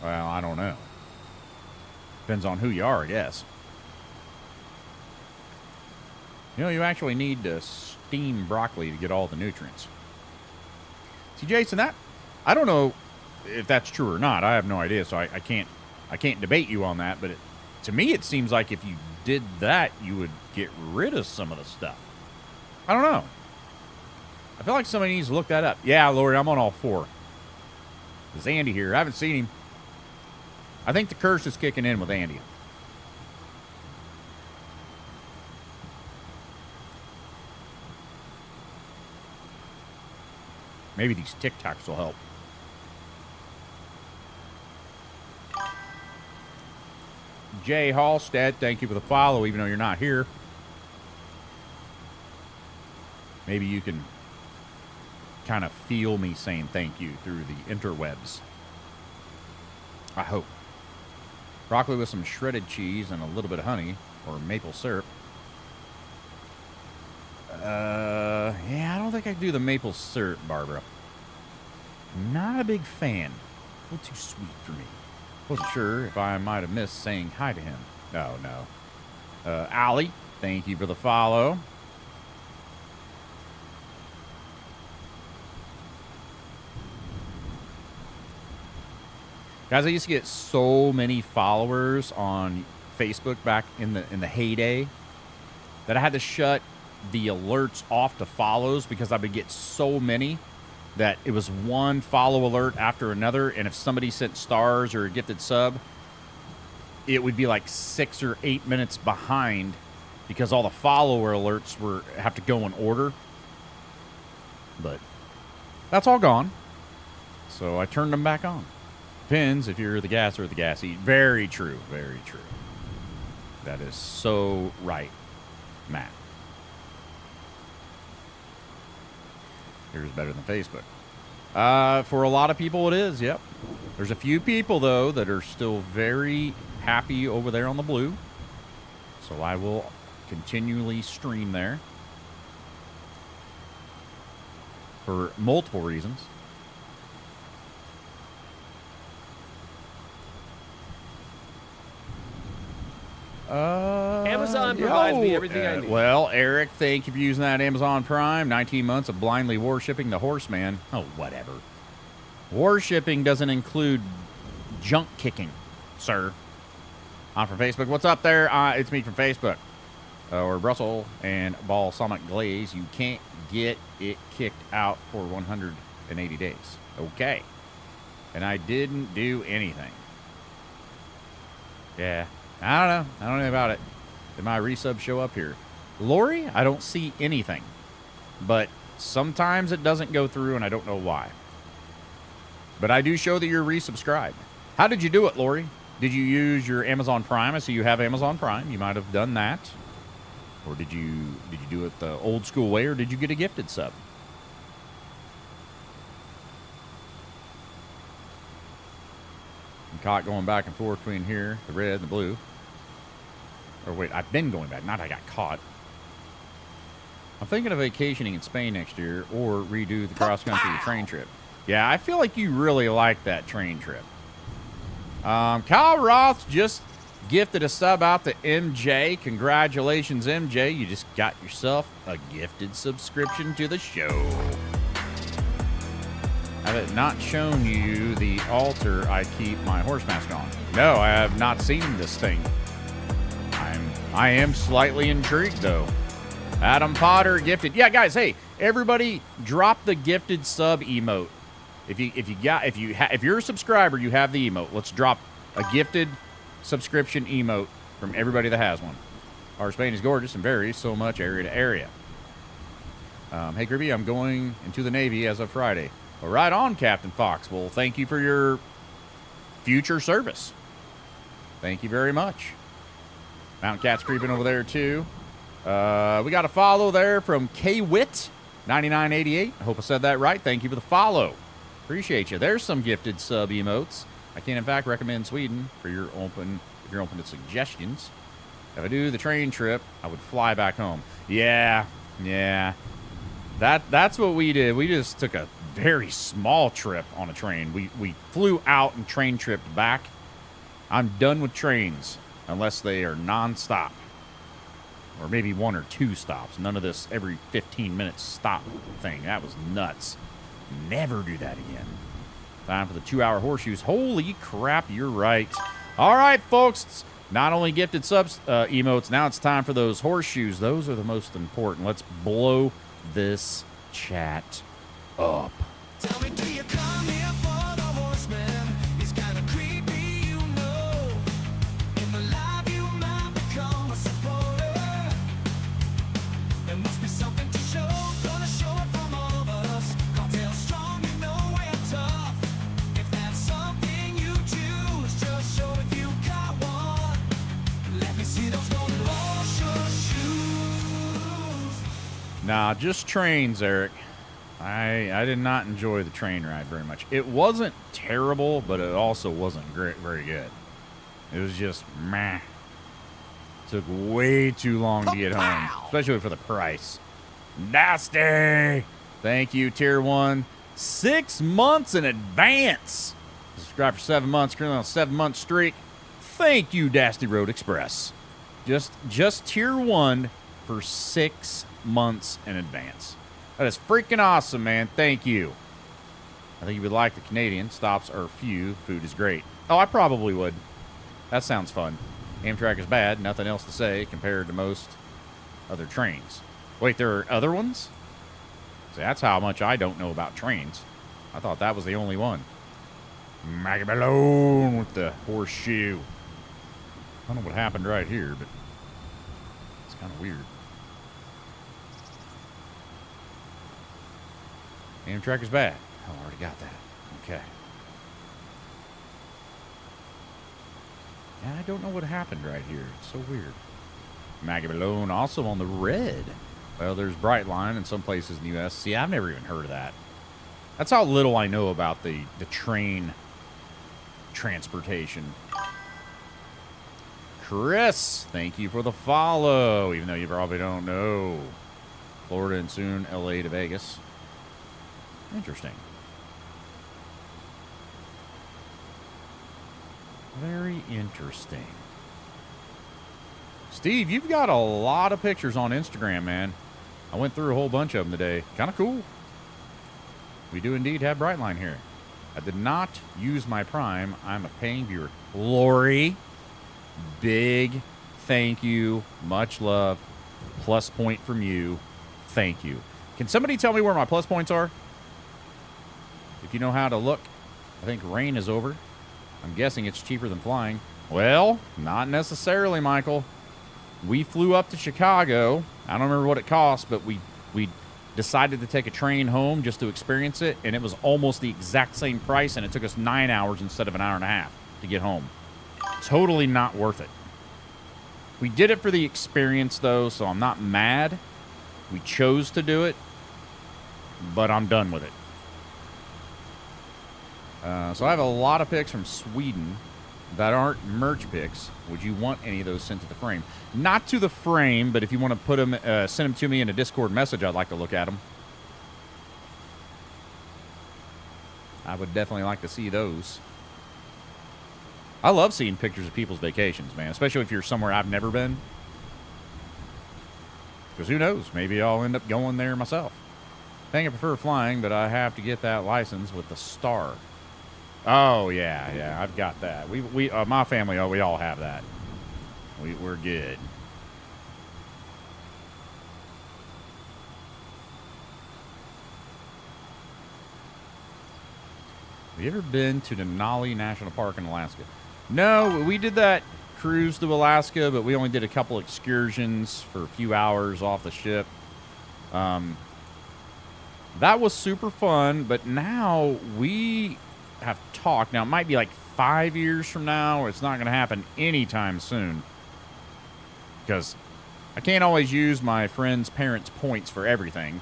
Well, I don't know. Depends on who you are, I guess. You know, you actually need to steam broccoli to get all the nutrients. See, Jason, I don't know if that's true or not. I have no idea, so I can't debate you on that. But to me, it seems like if you did that, you would get rid of some of the stuff. I don't know. I feel like somebody needs to look that up. Yeah, Lori, I'm on all 4. There's Andy here. I haven't seen him. I think the curse is kicking in with Andy. Maybe these Tic Tacs will help. Jay Halstead, thank you for the follow, even though you're not here. Maybe you can kind of feel me saying thank you through the interwebs. I hope. Broccoli with some shredded cheese and a little bit of honey or maple syrup. Yeah, I don't think I can do the maple syrup, Barbara. Not a big fan. A little too sweet for me. Wasn't sure if I might have missed saying hi to him. Oh, no. Allie, thank you for the follow. Guys, I used to get so many followers on Facebook back in the heyday that I had to shut the alerts off to follows because I would get so many that it was one follow alert after another, and if somebody sent stars or a gifted sub, it would be like 6 or 8 minutes behind because all the follower alerts have to go in order. But that's all gone, so I turned them back on. Depends if you're the gas or the gas eat. Very true, very true. That is so right, Matt. Here's better than Facebook. For a lot of people, it is, yep. There's a few people, though, that are still very happy over there on the blue. So I will continually stream there for multiple reasons. Amazon provides me everything I need. Well, Eric, thank you for using that Amazon Prime. 19 months of blindly worshipping the horseman. Oh, whatever. Worshipping doesn't include junk kicking, sir. I'm from Facebook. What's up there? It's me from Facebook. Or Brussels and balsamic glaze. You can't get it kicked out for 100 in 80 days. Okay. And I didn't do anything. Yeah. I don't know. I don't know about it. Did my resub show up here? Lori, I don't see anything. But sometimes it doesn't go through, and I don't know why. But I do show that you're resubscribed. How did you do it, Lori? Did you use your Amazon Prime? I see you have Amazon Prime. You might have done that. Or did you do it the old school way, or did you get a gifted sub? I'm caught going back and forth between here, the red and the blue. Or wait, I've been going back, not I got caught. I'm thinking of vacationing in Spain next year or redo the cross-country train trip. Yeah, I feel like you really like that train trip. Kyle Roth just gifted a sub out to MJ. Congratulations, MJ. You just got yourself a gifted subscription to the show. Have it not shown you the altar I keep my horse mask on? No, I have not seen this thing. I am slightly intrigued, though. Adam Potter gifted. Yeah, guys, hey, everybody drop the gifted sub emote. If you're a subscriber, you have the emote. Let's drop a gifted subscription emote from everybody that has one. Our Spain is gorgeous and varies so much area to area. Hey, Creepy, I'm going into the Navy as of Friday. Well, right on, Captain Fox. Well, thank you for your future service. Thank you very much. Mountain Cat's creeping over there, too. We got a follow there from KWIT9988. I hope I said that right. Thank you for the follow. Appreciate you. There's some gifted sub emotes. I can, in fact, recommend Sweden if you're open to suggestions. If I do the train trip, I would fly back home. Yeah. That's what we did. We just took a very small trip on a train. We flew out and train tripped back. I'm done with trains unless they are nonstop. Or maybe 1 or 2 stops. None of this every 15 minutes stop thing. That was nuts. Never do that again. Time for the 2-hour horseshoes. Holy crap, you're right. All right, folks. It's not only gifted subs emotes, now it's time for those horseshoes. Those are the most important. Let's blow this chat up. Tell me, do you come here for the horseman? He's kind of creepy, you know. In the live, you might become a supporter. There must be something to show. Gonna show it from all of us. Cartel strong, you know we're tough. If that's something you choose, just show if you got one. Let me see those golden horseshoes. Nah, just trains, Eric. I did not enjoy the train ride very much. It wasn't terrible, but it also wasn't very good. It was just meh. Took way too long to get home, especially for the price. Nasty! Thank you, Tier 1. 6 months in advance. Subscribe for 7 months, currently on a 7-month streak. Thank you, Dasty Road Express. Just Tier 1 for 6 months in advance. That is freaking awesome, man. Thank you. I think you would like the Canadian. Stops are few. Food is great. Oh, I probably would. That sounds fun. Amtrak is bad. Nothing else to say compared to most other trains. Wait, there are other ones? See, that's how much I don't know about trains. I thought that was the only one. Maggie Malone with the horseshoe. I don't know what happened right here, but it's kind of weird. Amtrak is bad. Oh, I already got that. Okay. Yeah, I don't know what happened right here. It's so weird. Maggie Malone also on the red. Well, there's Brightline in some places in the U.S. See, I've never even heard of that. That's how little I know about the train transportation. Chris, thank you for the follow, even though you probably don't know. Florida and soon L.A. to Vegas. Interesting. Very interesting. Steve, you've got a lot of pictures on Instagram, man. I went through a whole bunch of them today. Kind of cool. We do indeed have Brightline here. I did not use my Prime. I'm a paying viewer. Lori, big thank you. Much love. Plus point from you. Thank you. Can somebody tell me where my plus points are? if you know how to look. I think rain is over. I'm guessing it's cheaper than flying. Well, not necessarily, Michael. We flew up to Chicago. I don't remember what it cost, but we decided to take a train home just to experience it, and it was almost the exact same price, and it took us 9 hours instead of an hour and a half to get home. Totally not worth it. We did it for the experience, though, so I'm not mad. We chose to do it, but I'm done with it. So I have a lot of pics from Sweden that aren't merch pics. Would you want any of those sent to the frame? Not to the frame, but if you want to put them, send them to me in a Discord message, I'd like to look at them. I would definitely like to see those. I love seeing pictures of people's vacations, man, especially if you're somewhere I've never been. Because who knows? Maybe I'll end up going there myself. I think I prefer flying, but I have to get that license with the star. Oh, yeah, I've got that. We my family, we all have that. We're good. Have you ever been to Denali National Park in Alaska? No, we did that cruise to Alaska, but we only did a couple excursions for a few hours off the ship. That was super fun, but now we have talked. Now, it might be like 5 years from now, or it's not going to happen anytime soon. Because I can't always use my friend's parents' points for everything.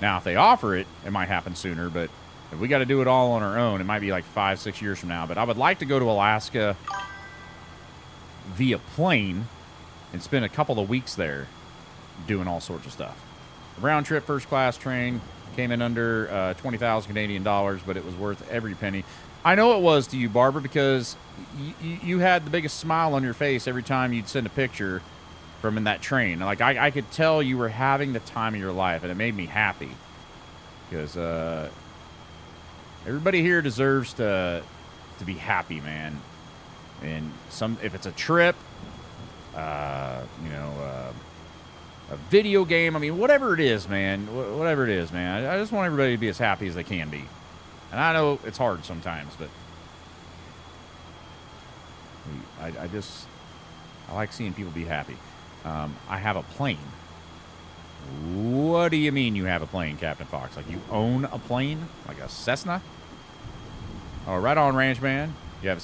Now, if they offer it, it might happen sooner, but if we got to do it all on our own, it might be like 5-6 years from now. But I would like to go to Alaska via plane and spend a couple of weeks there doing all sorts of stuff. A round trip first class train came in under 20,000 Canadian dollars, but it was worth every penny. I know it was to you, Barbara, because you had the biggest smile on your face every time you'd send a picture from in that train. Like, I could tell you were having the time of your life, and it made me happy. Because everybody here deserves to be happy, man. And if it's a trip, a video game, I mean, whatever it is, man. Whatever it is, man. I just want everybody to be as happy as they can be. And I know it's hard sometimes, but I like seeing people be happy. I have a plane. What do you mean you have a plane, Captain Fox? Like you own a plane? Like a Cessna? Oh, right on, Ranch Man. You have...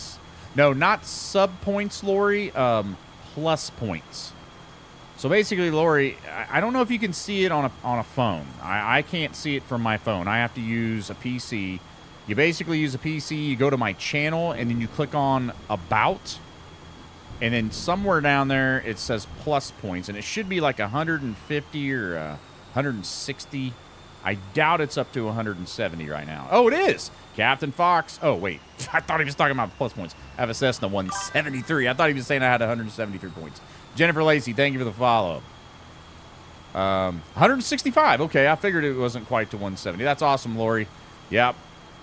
No, not sub points, Lori. Plus points. So basically, Lori, I don't know if you can see it on a phone. I can't see it from my phone. I have to use a PC. You basically use a PC, you go to my channel, and then you click on About. And then somewhere down there, it says plus points. And it should be like 150 or 160. I doubt it's up to 170 right now. Oh, it is! Captain Fox. Oh, wait. I thought he was talking about plus points. I have a Cessna 173. I thought he was saying I had 173 points. Jennifer Lacey, thank you for the follow. 165. Okay, I figured it wasn't quite to 170. That's awesome, Lori. Yep.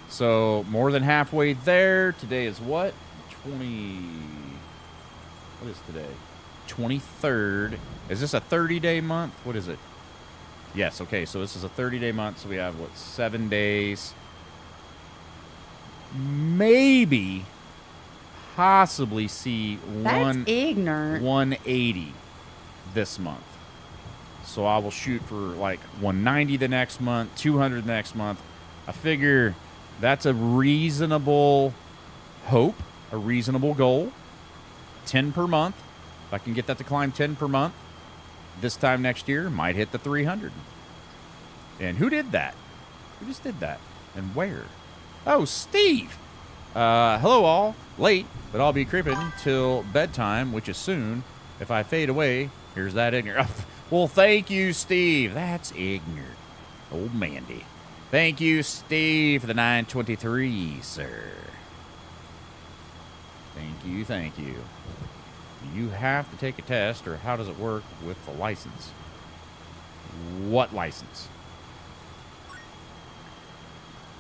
So, more than halfway there. Today is what? What is today? 23rd. Is this a 30-day month? What is it? Yes, okay, so this is a 30-day month, so we have, 7 days. Maybe, possibly see That's ignorant. 180 this month. So I will shoot for, 190 the next month, 200 the next month. I figure that's a reasonable hope, a reasonable goal. 10 per month. If I can get that to climb 10 per month, this time next year, might hit the 300. And who did that? Who just did that? And where? Oh, Steve. Hello all. Late, but I'll be creeping till bedtime, which is soon. If I fade away, here's that ignorant. Well, thank you, Steve. That's ignorant. Old Mandy. Thank you, Steve, for the 923, sir. Thank you, thank you. You have to take a test, or how does it work with the license? What license?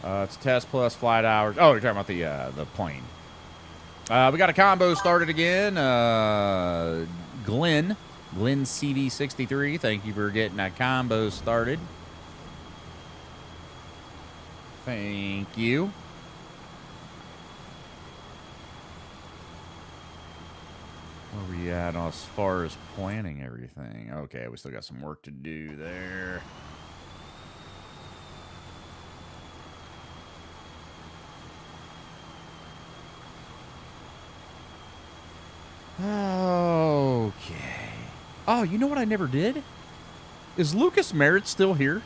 It's test plus flight hours. Oh, you're talking about the plane. We got a combo started again. Glenn CV63. Thank you for getting that combo started. Thank you. Where we at as far as planning everything? Okay, we still got some work to do there. Okay. Oh, you know what I never did? Is Lucas Merritt still here?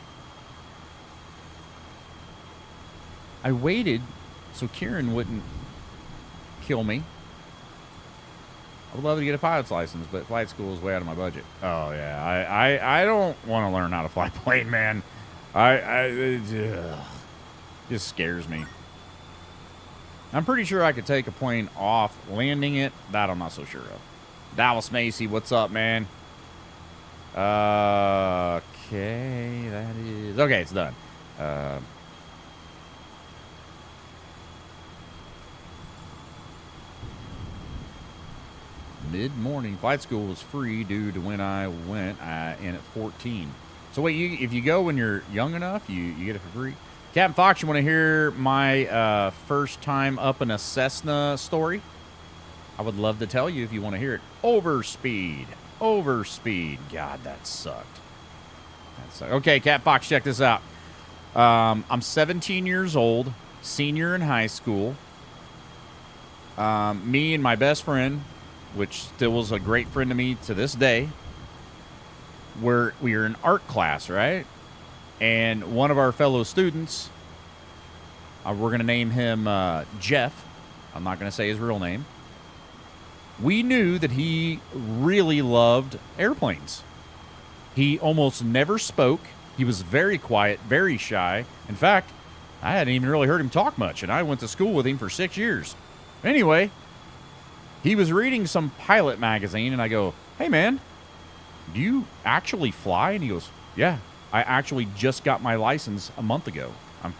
I waited so Kieran wouldn't kill me. I would love to get a pilot's license, but flight school is way out of my budget. Oh, yeah. I don't want to learn how to fly a plane, man. It just scares me. I'm pretty sure I could take a plane off landing it. That I'm not so sure of. Dallas Macy, what's up, man? Okay, that is... Okay, it's done. Mid-morning. Flight school was free due to when I went in at 14. So wait, if you go when you're young enough, you get it for free? Captain Fox, you want to hear my first time up in a Cessna story? I would love to tell you if you want to hear it. Overspeed. God, that sucked. Okay, Cat Fox, check this out. I'm 17 years old, senior in high school. Me and my best friend, which still is a great friend to me to this day, we were in art class, right? And one of our fellow students, we're going to name him Jeff. I'm not going to say his real name. We knew that he really loved airplanes. He almost never spoke. He was very quiet, very shy. In fact, I hadn't even really heard him talk much, and I went to school with him for 6 years. Anyway, he was reading some pilot magazine, and I go, "Hey, man, do you actually fly?" And he goes, "Yeah, I actually just got my license a month ago.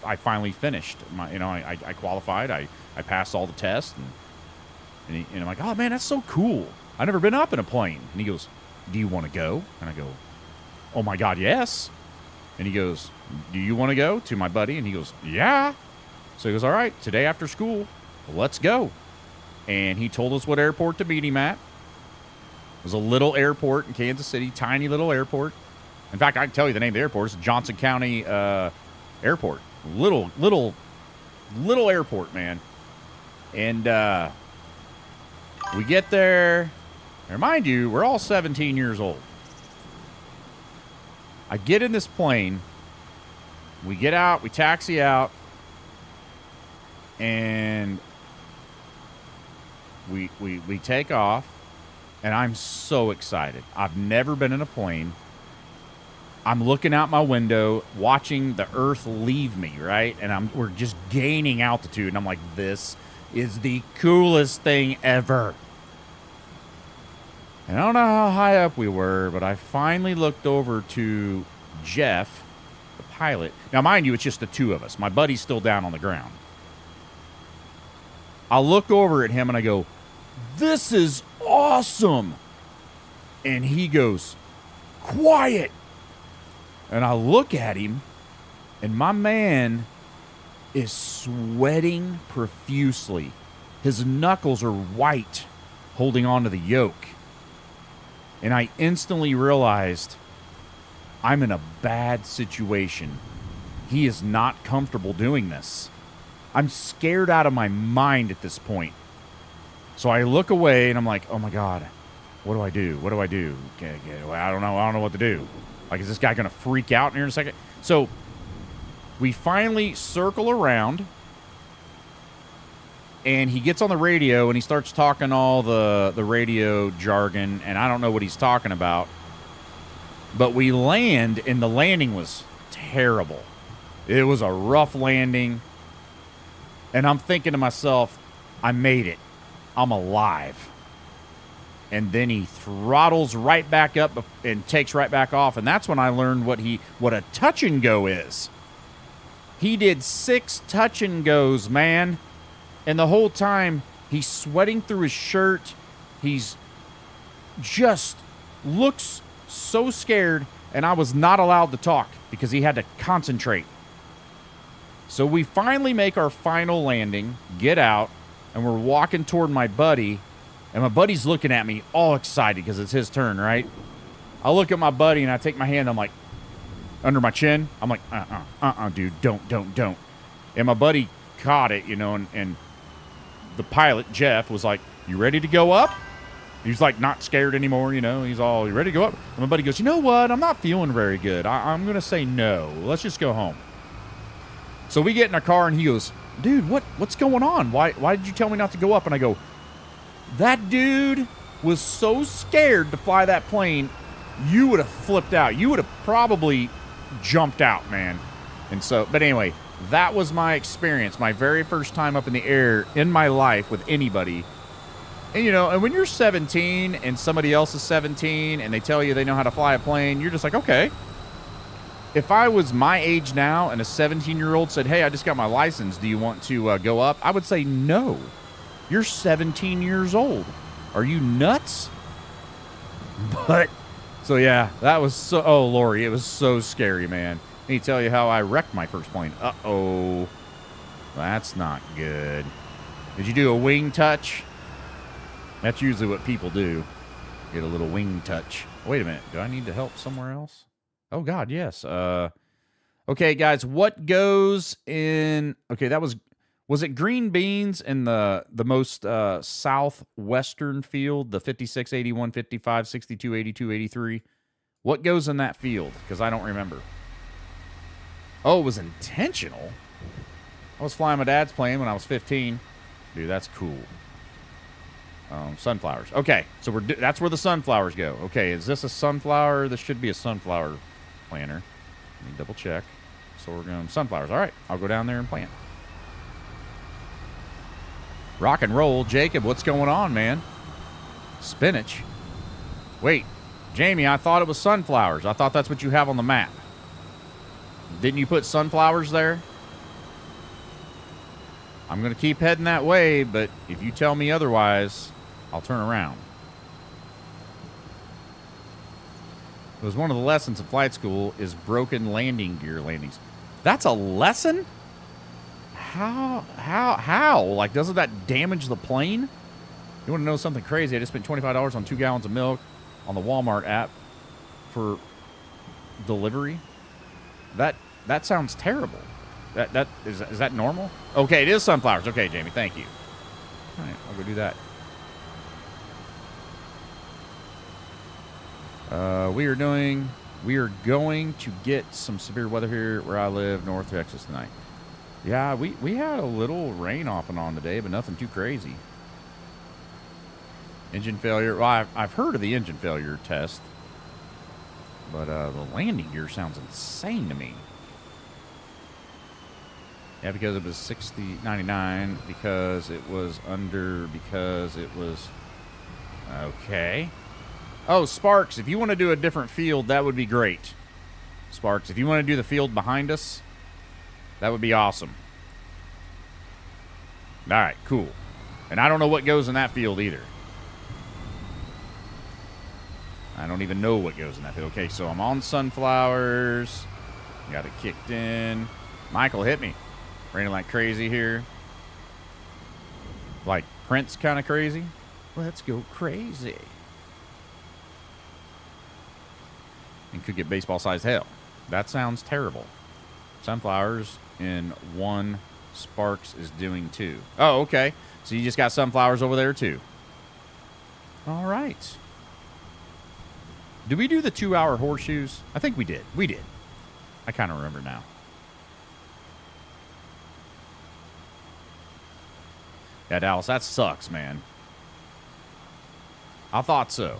I finally finished. I qualified. I passed all the tests." And I'm like, "Oh, man, that's so cool. I've never been up in a plane." And he goes, "Do you want to go?" And I go, "Oh, my God, yes." And he goes, "Do you want to go?" To my buddy. And he goes, "Yeah." So he goes, "All right, today after school, let's go." And he told us what airport to meet him at. It was a little airport in Kansas City, tiny little airport. In fact, I can tell you the name of the airport. It's Johnson County Airport. Little airport, man. And we get there. And mind you, we're all 17 years old. I get in this plane. We get out. We taxi out. And we take off. And I'm so excited. I've never been in a plane. I'm looking out my window, watching the earth leave me, right? And we're just gaining altitude. And I'm like, this is the coolest thing ever. And I don't know how high up we were, but I finally looked over to Jeff, the pilot. Now, mind you, it's just the two of us. My buddy's still down on the ground. I look over at him and I go, "This is awesome." And he goes, "Quiet." And I look at him, and my man is sweating profusely. His knuckles are white, holding onto the yoke. And I instantly realized I'm in a bad situation. He is not comfortable doing this. I'm scared out of my mind at this point. So I look away, and I'm like, "Oh, my God. What do I do? What do I do? Okay, I don't know. I don't know what to do. Like, is this guy going to freak out in here in a second?" So we finally circle around, and he gets on the radio, and he starts talking all the radio jargon, and I don't know what he's talking about. But we land, and the landing was terrible. It was a rough landing, and I'm thinking to myself, I made it. I'm alive. And then he throttles right back up and takes right back off, and that's when I learned what a touch and go is. He did 6 touch and goes, man. And the whole time, he's sweating through his shirt. He's just looks so scared, and I was not allowed to talk because he had to concentrate. So we finally make our final landing, get out, and we're walking toward my buddy, and my buddy's looking at me all excited because it's his turn, right? I look at my buddy, and I take my hand, I'm like, under my chin. I'm like, dude, don't. And my buddy caught it, you know, and the pilot, Jeff, was like, you ready to go up? He's like not scared anymore, you know. He's all, you ready to go up? And my buddy goes, you know what? I'm not feeling very good. I'm going to say no. Let's just go home. So we get in our car, and he goes, dude, what's going on? Why did you tell me not to go up? And I go, that dude was so scared to fly that plane, you would have flipped out. You would have probably jumped out, man. And so, but anyway, that was my experience, my very first time up in the air in my life with anybody. And, you know, and when you're 17 and somebody else is 17 and they tell you they know how to fly a plane, you're just like, okay. If I was my age now and a 17-year-old said, hey, I just got my license, do you want to go up? I would say, no. You're 17 years old. Are you nuts? But, so yeah, that was so, oh, Lori, it was so scary, man. Let me tell you how I wrecked my first plane. Uh-oh. That's not good. Did you do a wing touch? That's usually what people do. Get a little wing touch. Wait a minute. Do I need to help somewhere else? Oh, God, yes. Okay, guys, what goes in... Okay, that was it green beans in the most southwestern field, the 56, 81, 55, 62, 82, 83? What goes in that field? Because I don't remember. Oh, it was intentional? I was flying my dad's plane when I was 15. Dude, that's cool. Sunflowers. Okay, so that's where the sunflowers go. Okay, is this a sunflower? This should be a sunflower planter. Let me double check. So we're going sunflowers. All right, I'll go down there and plant. Rock and roll. Jacob, what's going on, man? Spinach. Wait, Jamie, I thought it was sunflowers. I thought that's what you have on the map. Didn't you put sunflowers there? I'm going to keep heading that way, but if you tell me otherwise, I'll turn around. It was one of the lessons in flight school is broken landing gear landings. That's a lesson? How? Like, doesn't that damage the plane? You want to know something crazy? I just spent $25 on 2 gallons of milk on the Walmart app for delivery. That sounds terrible. Is that normal? Okay, it is sunflowers. Okay, Jamie, thank you. All right, I'll go do that. We are going to get some severe weather here where I live, North Texas tonight. Yeah, we had a little rain off and on today, but nothing too crazy. Engine failure. Well, I've heard of the engine failure test, but the landing gear sounds insane to me. Yeah, because it was 60.99, because it was okay. Oh, Sparks, if you want to do a different field, that would be great. Sparks, if you want to do the field behind us, that would be awesome. All right, cool. And I don't know what goes in that field either. I don't even know what goes in that field. Okay, so I'm on sunflowers. Got it kicked in. Michael hit me. Raining like crazy here. Like Prince kind of crazy. Let's go crazy. And could get baseball-sized hail. That sounds terrible. Sunflowers in 1, Sparks is doing 2. Oh, okay. So you just got sunflowers over there too. All right. Did we do the 2-hour horseshoes? I think we did. We did. I kind of remember now. Yeah, Dallas, that sucks, man. I thought so.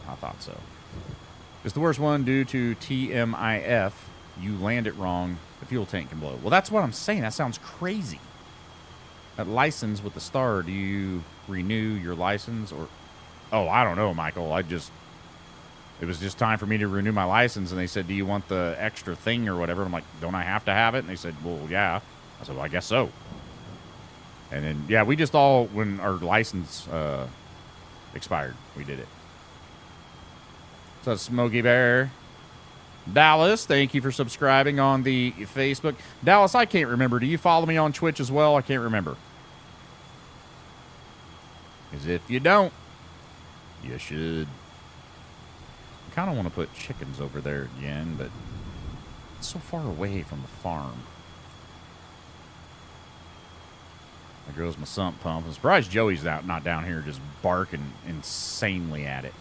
It's the worst one due to TMIF. You land it wrong, the fuel tank can blow. Well, that's what I'm saying. That sounds crazy. That license with the star, do you renew your license or... Oh, I don't know, Michael. It was just time for me to renew my license, and they said, do you want the extra thing or whatever? I'm like, don't I have to have it? And they said, well, yeah. I said, well, I guess so. And then, yeah, we just all, when our license expired, we did it. So, Smokey Bear. Dallas, thank you for subscribing on the Facebook. Dallas, I can't remember. Do you follow me on Twitch as well? I can't remember. Because if you don't, you should. I kind of want to put chickens over there again, but it's so far away from the farm. There goes my sump pump. I'm surprised Joey's not down here just barking insanely at it.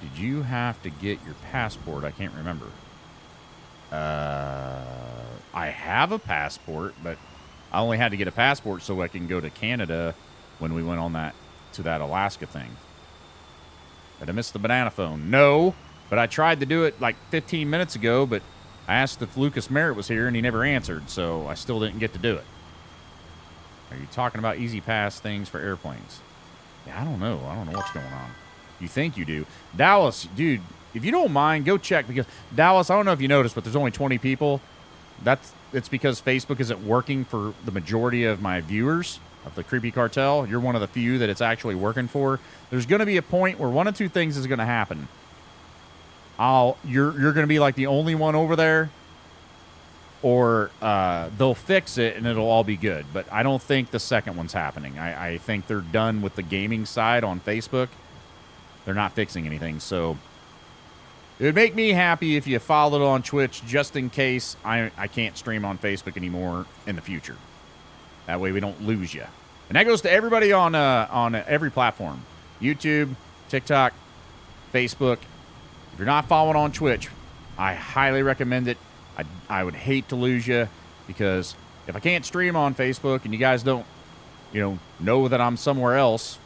Did you have to get your passport? I can't remember. I have a passport, but I only had to get a passport so I can go to Canada when we went on that Alaska thing. Did I miss the banana phone? No, but I tried to do it like 15 minutes ago, but I asked if Lucas Merritt was here, and he never answered, so I still didn't get to do it. Are you talking about easy pass things for airplanes? Yeah, I don't know. I don't know what's going on. You think you do. Dallas, dude, if you don't mind, go check, because Dallas, I don't know if you noticed, but there's only 20 people. It's because Facebook isn't working for the majority of my viewers of the Creepy Cartel. You're one of the few that it's actually working for. There's going to be a point where one of two things is going to happen. You're going to be like the only one over there, or they'll fix it and it'll all be good. But I don't think the second one's happening. I think they're done with the gaming side on Facebook. They're not fixing anything, so it would make me happy if you followed on Twitch just in case I can't stream on Facebook anymore in the future. That way we don't lose you. And that goes to everybody on every platform. YouTube, TikTok, Facebook. If you're not following on Twitch, I highly recommend it. I would hate to lose you, because if I can't stream on Facebook and you guys don't, know that I'm somewhere else,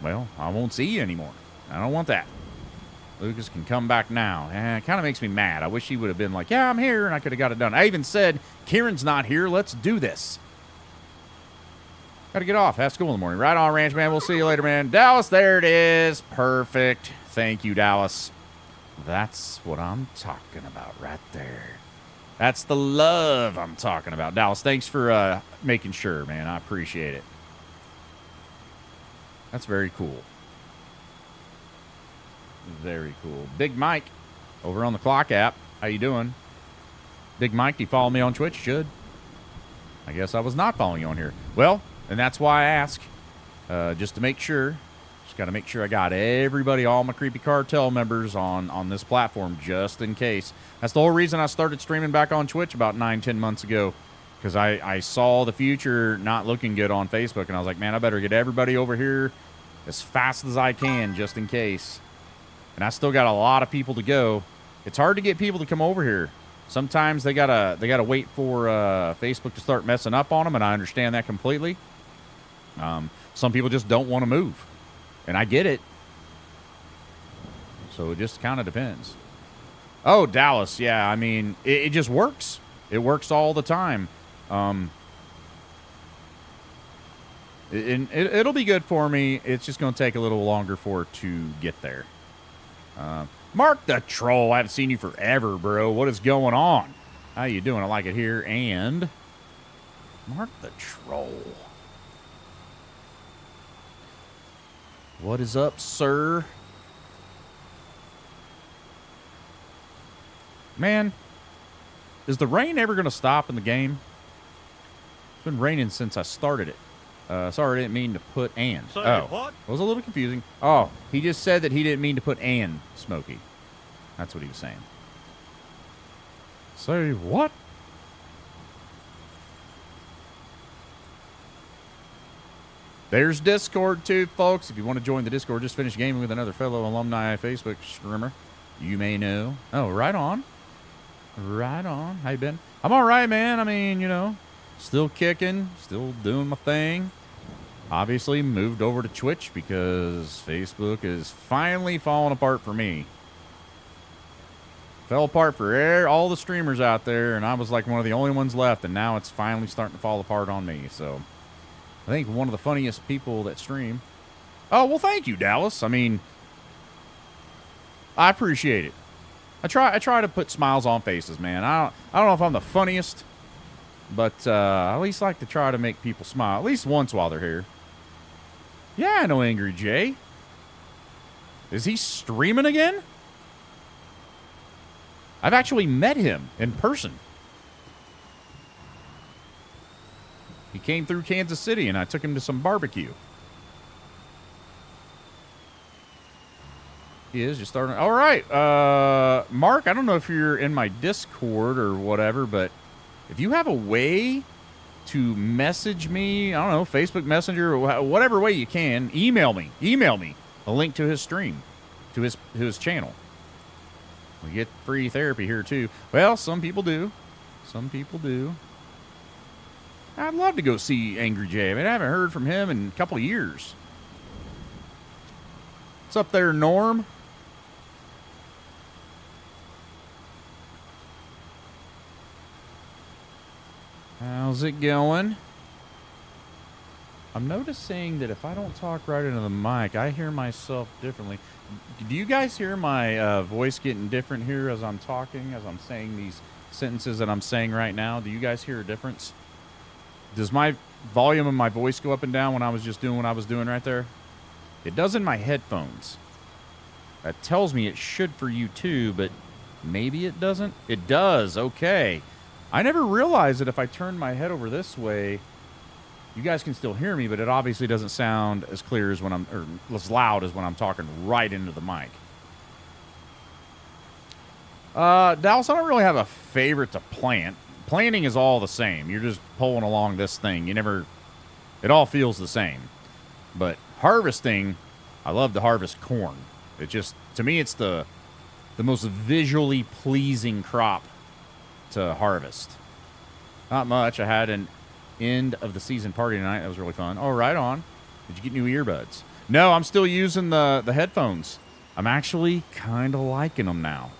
well, I won't see you anymore. I don't want that. Lucas can come back now. It kind of makes me mad. I wish he would have been like, yeah, I'm here, and I could have got it done. I even said, Kieran's not here. Let's do this. Got to get off. Have school in the morning. Right on, Ranch Man. We'll see you later, man. Dallas, there it is. Perfect. Thank you, Dallas. That's what I'm talking about right there. That's the love I'm talking about. Dallas, thanks for making sure, man. I appreciate it. That's very cool. Very cool. Big Mike over on the Clock app. How you doing? Big Mike, do you follow me on Twitch? Should. I guess I was not following you on here. Well, and that's why I ask. Just to make sure. Just got to make sure I got everybody, all my Creepy Cartel members on this platform, just in case. That's the whole reason I started streaming back on Twitch about 9-10 months ago. Because I saw the future not looking good on Facebook. And I was like, man, I better get everybody over here as fast as I can, just in case. And I still got a lot of people to go. It's hard to get people to come over here. Sometimes they gotta wait for Facebook to start messing up on them, and I understand that completely. Some people just don't want to move, and I get it. So it just kind of depends. Oh, Dallas, yeah. I mean, it just works. It works all the time. It'll be good for me. It's just going to take a little longer for it to get there. Mark the Troll, I haven't seen you forever, bro. What is going on? How you doing? I like it here. And Mark the Troll. What is up, sir? Man, is the rain ever going to stop in the game? It's been raining since I started it. Sorry, I didn't mean to put "and." What? It was a little confusing. Oh, he just said that he didn't mean to put "and" Smokey. That's what he was saying. Say what? There's Discord too, folks. If you want to join the Discord, just finished gaming with another fellow alumni Facebook streamer you may know. Oh, right on. Right on. How you been? I'm all right, man. I mean, still kicking, still doing my thing. Obviously moved over to Twitch because Facebook is finally falling apart for me. Fell apart for all the streamers out there, and I was like one of the only ones left, and now it's finally starting to fall apart on me. So I think one of the funniest people that stream. Oh, well, thank you, Dallas. I mean, I appreciate it. I try to put smiles on faces, man. I don't know if I'm the funniest, but I at least like to try to make people smile at least once while they're here. Yeah, I know Angry Jay. Is he streaming again? I've actually met him in person. He came through Kansas City, and I took him to some barbecue. He is just starting. All right. Mark, I don't know if you're in my Discord or whatever, but if you have a way to message me, I don't know, Facebook Messenger or whatever way you can, email me a link to his stream, to his channel. We get free therapy here too. Well, some people do. Some people do. I'd love to go see Angry Jay. I mean, I haven't heard from him in a couple of years. What's up there, Norm? How's it going? I'm noticing that if I don't talk right into the mic, I hear myself differently. Do you guys hear my voice getting different here as I'm talking, as I'm saying these sentences that I'm saying right now? Do you guys hear a difference? Does my volume of my voice go up and down when I was just doing what I was doing right there? It does in my headphones. That tells me it should for you too, but maybe it doesn't. It does. Okay. I never realized that if I turn my head over this way, you guys can still hear me, but it obviously doesn't sound as clear as when or as loud as when I'm talking right into the mic. Dallas, I don't really have a favorite to plant. Planting is all the same. You're just pulling along this thing. It all feels the same. But harvesting, I love to harvest corn. It just, to me, it's the most visually pleasing crop to harvest. Not much. I had an end of the season party tonight. That was really fun. Oh, right on. Did you get new earbuds? No, I'm still using the headphones. I'm actually kind of liking them now.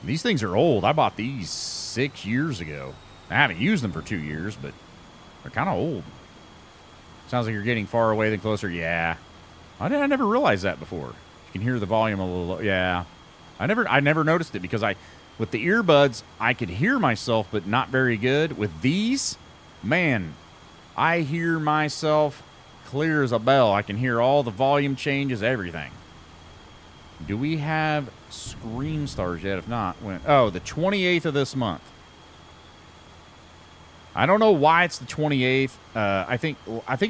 These things are old. I bought these 6 years ago. I haven't used them for 2 years, but they're kind of old. Sounds like you're getting far away than closer. Yeah. I never realized that before. You can hear the volume a little. Yeah. I never noticed it because with the earbuds, I could hear myself, but not very good. With these, man, I hear myself clear as a bell. I can hear all the volume changes, everything. Do we have Scream Stars yet? If not, the 28th of this month. I don't know why it's the 28th. I think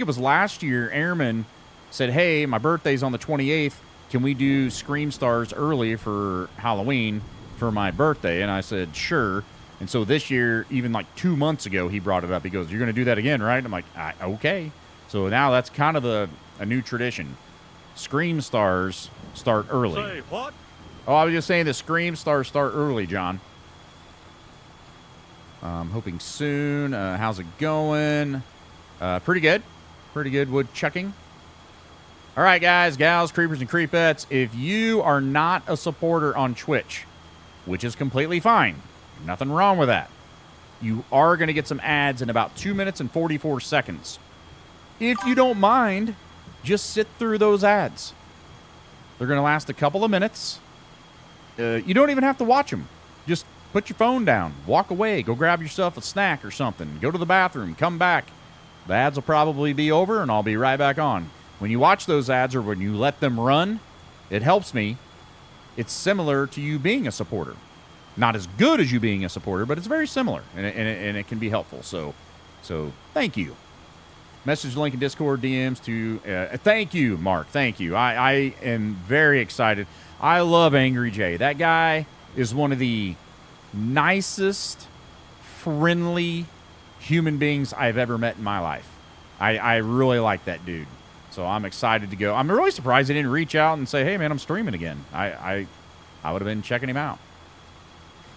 it was last year. Airman said, "Hey, my birthday's on the 28th. Can we do Scream Stars early for Halloween for my birthday?" And I said, "Sure." And so this year, even like 2 months ago, he brought it up. He goes, "You're going to do that again, right?" And I'm like, "Okay." So now that's kind of a new tradition. Scream Stars start early. Say what? Oh, I was just saying the Scream Stars start early, John. I'm hoping soon. How's it going? Pretty good. Pretty good woodchucking. All right, guys, gals, creepers, and creepettes. If you are not a supporter on Twitch, which is completely fine, nothing wrong with that, you are going to get some ads in about 2 minutes and 44 seconds. If you don't mind, just sit through those ads. They're going to last a couple of minutes. You don't even have to watch them. Just put your phone down, walk away, go grab yourself a snack or something, go to the bathroom, come back. The ads will probably be over, and I'll be right back on. When you watch those ads or when you let them run, it helps me. It's similar to you being a supporter. Not as good as you being a supporter, but it's very similar, and it can be helpful. So thank you. Message link in Discord, DMs to... thank you, Mark. Thank you. I am very excited. I love Angry Jay. That guy is one of the nicest, friendly human beings I've ever met in my life. I really like that dude. So I'm excited to go. I'm really surprised he didn't reach out and say, "Hey, man, I'm streaming again." I would have been checking him out.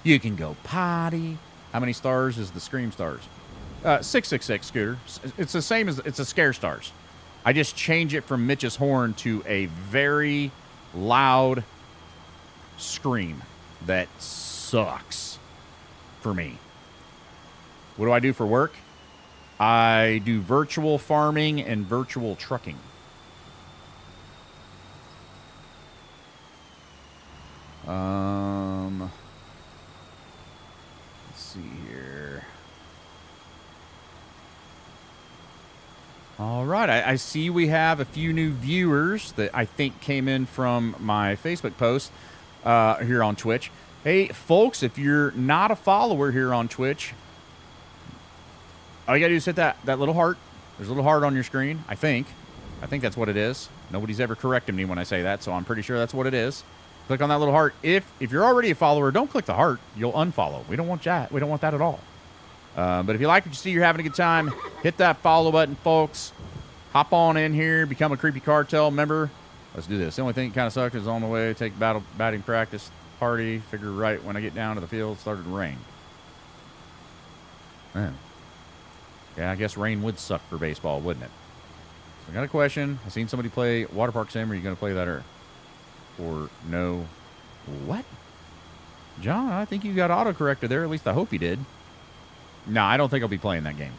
You can go potty. How many stars is the Scream Stars? 666, Scooter. It's the same as... It's a Scare Stars. I just change it from Mitch's horn to a very loud scream that sucks for me. What do I do for work? I do virtual farming and virtual trucking. Let's see here. All right. I see we have a few new viewers that I think came in from my Facebook post here on Twitch. Hey, folks, if you're not a follower here on Twitch, all you got to do is hit that little heart. There's a little heart on your screen, I think. I think that's what it is. Nobody's ever corrected me when I say that, so I'm pretty sure that's what it is. Click on that little heart. If you're already a follower, don't click the heart. You'll unfollow. We don't want that. We don't want that at all. But if you like what you see, you're having a good time, hit that follow button, folks. Hop on in here, become a Creepy Cartel member. Let's do this. The only thing that kind of sucks is on the way, take batting practice, party, figure right when I get down to the field, started to rain. Man. Yeah, I guess rain would suck for baseball, wouldn't it? So I got a question. I seen somebody play Water Park Sim. Are you going to play that or no? What? John, I think you got auto-corrected there. At least I hope you did. No, I don't think I'll be playing that game.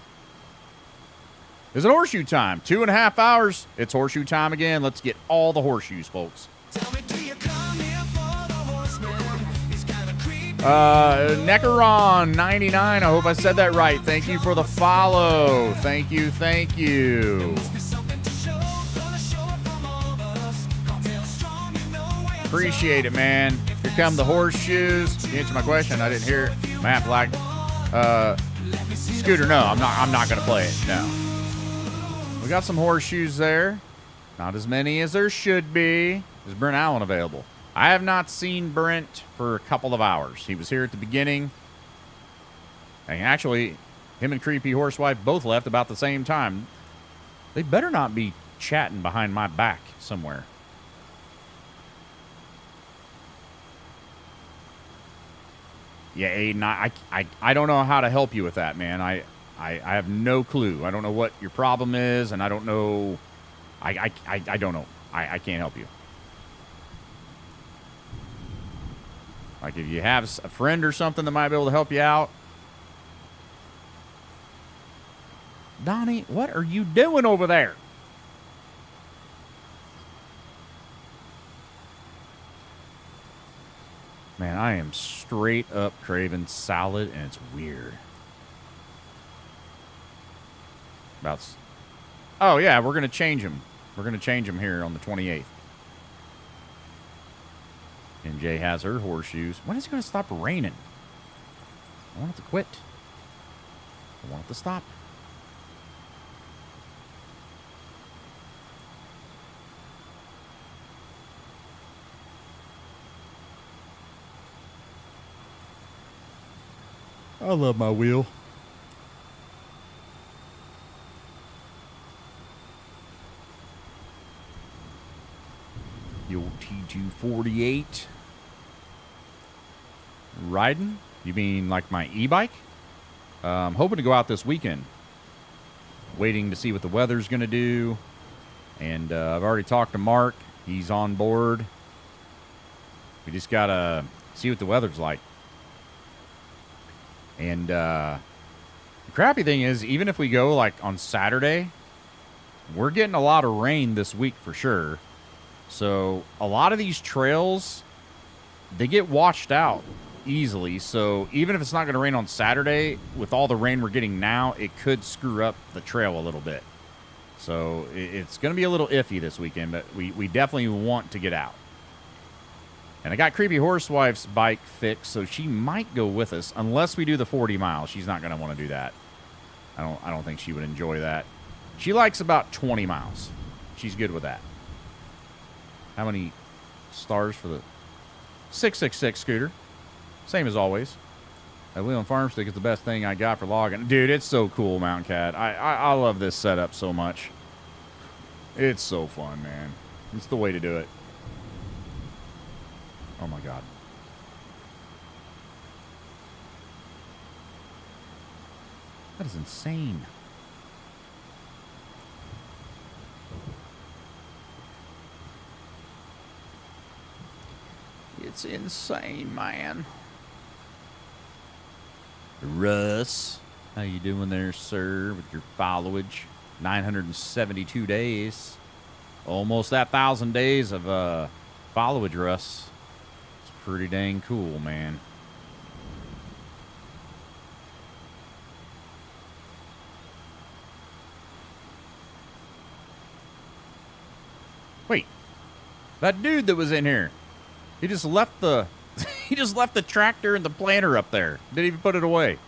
Is it horseshoe time? 2.5 hours. It's horseshoe time again. Let's get all the horseshoes, folks. Neckaron 99. I hope I said that right. Thank you for the follow. Thank you. Thank you. Appreciate it, man. Here come the horseshoes. To answer my question, I didn't hear it. Matt Black. Scooter, no, I'm not gonna play it. No. We got some horseshoes there. Not as many as there should be. Is Brent Allen available? I have not seen Brent for a couple of hours. He was here at the beginning. And actually, him and Creepy Horsewife both left about the same time. They better not be chatting behind my back somewhere. Yeah, Aiden, I don't know how to help you with that, man. I have no clue. I don't know what your problem is, and I don't know. I don't know. I can't help you. Like, if you have a friend or something that might be able to help you out. Donnie, what are you doing over there? Man, I am straight up craving salad, and it's weird. Oh, yeah, we're going to change them. We're going to change them here on the 28th. MJ has her horseshoes. When is it going to stop raining? I want it to quit. I want it to stop. I love my wheel. The old T248. Riding? You mean like my e-bike? I'm hoping to go out this weekend. Waiting to see what the weather's going to do. And I've already talked to Mark. He's on board. We just got to see what the weather's like. And the crappy thing is, even if we go like on Saturday, we're getting a lot of rain this week for sure. So a lot of these trails, they get washed out easily. So even if it's not going to rain on Saturday, with all the rain we're getting now, it could screw up the trail a little bit. So it's going to be a little iffy this weekend, but we definitely want to get out. And I got Creepy Horsewife's bike fixed, so she might go with us, unless we do the 40 miles. She's not going to want to do that. I don't think she would enjoy that. She likes about 20 miles. She's good with that. How many stars for the 666 scooter? Same as always. That wheel and farm stick is the best thing I got for logging. Dude, it's so cool, Mountain Cat. I love this setup so much. It's so fun, man. It's the way to do it. Oh, my God. That is insane. It's insane, man. Russ, how you doing there, sir, with your followage? 972 days. Almost that 1,000 days of followage, Russ. It's pretty dang cool, man. That dude that was in here. He just left the he just left the tractor and the planter up there. Didn't even put it away.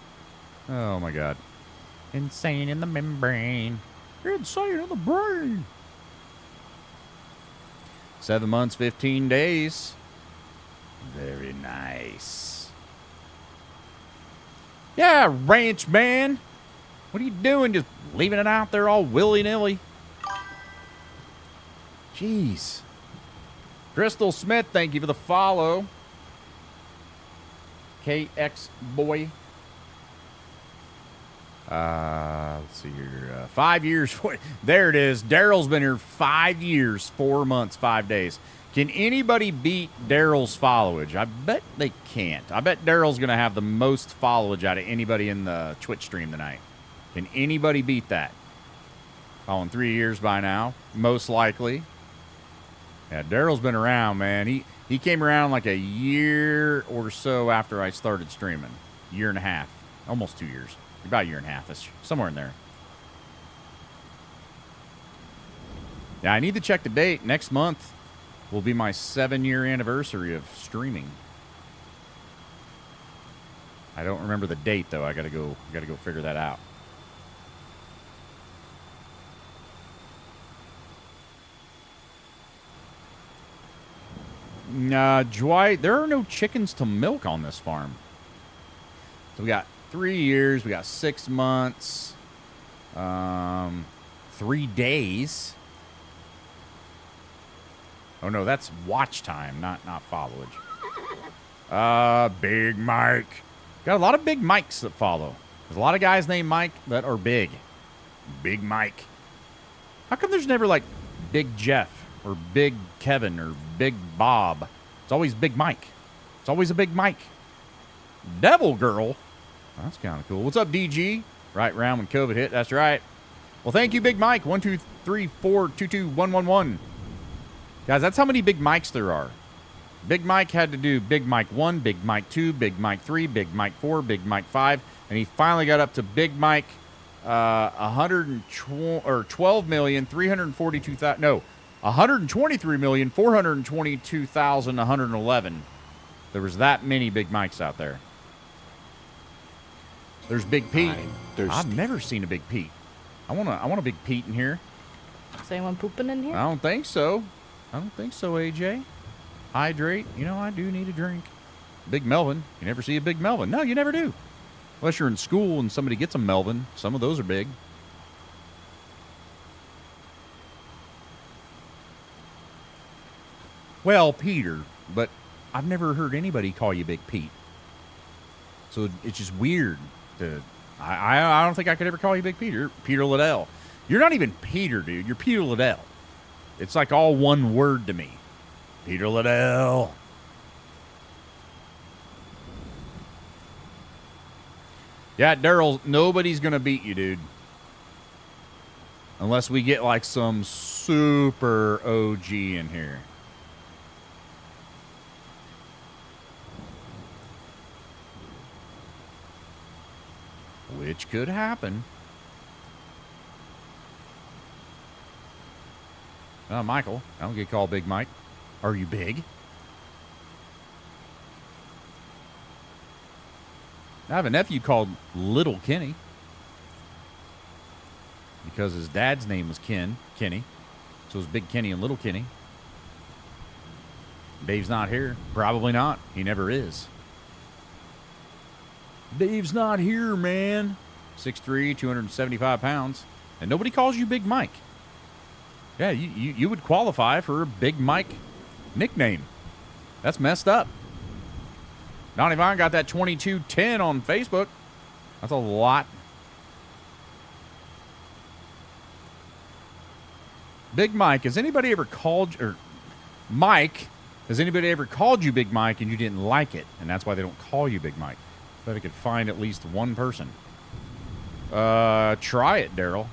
Oh my god. Insane in the membrane. Insane in the brain. 7 months, 15 days. Very nice. Yeah, ranch man. What are you doing? Just leaving it out there all willy-nilly? Jeez. Crystal Smith, thank you for the follow. KX Boy. Let's see here. 5 years. There it is. Daryl's been here 5 years, 4 months, 5 days. Can anybody beat Daryl's followage? I bet they can't. I bet Daryl's going to have the most followage out of anybody in the Twitch stream tonight. Can anybody beat that? Following 3 years by now, most likely. Yeah, Daryl's been around, man. He came around like a year or so after I started streaming. Year and a half. Almost 2 years. About a year and a half. Somewhere in there. Yeah, I need to check the date. Next month will be my 7-year anniversary of streaming. I don't remember the date though. I gotta go figure that out. Dwight, there are no chickens to milk on this farm. So we got 3 years, we got 6 months, 3 days. Oh no, that's watch time, not followage. Big Mike. Got a lot of big Mikes that follow. There's a lot of guys named Mike that are big. Big Mike. How come there's never like Big Jeff or Big Kevin or Big Bob? It's always Big Mike. It's always a Big Mike. Devil Girl. That's kind of cool. What's up, DG? Right round when COVID hit. That's right. Well, thank you, Big Mike. 1 2 3 4 2 2 1 1 1. Guys, that's how many Big Mikes there are. Big Mike had to do Big Mike 1, Big Mike 2, Big Mike 3, Big Mike 4, Big Mike 5, and he finally got up to Big Mike 112,342,000. No, 123,422,111. There was that many Big Mikes out there. There's Big Pete. I've never seen a Big Pete. I want a Big Pete in here. Is anyone pooping in here? I don't think so. I don't think so, AJ. Hydrate. You know, I do need a drink. Big Melvin. You never see a Big Melvin. No, you never do. Unless you're in school and somebody gets a Melvin. Some of those are big. Well, Peter, but I've never heard anybody call you Big Pete. So it's just weird. I don't think I could ever call you Big Peter. Peter Liddell. You're not even Peter, dude. You're Peter Liddell. It's like all one word to me. Peter Liddell. Yeah, Daryl, nobody's going to beat you, dude. Unless we get like some super OG in here. Which could happen. Michael, I don't get called Big Mike. Are you big? I have a nephew called Little Kenny. Because his dad's name was Kenny. So it's Big Kenny and Little Kenny. Dave's not here. Probably not. He never is. Dave's not here, man. 6'3", 275 pounds. And nobody calls you Big Mike. Yeah, you would qualify for a Big Mike nickname. That's messed up. Donnie Vine got that 2210 on Facebook. That's a lot. Big Mike, has anybody ever called, or Mike, has anybody ever called you Big Mike and you didn't like it? And that's why they don't call you Big Mike. Bet I could find at least one person. Try it, Daryl.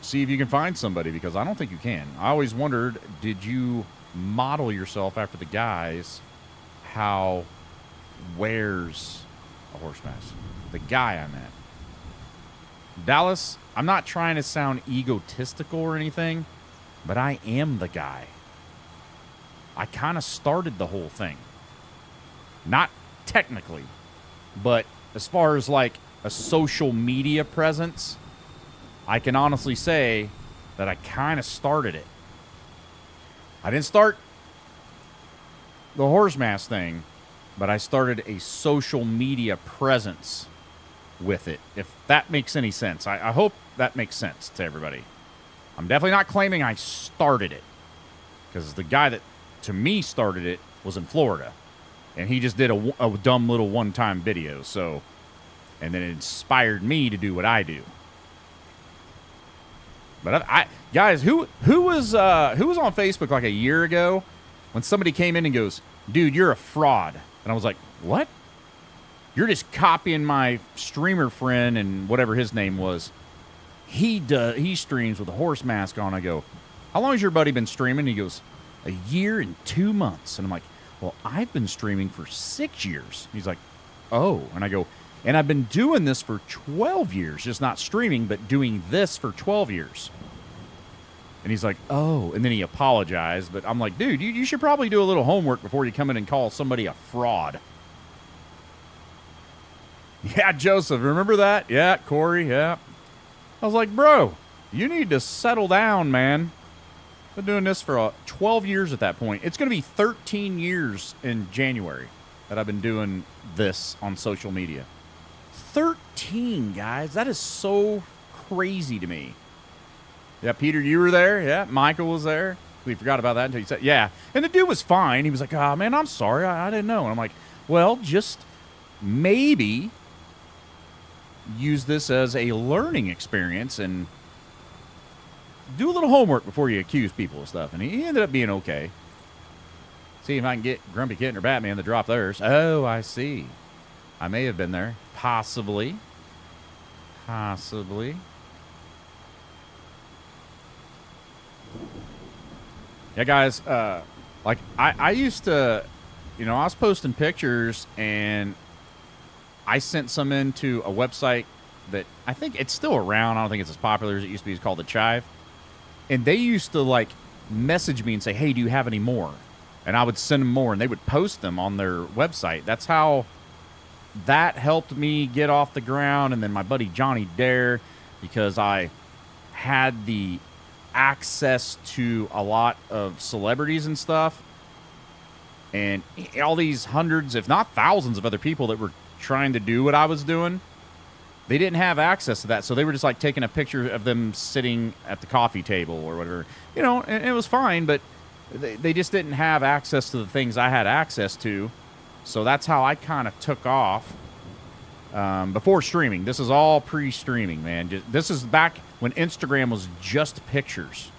See if you can find somebody, because I don't think you can. I always wondered, did you model yourself after the guys how wears a horse mask? The guy I met. Dallas, I'm not trying to sound egotistical or anything, but I am the guy. I kind of started the whole thing. Not technically, but as far as like a social media presence, I can honestly say that I kind of started it. I didn't start the horse mask thing, but I started a social media presence with it, if that makes any sense. I hope that makes sense to everybody. I'm definitely not claiming I started it, because the guy that, to me, started it was in Florida, and he just did a dumb little one-time video, so, and then it inspired me to do what I do. But I guys, who was on Facebook like a year ago when somebody came in and goes, "Dude, you're a fraud," and I was like, "What? You're just copying my streamer friend," and whatever his name was. He streams with a horse mask on. I go, "How long has your buddy been streaming?" He goes, "A year and 2 months." And I'm like, "Well, I've been streaming for 6 years." He's like, "Oh," and I go, "And I've been doing this for 12 years, just not streaming, but doing this for 12 years. And he's like, "Oh," and then he apologized, but I'm like, "Dude, you should probably do a little homework before you come in and call somebody a fraud." Yeah, Joseph, remember that? Yeah, Corey, yeah. I was like, "Bro, you need to settle down, man." Been doing this for 12 years at that point. It's going to be 13 years in January that I've been doing this on social media. 13, guys. That is so crazy to me. Yeah, Peter, you were there. Yeah, Michael was there. We forgot about that until you said, yeah. And the dude was fine. He was like, "Oh, man, I'm sorry. I didn't know." And I'm like, well, just maybe use this as a learning experience and do a little homework before you accuse people of stuff. And he ended up being okay. See if I can get Grumpy Kitten or Batman to drop theirs. Oh, I see. I may have been there. Possibly. Yeah, guys, like, I used to, I was posting pictures, and I sent some into a website that I think it's still around. I don't think it's as popular as it used to be. It's called The Chive. And they used to, like, message me and say, "Hey, do you have any more?" And I would send them more, and they would post them on their website. That's how that helped me get off the ground. And then my buddy Johnny Dare, because I had the access to a lot of celebrities and stuff, and all these hundreds, if not thousands, of other people that were trying to do what I was doing, they didn't have access to that. So they were just like taking a picture of them sitting at the coffee table or whatever, and it was fine, but they just didn't have access to the things I had access to. So that's how I kind of took off before streaming. This is all pre-streaming, man. This is back when Instagram was just pictures.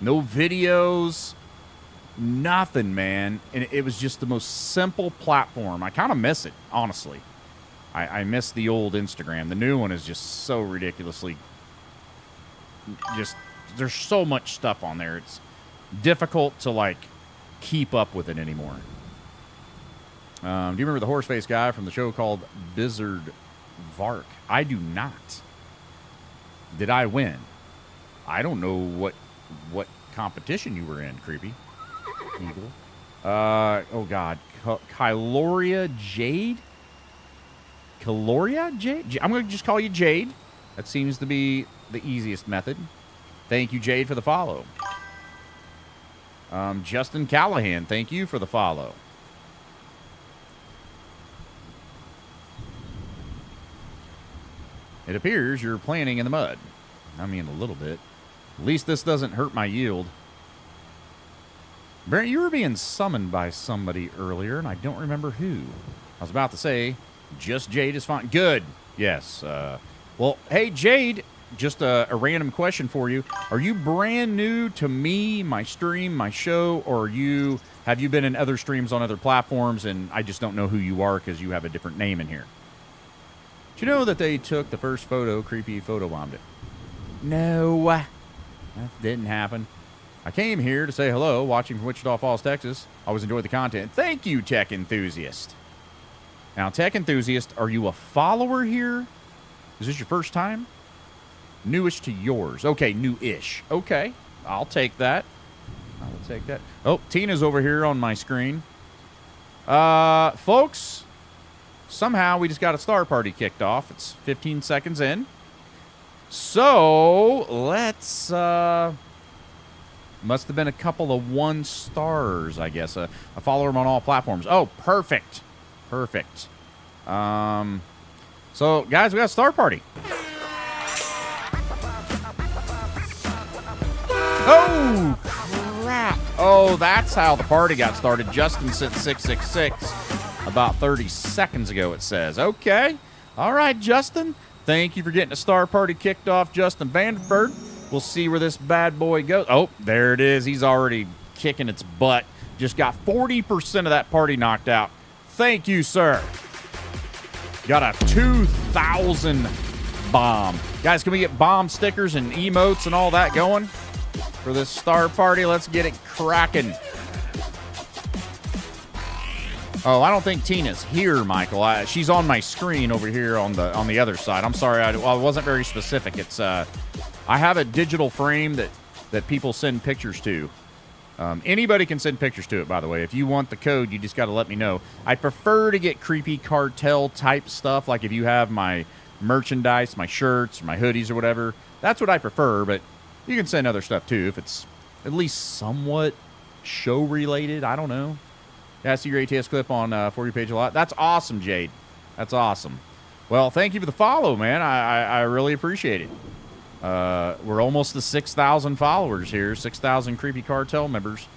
No videos, nothing, man. And it was just the most simple platform. I kind of miss it, honestly. I miss the old Instagram. The new one is just so ridiculously... there's so much stuff on there. It's difficult to, like, keep up with it anymore. Do you remember the horse-faced guy from the show called Bizzard Vark? I do not. Did I win? I don't know what competition you were in, Creepy Eagle. Oh, God. Kyloria Jade? Kyloria Jade? I'm going to just call you Jade. That seems to be the easiest method. Thank you, Jade, for the follow. Justin Callahan, thank you for the follow. It appears you're planting in the mud. I mean, a little bit. At least this doesn't hurt my yield. Brent, you were being summoned by somebody earlier, and I don't remember who. I was about to say, just Jade is fine. Good. Yes. Well, hey, Jade, just a random question for you. Are you brand new to me, my stream, my show, or have you been in other streams on other platforms, and I just don't know who you are because you have a different name in here? Did you know that they took the first photo, Creepy photobombed it? No. That didn't happen. I came here to say hello, watching from Wichita Falls, Texas. Always enjoy the content. Thank you, Tech Enthusiast. Now, Tech Enthusiast, are you a follower here? Is this your first time? Newish to yours. Okay, new-ish. Okay, I'll take that. I will take that. Oh, Tina's over here on my screen. Folks, somehow we just got a star party kicked off. It's 15 seconds in. So, let's, must have been a couple of 1 stars, I guess. I follow them on all platforms. Oh, perfect. Perfect. So, guys, we got a star party. Oh, crap. Oh, that's how the party got started. Justin sent 666 about 30 seconds ago, it says. Okay. All right, Justin. Thank you for getting a star party kicked off, Justin Vanderford. We'll see where this bad boy goes. Oh, there it is. He's already kicking its butt. Just got 40% of that party knocked out. Thank you, sir. Got a 2,000 bomb. Guys, can we get bomb stickers and emotes and all that going for this star party? Let's get it cracking. Oh, I don't think Tina's here, Michael. She's on my screen over here on the other side. I'm sorry, I wasn't very specific. It's I have a digital frame that people send pictures to. Anybody can send pictures to it, by the way. If you want the code, you just got to let me know. I prefer to get creepy cartel type stuff, like if you have my merchandise, my shirts, my hoodies or whatever. That's what I prefer, but you can send other stuff too if it's at least somewhat show related. I don't know. Yeah, I see your ATS clip on For You page a lot. That's awesome, Jade. That's awesome. Well, thank you for the follow, man. I really appreciate it. We're almost to 6,000 followers here, 6,000 Creepy Cartel members.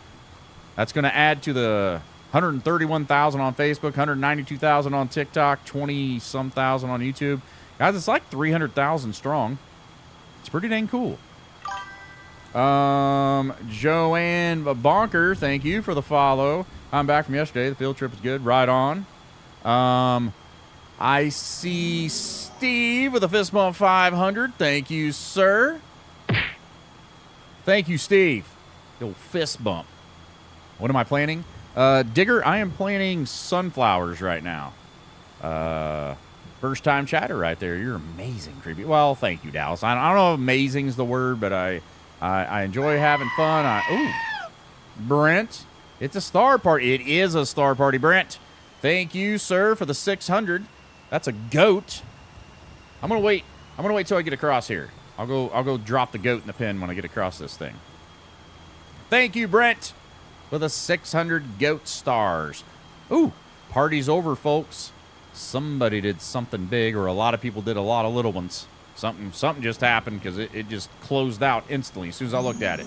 That's going to add to the 131,000 on Facebook, 192,000 on TikTok, 20-some thousand on YouTube. Guys, it's like 300,000 strong. It's pretty dang cool. Joanne Bonker, thank you for the follow. I'm back from yesterday. The field trip was good. Right on. I see Steve with a fist bump 500. Thank you, sir. Thank you, Steve. The old fist bump. What am I planting? Digger, I am planting sunflowers right now. First time chatter right there. You're amazing, Creepy. Well, thank you, Dallas. I don't know if amazing is the word, but I enjoy having fun. Ooh, Brent. It's a star party. It is a star party, Brent. Thank you, sir, for the 600. That's a goat. I'm gonna wait till I get across here. I'll go drop the goat in the pen when I get across this thing. Thank you, Brent, for the 600 goat stars. Ooh, party's over, folks. Somebody did something big, or a lot of people did a lot of little ones. Something just happened because it just closed out instantly as soon as I looked at it.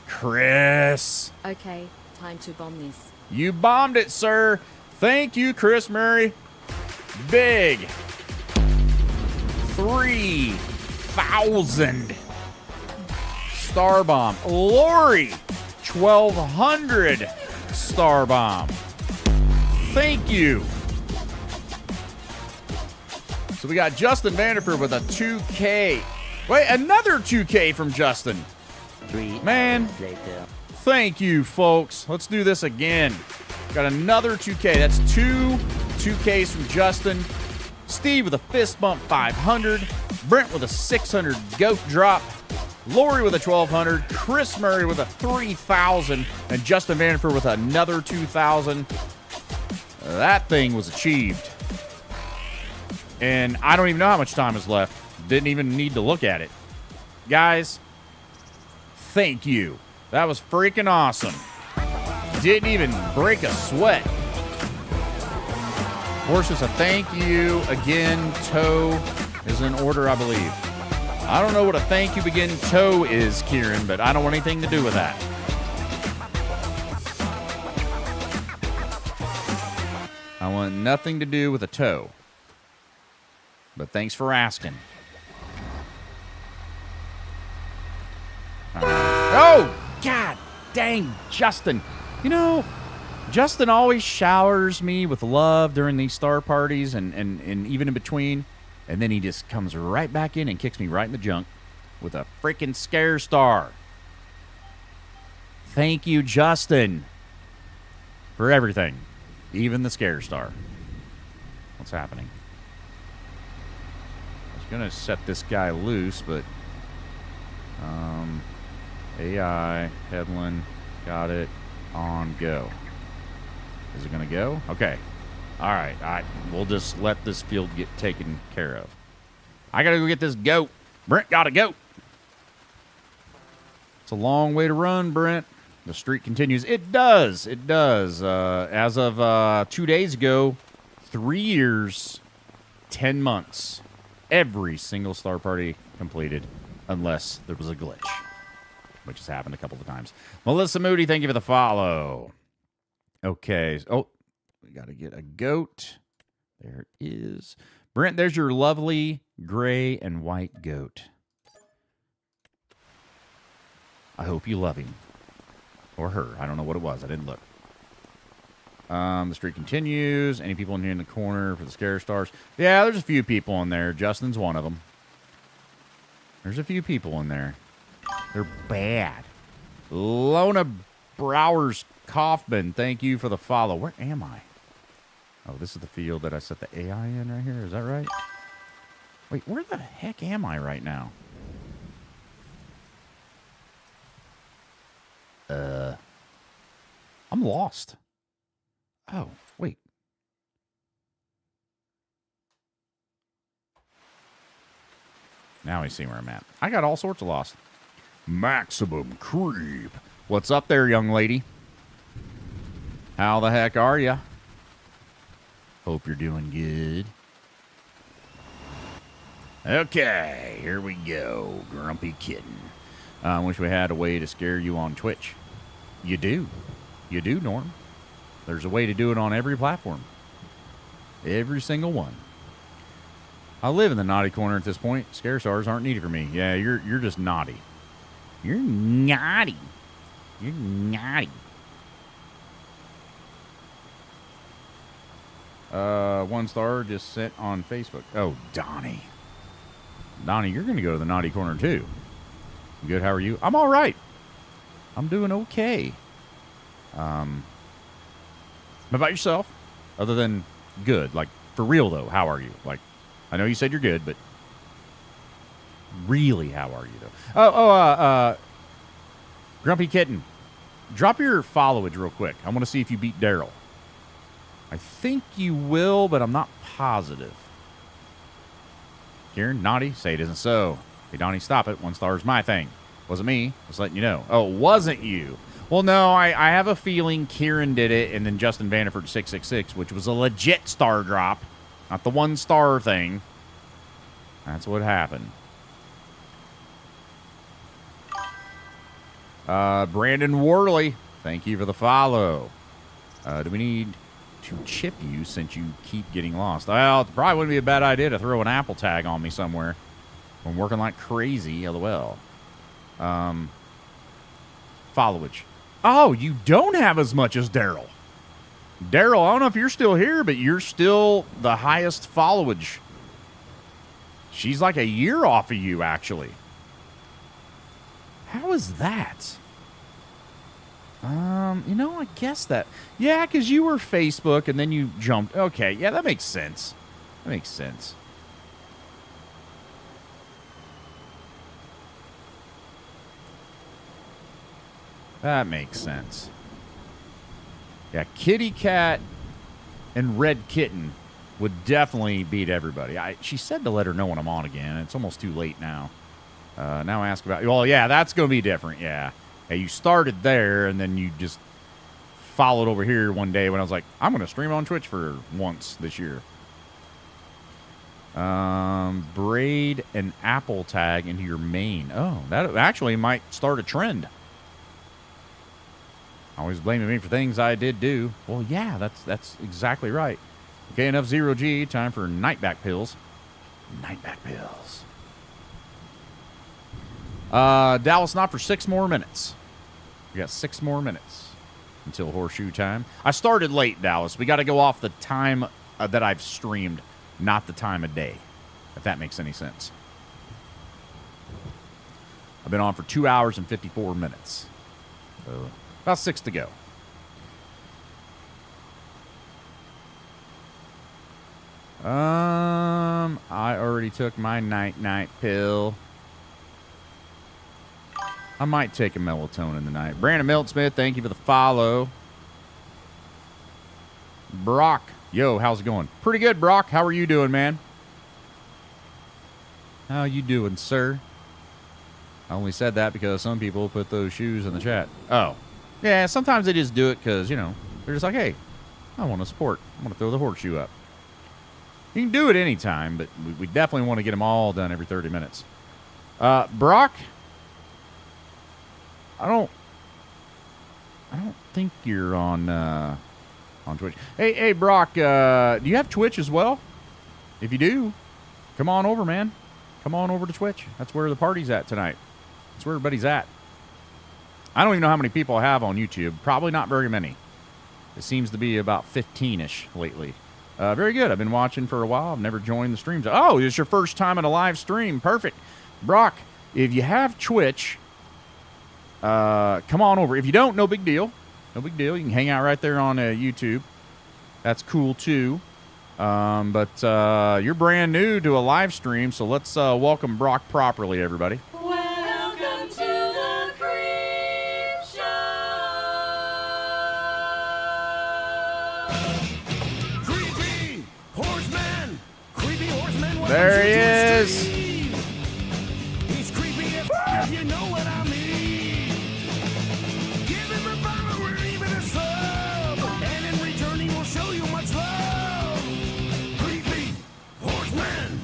Chris. Okay, time to bomb this. You bombed it, sir. Thank you, Chris Murray. Big 3,000 star bomb. Lori, 1,200 star bomb. Thank you. So we got Justin Vanderford with a 2K. Wait, another 2K from Justin. Man, thank you, folks. Let's do this again. Got another 2K. That's 2Ks from Justin. Steve with a fist bump 500. Brent with a 600 goat drop. Lori with a 1,200. Chris Murray with a 3,000. And Justin Vanderford with another 2,000. That thing was achieved. And I don't even know how much time is left. Didn't even need to look at it. Guys, thank you. That was freaking awesome. Didn't even break a sweat. Horses, a thank you again. Toe is in order, I believe. I don't know what a thank you again toe is, Kieran, but I don't want anything to do with that. I want nothing to do with a toe. But thanks for asking. Oh, God dang, Justin. You know, Justin always showers me with love during these star parties and even in between. And then he just comes right back in and kicks me right in the junk with a freaking scare star. Thank you, Justin, for everything, even the scare star. What's happening? I was going to set this guy loose, but... I don't know. AI, Headland, got it, on go. Is it going to go? Okay. All right. We'll just let this field get taken care of. I got to go get this goat. Brent got a goat. It's a long way to run, Brent. The streak continues. It does. It does. As of 2 days ago, 3 years, 10 months. Every single star party completed, unless there was a glitch, which has happened a couple of times. Melissa Moody, thank you for the follow. Okay. Oh, we got to get a goat. There it is. Brent, there's your lovely gray and white goat. I hope you love him. Or her. I don't know what it was. I didn't look. The streak continues. Any people in here in the corner for the scare stars? Yeah, there's a few people in there. Justin's one of them. There's a few people in there. They're bad. Lona Browers Kaufman, thank you for the follow. Where am I? Oh, this is the field that I set the AI in right here. Is that right? Wait, where the heck am I right now? I'm lost. Oh, wait. Now I see where I'm at. I got all sorts of lost. Maximum Creep. What's up there, young lady? How the heck are ya? Hope you're doing good. Okay, here we go. Grumpy Kitten. I wish we had a way to scare you on Twitch. You do. You do, Norm. There's a way to do it on every platform. Every single one. I live in the naughty corner at this point. Scare stars aren't needed for me. Yeah, you're just naughty. You're naughty. You're naughty. One star just sent on Facebook. Oh, Donnie. Donnie, you're going to go to the naughty corner too. Good, how are you? I'm all right. I'm doing okay. How about yourself? Other than good. Like, for real, though, how are you? Like, I know you said you're good, but really, how are you, though? Grumpy Kitten, drop your followage real quick. I want to see if you beat Daryl. I think you will, but I'm not positive. Kieran, naughty, say it isn't so. Hey, Donnie, stop it. 1 star is my thing. Wasn't me. Just letting you know. Oh, it wasn't you. Well, no, I have a feeling Kieran did it, and then Justin Vanderford 666, which was a legit star drop, not the 1 star thing. That's what happened. Brandon Worley, thank you for the follow. Do we need to chip you since you keep getting lost? Well, it probably wouldn't be a bad idea to throw an Apple tag on me somewhere. I'm working like crazy, LOL. Followage. Oh, you don't have as much as Daryl. Daryl, I don't know if you're still here, but you're still the highest followage. She's like a year off of you, actually. How is that? I guess that... Yeah, because you were Facebook, and then you jumped... Okay, yeah, that makes sense. That makes sense. That makes sense. Yeah, Kitty Cat and Red Kitten would definitely beat everybody. She said to let her know when I'm on again. It's almost too late now. Now ask about... Well, yeah, that's going to be different, yeah. Hey, you started there, and then you just followed over here one day when I was like, I'm going to stream on Twitch for once this year. Braid an Apple tag into your main. Oh, that actually might start a trend. Always blaming me for things I did do. Well, yeah, that's exactly right. Okay, enough 0G. Time for nightback pills. Nightback pills. Dallas, not for 6 more minutes. We got 6 more minutes until horseshoe time. I started late, Dallas. We got to go off the time that I've streamed, not the time of day, if that makes any sense. I've been on for 2 hours and 54 minutes. So... about 6 to go. I already took my night pill. I might take a melatonin tonight. Brandon Milton Smith, thank you for the follow. Brock, yo, how's it going? Pretty good, Brock. How are you doing, man? How you doing, sir? I only said that because some people put those shoes in the chat. Oh. Yeah, sometimes they just do it because, they're just like, hey, I want to support. I want to throw the horseshoe up. You can do it anytime, but we definitely want to get them all done every 30 minutes. Brock, I don't think you're on Twitch. Hey, Brock, do you have Twitch as well? If you do, come on over, man. Come on over to Twitch. That's where the party's at tonight. That's where everybody's at. I don't even know how many people I have on YouTube. Probably not very many. It seems to be about 15-ish lately. Very good. I've been watching for a while. I've never joined the streams. Oh, it's your first time in a live stream. Perfect. Brock, if you have Twitch, come on over. If you don't, no big deal. No big deal. You can hang out right there on YouTube. That's cool, too. But you're brand new to a live stream, so let's welcome Brock properly, everybody. Welcome to the Creep Show. Creepy Horseman! Creepy Horseman! There he is. He's creepy as f***, you know what I mean. Give him a follower, even a sub, and in return he will show you much love. Creepy Horseman!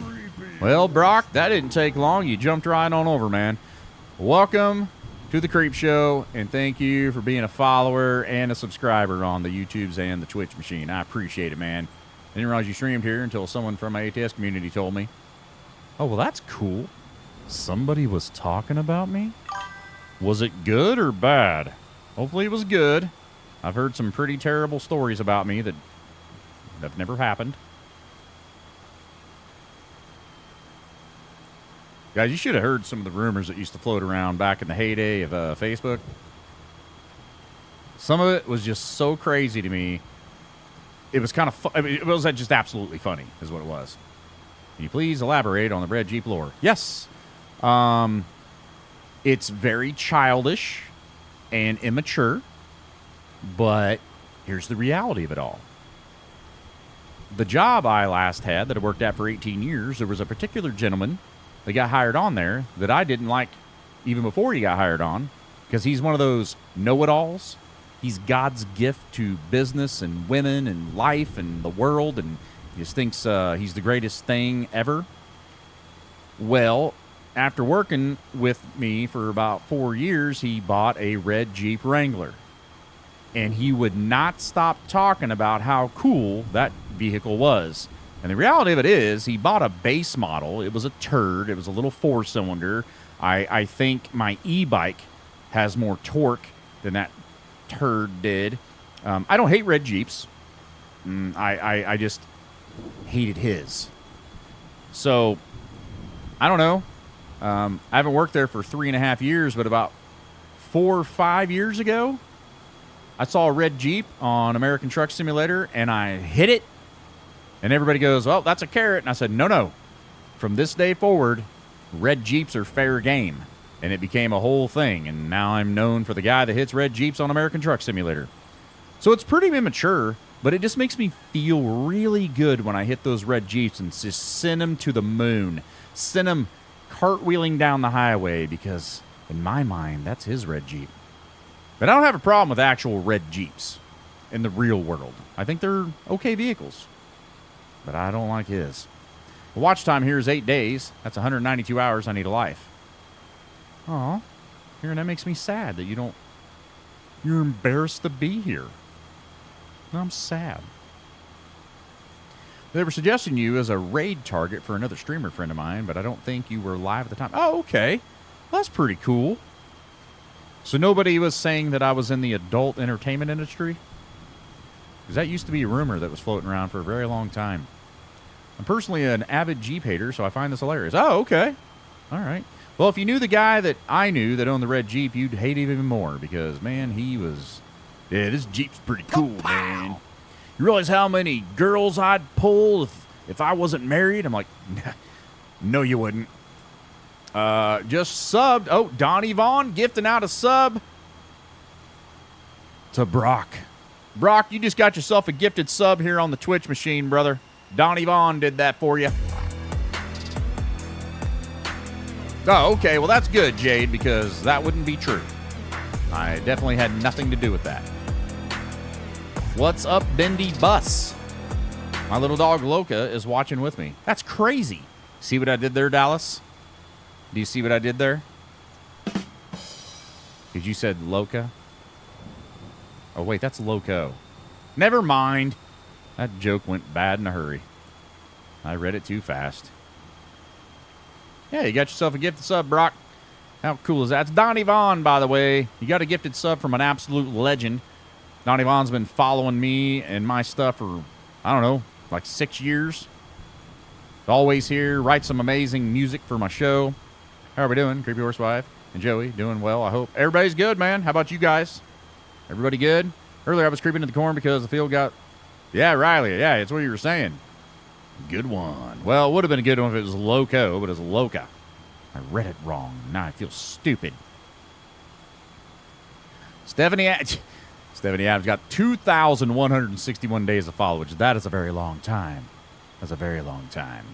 Well, Brock, that didn't take long. You jumped right on over, man. Welcome to the Creep Show, and thank you for being a follower and a subscriber on the YouTubes and the Twitch machine. I appreciate it, man. I didn't realize you streamed here until someone from my ATS community told me. Oh, well, that's cool. Somebody was talking about me? Was it good or bad? Hopefully it was good. I've heard some pretty terrible stories about me that have never happened. Guys, you should have heard some of the rumors that used to float around back in the heyday of Facebook. Some of it was just so crazy to me. It was kind of it was just absolutely funny, is what it was. Can you please elaborate on the Red Jeep lore? Yes. It's very childish and immature, but here's the reality of it all. The job I last had that I worked at for 18 years, there was a particular gentleman that got hired on there that I didn't like even before he got hired on, because he's one of those know-it-alls. He's God's gift to business and women and life and the world, and he just thinks he's the greatest thing ever. Well, after working with me for about 4 years, he bought a red Jeep Wrangler. And he would not stop talking about how cool that vehicle was. And the reality of it is, he bought a base model. It was a turd. It was a little 4-cylinder. I think my e-bike has more torque than that turd did. I don't hate red Jeeps. I just hated his. So, I don't know. I haven't worked there for 3.5 years, but about 4 or 5 years ago, I saw a red Jeep on American Truck Simulator, and I hit it. And everybody goes, well, that's a carrot. And I said, no. From this day forward, red Jeeps are fair game. And it became a whole thing. And now I'm known for the guy that hits red Jeeps on American Truck Simulator. So it's pretty immature, but it just makes me feel really good when I hit those red Jeeps and just send them to the moon. Send them cartwheeling down the highway, because in my mind, that's his red Jeep. But I don't have a problem with actual red Jeeps in the real world. I think they're okay vehicles. But I don't like his. The watch time here is 8 days. That's 192 hours. I need a life. Aw. Here, that makes me sad that you're embarrassed to be here. I'm sad. They were suggesting you as a raid target for another streamer friend of mine, but I don't think you were live at the time. Oh, okay. Well, that's pretty cool. So nobody was saying that I was in the adult entertainment industry? Because that used to be a rumor that was floating around for a very long time. I'm personally an avid Jeep hater, so I find this hilarious. Oh, okay. All right. Well, if you knew the guy that I knew that owned the red Jeep, you'd hate him even more, because, man, he was... Yeah, this Jeep's pretty cool, man. You realize how many girls I'd pull if I wasn't married? I'm like, no, you wouldn't. Just subbed. Oh, Donnie Vaughn gifting out a sub to Brock. Brock, you just got yourself a gifted sub here on the Twitch machine, brother. Donnie Vaughn did that for you. Oh, okay. Well, that's good, Jade, because that wouldn't be true. I definitely had nothing to do with that. What's up, Bendy Bus? My little dog, Loca, is watching with me. That's crazy. See what I did there, Dallas? Do you see what I did there? Because you said Loca. Oh, wait, that's Loco. Never mind. That joke went bad in a hurry. I read it too fast. Yeah, you got yourself a gifted sub, Brock. How cool is that? It's Donnie Vaughn, by the way. You got a gifted sub from an absolute legend. Donnie Vaughn's been following me and my stuff for, I don't know, like 6 years. Always here, writes some amazing music for my show. How are we doing? Creepy Horse Wife and Joey doing well, I hope. Everybody's good, man. How about you guys? Everybody good? Earlier I was creeping to the corn because the field got... Yeah, Riley. Yeah, it's what you were saying. Good one. Well, it would have been a good one if it was Loco, but it's Loca. I read it wrong. Now I feel stupid. Stephanie Adams got 2,161 days of follow, which that is a very long time. That's a very long time.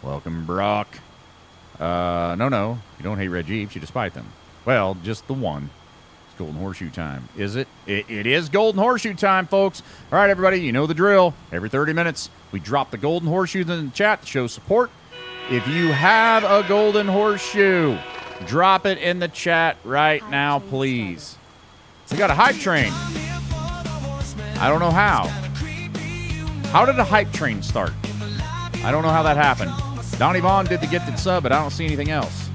Welcome, Brock. No. You don't hate red Jeeps. You despite them. Well, just the one. It's Golden Horseshoe time. Is it? It is Golden Horseshoe time, folks. All right, everybody. You know the drill. Every 30 minutes, we drop the Golden Horseshoes in the chat to show support. If you have a Golden Horseshoe, drop it in the chat right now, please. So we got a hype train. I don't know how. How did a hype train start? I don't know how that happened. Donnie Vaughn did the gifted sub, but I don't see anything else.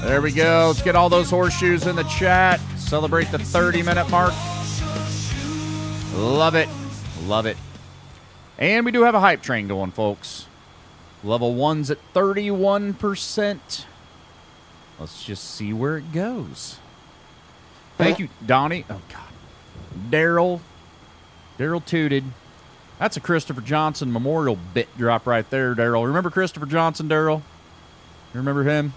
There we go. Let's get all those horseshoes in the chat. Celebrate the 30-minute mark. Love it. Love it. And we do have a hype train going, folks. Level 1's at 31%. Let's just see where it goes. Thank you, Donnie. Oh, God. Daryl tooted. That's a Christopher Johnson memorial bit drop right there, Daryl. Remember Christopher Johnson, Daryl? You remember him?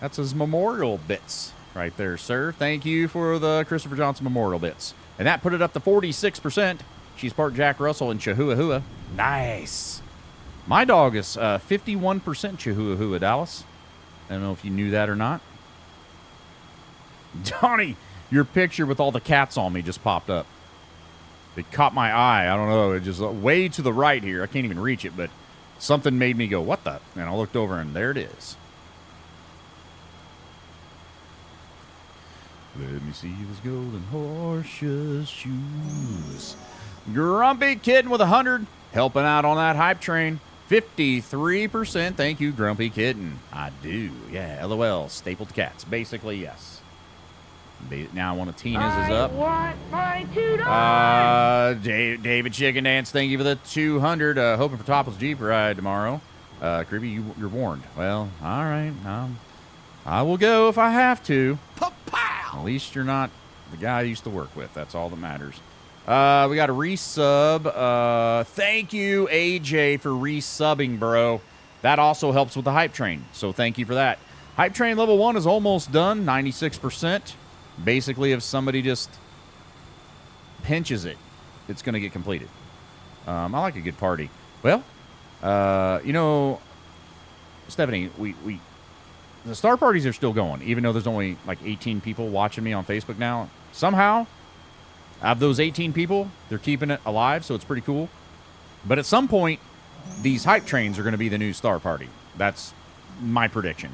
That's his memorial bits right there, sir. Thank you for the Christopher Johnson memorial bits. And that put it up to 46%. She's part Jack Russell and Chihuahua. Nice. My dog is 51% Chihuahua, Dallas. I don't know if you knew that or not. Donnie, your picture with all the cats on me just popped up. It caught my eye. I don't know. It just way to the right here. I can't even reach it, but something made me go, what the? And I looked over, and there it is. Let me see those golden horses shoes. Grumpy Kitten with 100. Helping out on that hype train. 53%. Thank you, Grumpy Kitten. I do. Yeah, LOL. Stapled cats. Basically, yes. Now one of Tina's is up. I want my $2. David Chicken Dance, thank you for the 200. Hoping for topless Jeep ride tomorrow. Creepy, you're warned. Well, all right. I will go if I have to. At least you're not the guy I used to work with. That's all that matters. We got a resub. Thank you, AJ, for resubbing, bro. That also helps with the hype train. So thank you for that. Hype train level 1 is almost done, 96%. Basically, if somebody just pinches it, it's going to get completed. I like a good party. Well, you know, Stephanie, the star parties are still going, even though there's only like 18 people watching me on Facebook now. Somehow, out of those 18 people, they're keeping it alive, so it's pretty cool. But at some point, these hype trains are going to be the new star party. That's my prediction.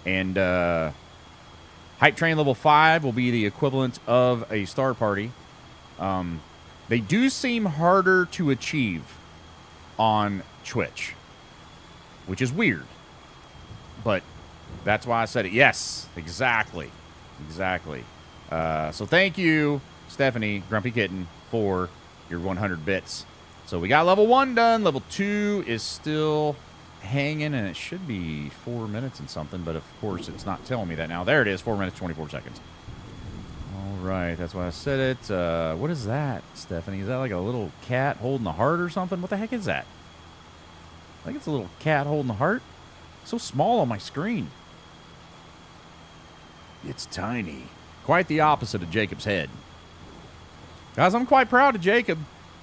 And hype train level 5 will be the equivalent of a star party. They do seem harder to achieve on Twitch, which is weird. But that's why I said it. Yes, exactly. Exactly. So thank you, Stephanie, Grumpy Kitten, for your 100 bits. So we got level 1 done. Level 2 is still hanging, and it should be 4 minutes and something, but of course it's not telling me that now. There it is, 4 minutes, 24 seconds. All right, that's why I said it. What is that, Stephanie? Is that like a little cat holding the heart or something? What the heck is that? I think it's a little cat holding the heart. So small on my screen. It's tiny. Quite the opposite of Jacob's head. Guys, I'm quite proud of Jacob.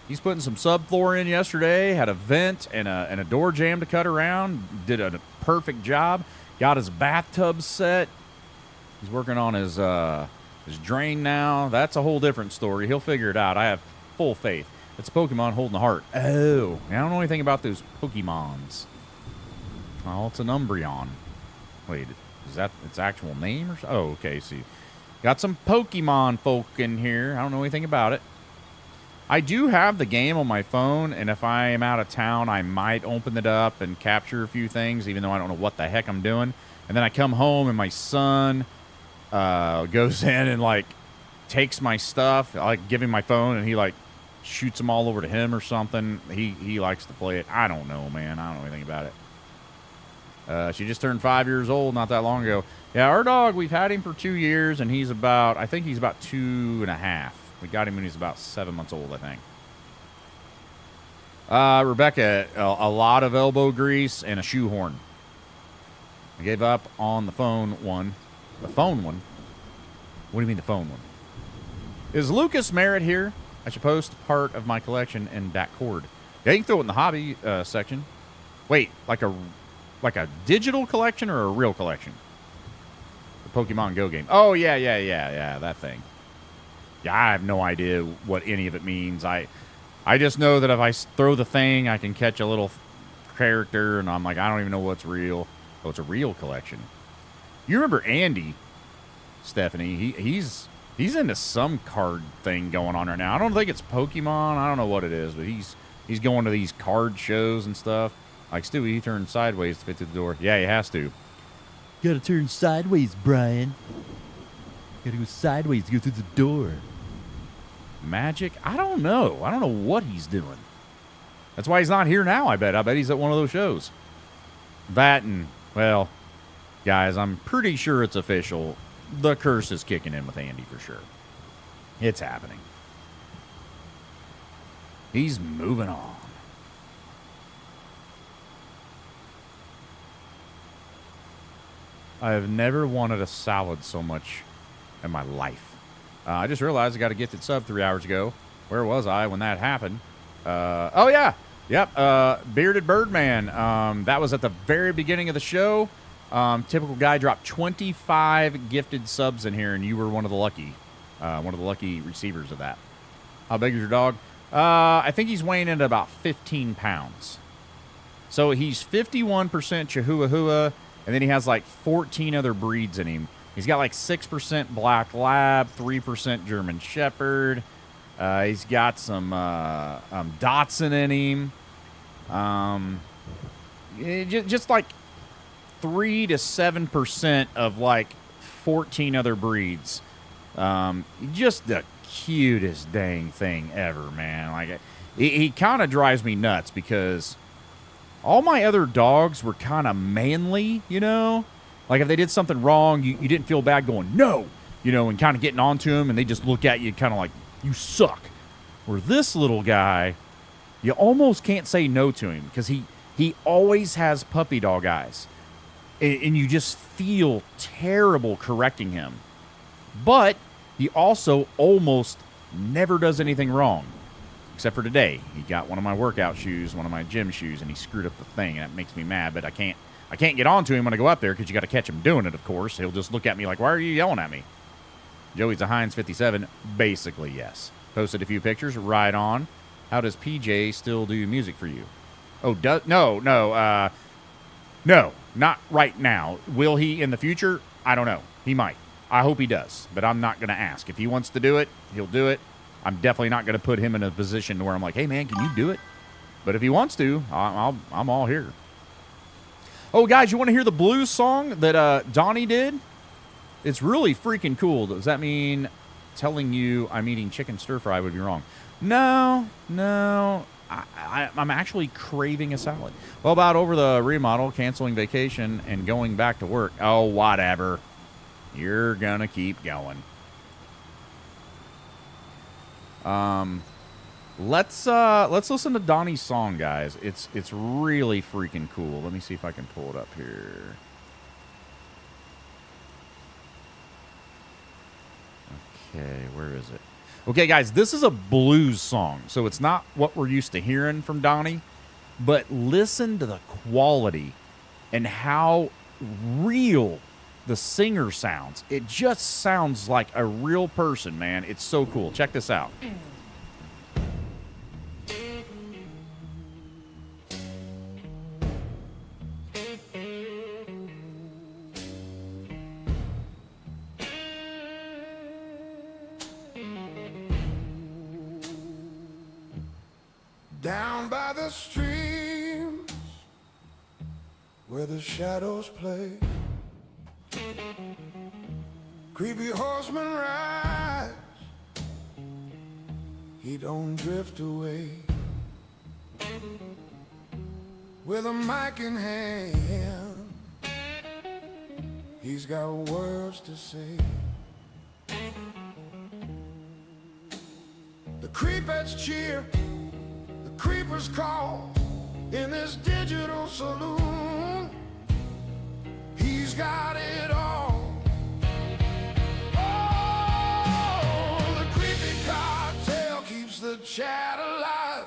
He's putting some subfloor in yesterday, had a vent and a door jamb to cut around, did a perfect job, got his bathtub set. He's working on his drain now. That's a whole different story. He'll figure it out. I have full faith. It's Pokemon holding the heart. Oh, I don't know anything about those Pokemons. Oh, it's an Umbreon. Wait, is that its actual name? Or so? Oh, okay, see. Got some Pokemon folk in here. I don't know anything about it. I do have the game on my phone, and if I am out of town, I might open it up and capture a few things, even though I don't know what the heck I'm doing. And then I come home, and my son goes in and, like, takes my stuff. I like give him my phone, and he, like, shoots them all over to him or something. He likes to play it. I don't know, man. I don't know anything about it. She just turned 5 years old not that long ago. Yeah, our dog, we've had him for 2 years, and he's about, I think he's about 2.5. We got him when he's about 7 months old, I think. Rebecca, a lot of elbow grease and a shoehorn. I gave up on the phone one. The phone one? What do you mean the phone one? Is Lucas Merritt here? I should post part of my collection in Discord. Yeah, you can throw it in the hobby section. Wait, like a digital collection or a real collection? The Pokemon Go game. Oh, yeah, that thing. Yeah, I have no idea what any of it means. I just know that if I throw the thing, I can catch a little character, and I'm like, I don't even know what's real. Oh, it's a real collection. You remember Andy, Stephanie? He's into some card thing going on right now. I don't think it's Pokemon. I don't know what it is, but he's going to these card shows and stuff. Like Stewie, he turned sideways to fit through the door. Yeah, he has to. Gotta turn sideways, Brian. Gotta go sideways to go through the door. Magic? I don't know. I don't know what he's doing. That's why he's not here now, I bet. I bet he's at one of those shows. That and, well, guys, I'm pretty sure it's official. The curse is kicking in with Andy for sure. It's happening. He's moving on. I have never wanted a salad so much in my life. I just realized I got a gifted sub 3 hours ago. Where was I when that happened? Oh, yeah. Yep. Bearded Birdman. That was at the very beginning of the show. Typical guy dropped 25 gifted subs in here, and you were one of the lucky receivers of that. How big is your dog? I think he's weighing in at about 15 pounds. So he's 51% Chihuahua, and then he has like 14 other breeds in him. He's got like 6% Black Lab, 3% German Shepherd. He's got some Dachshund in him. Just like 3 to 7% of like 14 other breeds. Just the cutest dang thing ever, man. Like he kind of drives me nuts because all my other dogs were kind of manly, you know? Like, if they did something wrong, you didn't feel bad going, no, you know, and kind of getting onto them, and they just look at you kind of like, you suck. Where this little guy, you almost can't say no to him because he always has puppy dog eyes. And you just feel terrible correcting him. But he also almost never does anything wrong. Except for today. He got one of my workout shoes, one of my gym shoes, and he screwed up the thing. And that makes me mad, but I can't get onto him when I go up there because you got to catch him doing it, of course. He'll just look at me like, why are you yelling at me? Joey's a Heinz 57. Basically, yes. Posted a few pictures. Right on. How does PJ still do music for you? Oh, no, not right now. Will he in the future? I don't know. He might. I hope he does, but I'm not going to ask. If he wants to do it, he'll do it. I'm definitely not going to put him in a position where I'm like, hey, man, can you do it? But if he wants to, I'm all here. Oh, guys, you want to hear the blues song that Donnie did? It's really freaking cool. Does that mean telling you I'm eating chicken stir-fry would be wrong? No. I'm actually craving a salad. Well, about over the remodel, canceling vacation, and going back to work. Oh, whatever. You're going to keep going. Let's listen to Donnie's song, guys. It's really freaking cool. Let me see if I can pull it up here. Okay, where is it? Okay, guys, this is a blues song, so it's not what we're used to hearing from Donnie, but listen to the quality and how real the singer sounds. It just sounds like a real person, man. It's so cool. Check this out. Down by the streams where the shadows play, creepy horseman rides, he don't drift away. With a mic in hand, he's got words to say. The creepettes cheer, the creepers call in this digital saloon. He's got it all. Oh, the creepy cartel keeps the chat alive.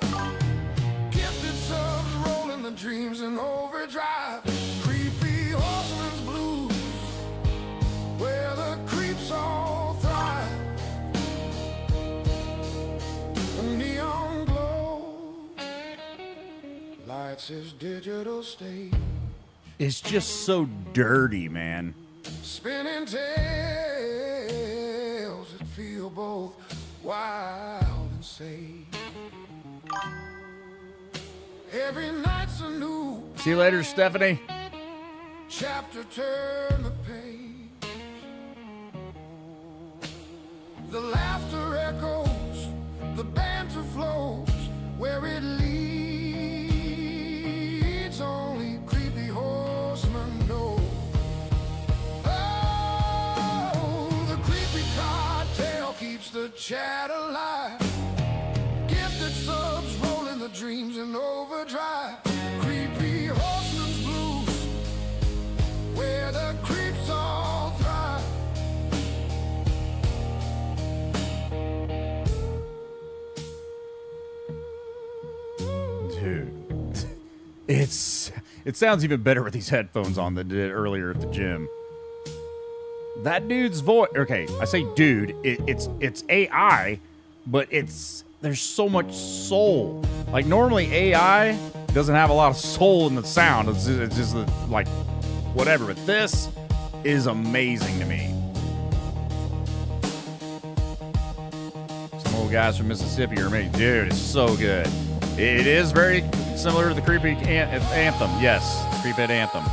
Gifted subs rolling the dreams in overdrive. Creepy horseman's blues, where the creeps all thrive. A neon glow lights his digital stage. It's just so dirty, man. Spinning tales that feel both wild and safe. Every night's a new See you later, Stephanie. chapter, turn the page. The laughter echoes, the banter flows, where it leads only creepy horsemen know. Oh, the creepy cartel keeps the chat alive. Gifted subs rolling the dreams in overdrive. Creepy horsemen's blues, where the creeps all thrive. Dude, it sounds even better with these headphones on than it did earlier at the gym. That dude's voice. Okay, I say dude. It's AI, but there's so much soul. Like normally AI doesn't have a lot of soul in the sound. It's just like whatever. But this is amazing to me. Some old guys from Mississippi are me. Dude, it's so good. It is very similar to the Creepy Anthem. Yes, Creepy Anthem.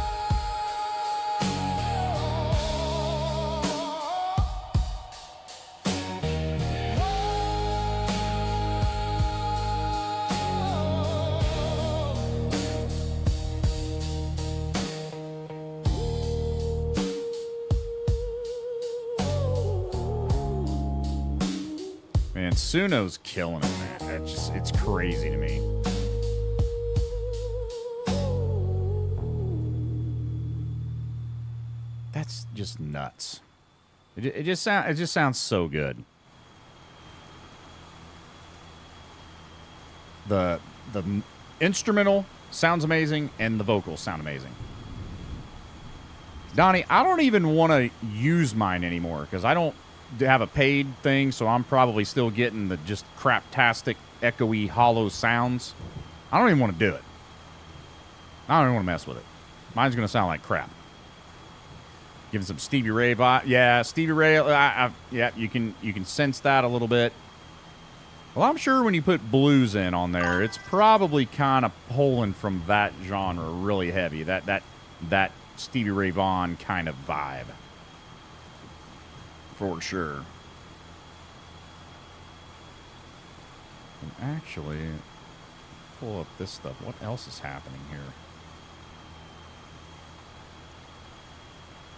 Man, Suno's killing it, man. It's crazy to me. That's just nuts. It just sounds so good. The instrumental sounds amazing, and the vocals sound amazing. Donnie, I don't even want to use mine anymore because I don't have a paid thing, so I'm probably still getting the just craptastic, echoey, hollow sounds. I don't even want to do it. I don't even want to mess with it. Mine's going to sound like crap. Giving some Stevie Ray vibe. Yeah, Stevie Ray. Yeah, you can sense that a little bit. Well, I'm sure when you put blues in on there, it's probably kind of pulling from that genre really heavy. That Stevie Ray Vaughan kind of vibe. For sure. And actually, pull up this stuff. What else is happening here?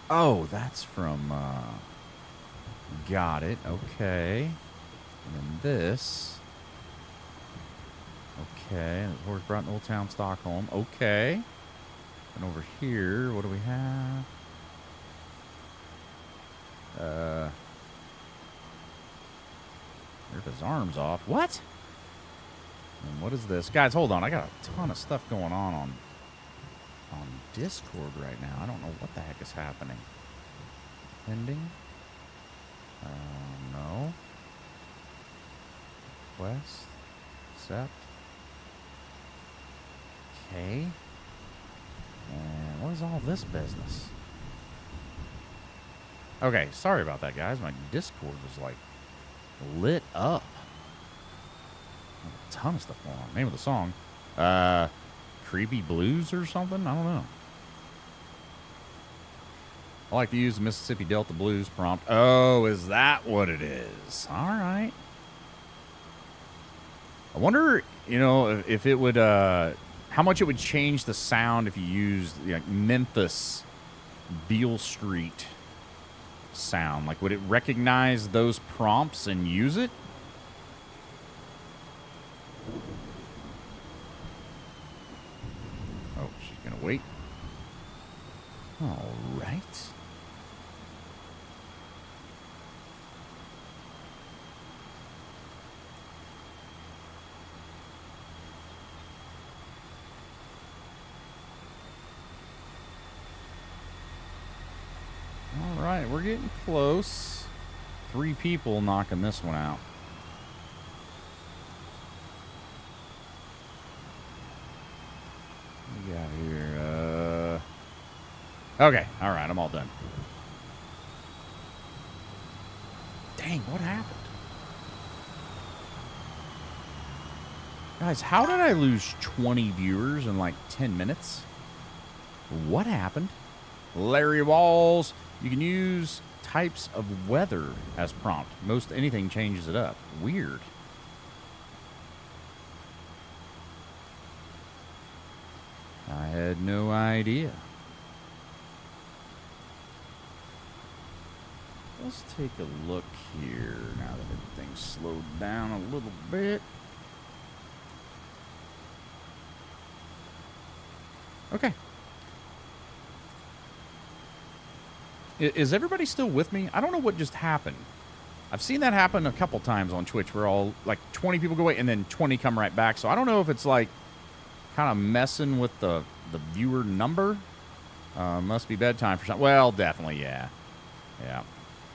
Oh, that's from, got it. Okay. And then this. Okay. Horse brought in Old Town Stockholm. Okay. And over here, what do we have? Rip his arms off. What? And what is this? Guys, hold on. I got a ton of stuff going on Discord right now. I don't know what the heck is happening. Pending? No. Quest. Accept. Okay. And what is all this business? Okay, sorry about that, guys. My Discord was like lit up. A ton of stuff going on. Name of the song. Creepy Blues or something? I don't know. I like to use the Mississippi Delta Blues prompt. Oh, is that what it is? All right. I wonder, if it would, how much it would change the sound if you used Memphis Beale Street sound. Like, would it recognize those prompts and use it? Oh, she's going to wait. All right. All right, we're getting close. 3 people knocking this one out. What do we got here? Okay, all right, I'm all done. Dang, what happened? Guys, how did I lose 20 viewers in like 10 minutes? What happened? Larry Walls. You can use types of weather as prompt. Most anything changes it up. Weird. I had no idea. Let's take a look here now that everything's slowed down a little bit. Okay. Is everybody still with me? I don't know what just happened. I've seen that happen a couple times on Twitch where all like 20 people go away and then 20 come right back. So I don't know if it's like kind of messing with the viewer number. Must be bedtime for something. Well, definitely, yeah. Yeah,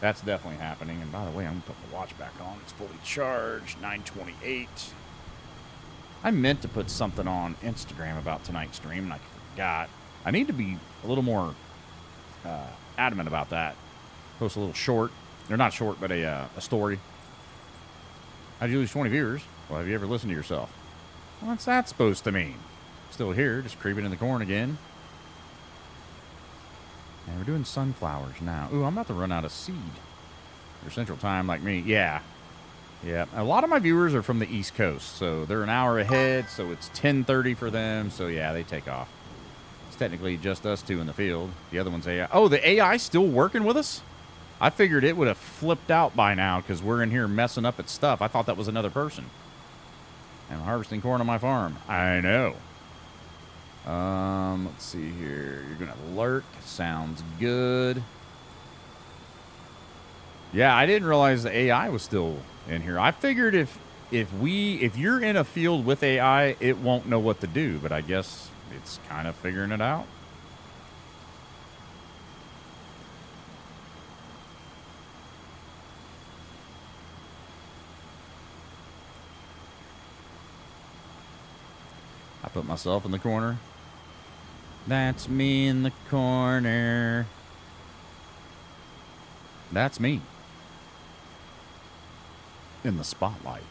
that's definitely happening. And by the way, I'm going to put my watch back on. It's fully charged, 9:28. I meant to put something on Instagram about tonight's stream, and I forgot. I need to be a little more adamant about that. Post a little short. They're not short, but a story. How'd you lose 20 viewers? Well, have you ever listened to yourself? What's that supposed to mean? Still here, just creeping in the corn again. And we're doing sunflowers now. Ooh, I'm about to run out of seed. They're Central Time like me. Yeah. Yeah. A lot of my viewers are from the East Coast, so they're an hour ahead, so it's 10:30 for them. So, yeah, they take off. It's technically just us two in the field. The other one's AI. Oh, the AI still working with us? I figured it would have flipped out by now because we're in here messing up its stuff. I thought that was another person. I'm harvesting corn on my farm. I know. Let's see here. You're going to lurk. Sounds good. Yeah, I didn't realize the AI was still in here. I figured if you're in a field with AI, it won't know what to do, but I guess it's kind of figuring it out. I put myself in the corner. That's me in the corner. That's me. In the spotlight.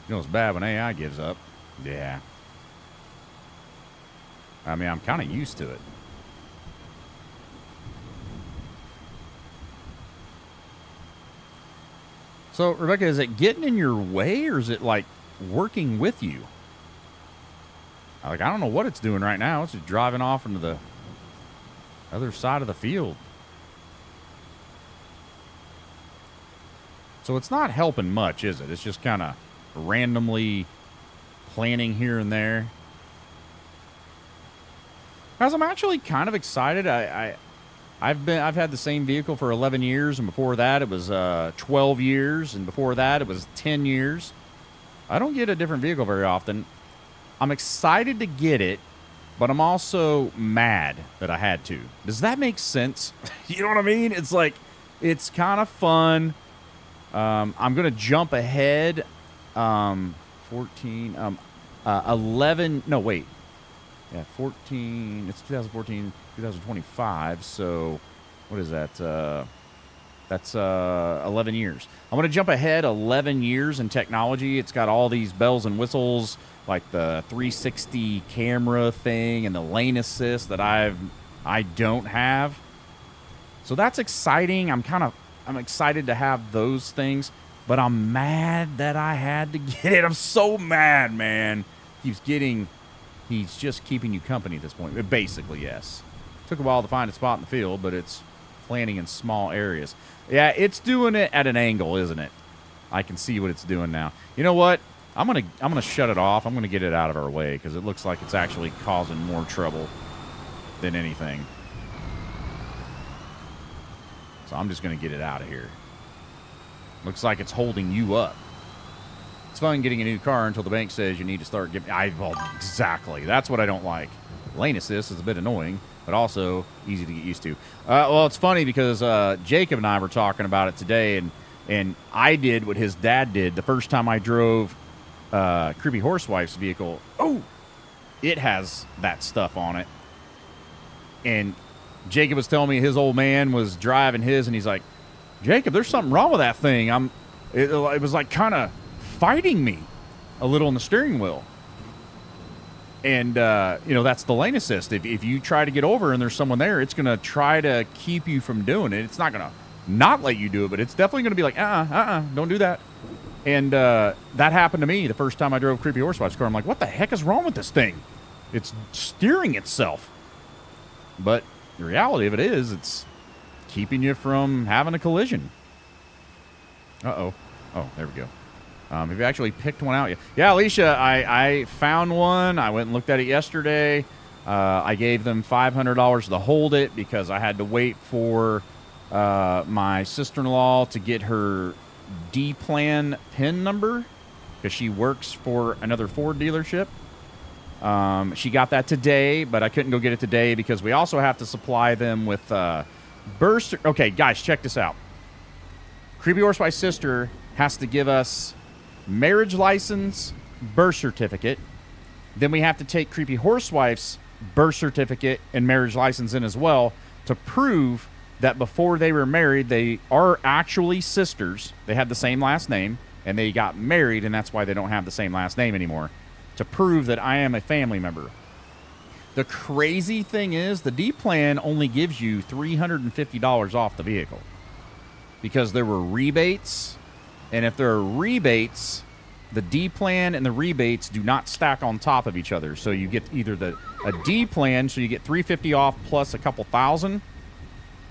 You know it's bad when AI gives up. Yeah. I mean, I'm kind of used to it. So, Rebecca, is it getting in your way or is it like working with you? Like, I don't know what it's doing right now. It's just driving off into the other side of the field. So it's not helping much, is it? It's just kind of randomly planning here and there. Guys, I'm actually kind of excited. I've had the same vehicle for 11 years, and before that it was 12 years, and before that it was 10 years. I don't get a different vehicle very often. I'm excited to get it, but I'm also mad that I had to. Does that make sense? You know what I mean? It's like, it's kind of fun. I'm going to jump ahead. 11, no, wait. Yeah, 14, it's 2014, 2025, so what is that? That's 11 years. I'm going to jump ahead 11 years in technology. It's got all these bells and whistles, like the 360 camera thing and the lane assist that I don't have. So that's exciting. I'm excited to have those things, but I'm mad that I had to get it. I'm so mad, man. He's just keeping you company at this point. Basically, yes. Took a while to find a spot in the field, but it's planting in small areas. Yeah, it's doing it at an angle, isn't it? I can see what it's doing now. You know what? I'm gonna shut it off. I'm gonna get it out of our way because it looks like it's actually causing more trouble than anything. So I'm just gonna get it out of here. Looks like it's holding you up. It's fun getting a new car until the bank says you need to start giving... Well, exactly. That's what I don't like. Lane assist is a bit annoying, but also easy to get used to. Well, it's funny because Jacob and I were talking about it today, and I did what his dad did the first time I drove Creepy Horsewife's vehicle. Oh, it has that stuff on it. And Jacob was telling me his old man was driving his, and he's like, Jacob, there's something wrong with that thing. It was like kind of fighting me a little on the steering wheel. And, that's the lane assist. If you try to get over and there's someone there, it's going to try to keep you from doing it. It's not going to not let you do it, but it's definitely going to be like, don't do that. And that happened to me the first time I drove Creepy Horsewife's car. I'm like, what the heck is wrong with this thing? It's steering itself. But the reality of it is it's keeping you from having a collision. Uh-oh. Oh, there we go. Have you actually picked one out yet? Yeah, Alicia, I found one. I went and looked at it yesterday. I gave them $500 to hold it because I had to wait for my sister-in-law to get her D-Plan PIN number because she works for another Ford dealership. She got that today, but I couldn't go get it today because we also have to supply them with birth. Okay, guys, check this out. Creepy Horsewife's sister has to give us marriage license, birth certificate. Then we have to take Creepy Horsewife's birth certificate and marriage license in as well to prove that before they were married, they are actually sisters. They had the same last name, and they got married, and that's why they don't have the same last name anymore, to prove that I am a family member. The crazy thing is the D-Plan only gives you $350 off the vehicle because there were rebates. And if there are rebates, the D-Plan and the rebates do not stack on top of each other. So you get either a D-Plan, so you get $350 off plus a couple thousand,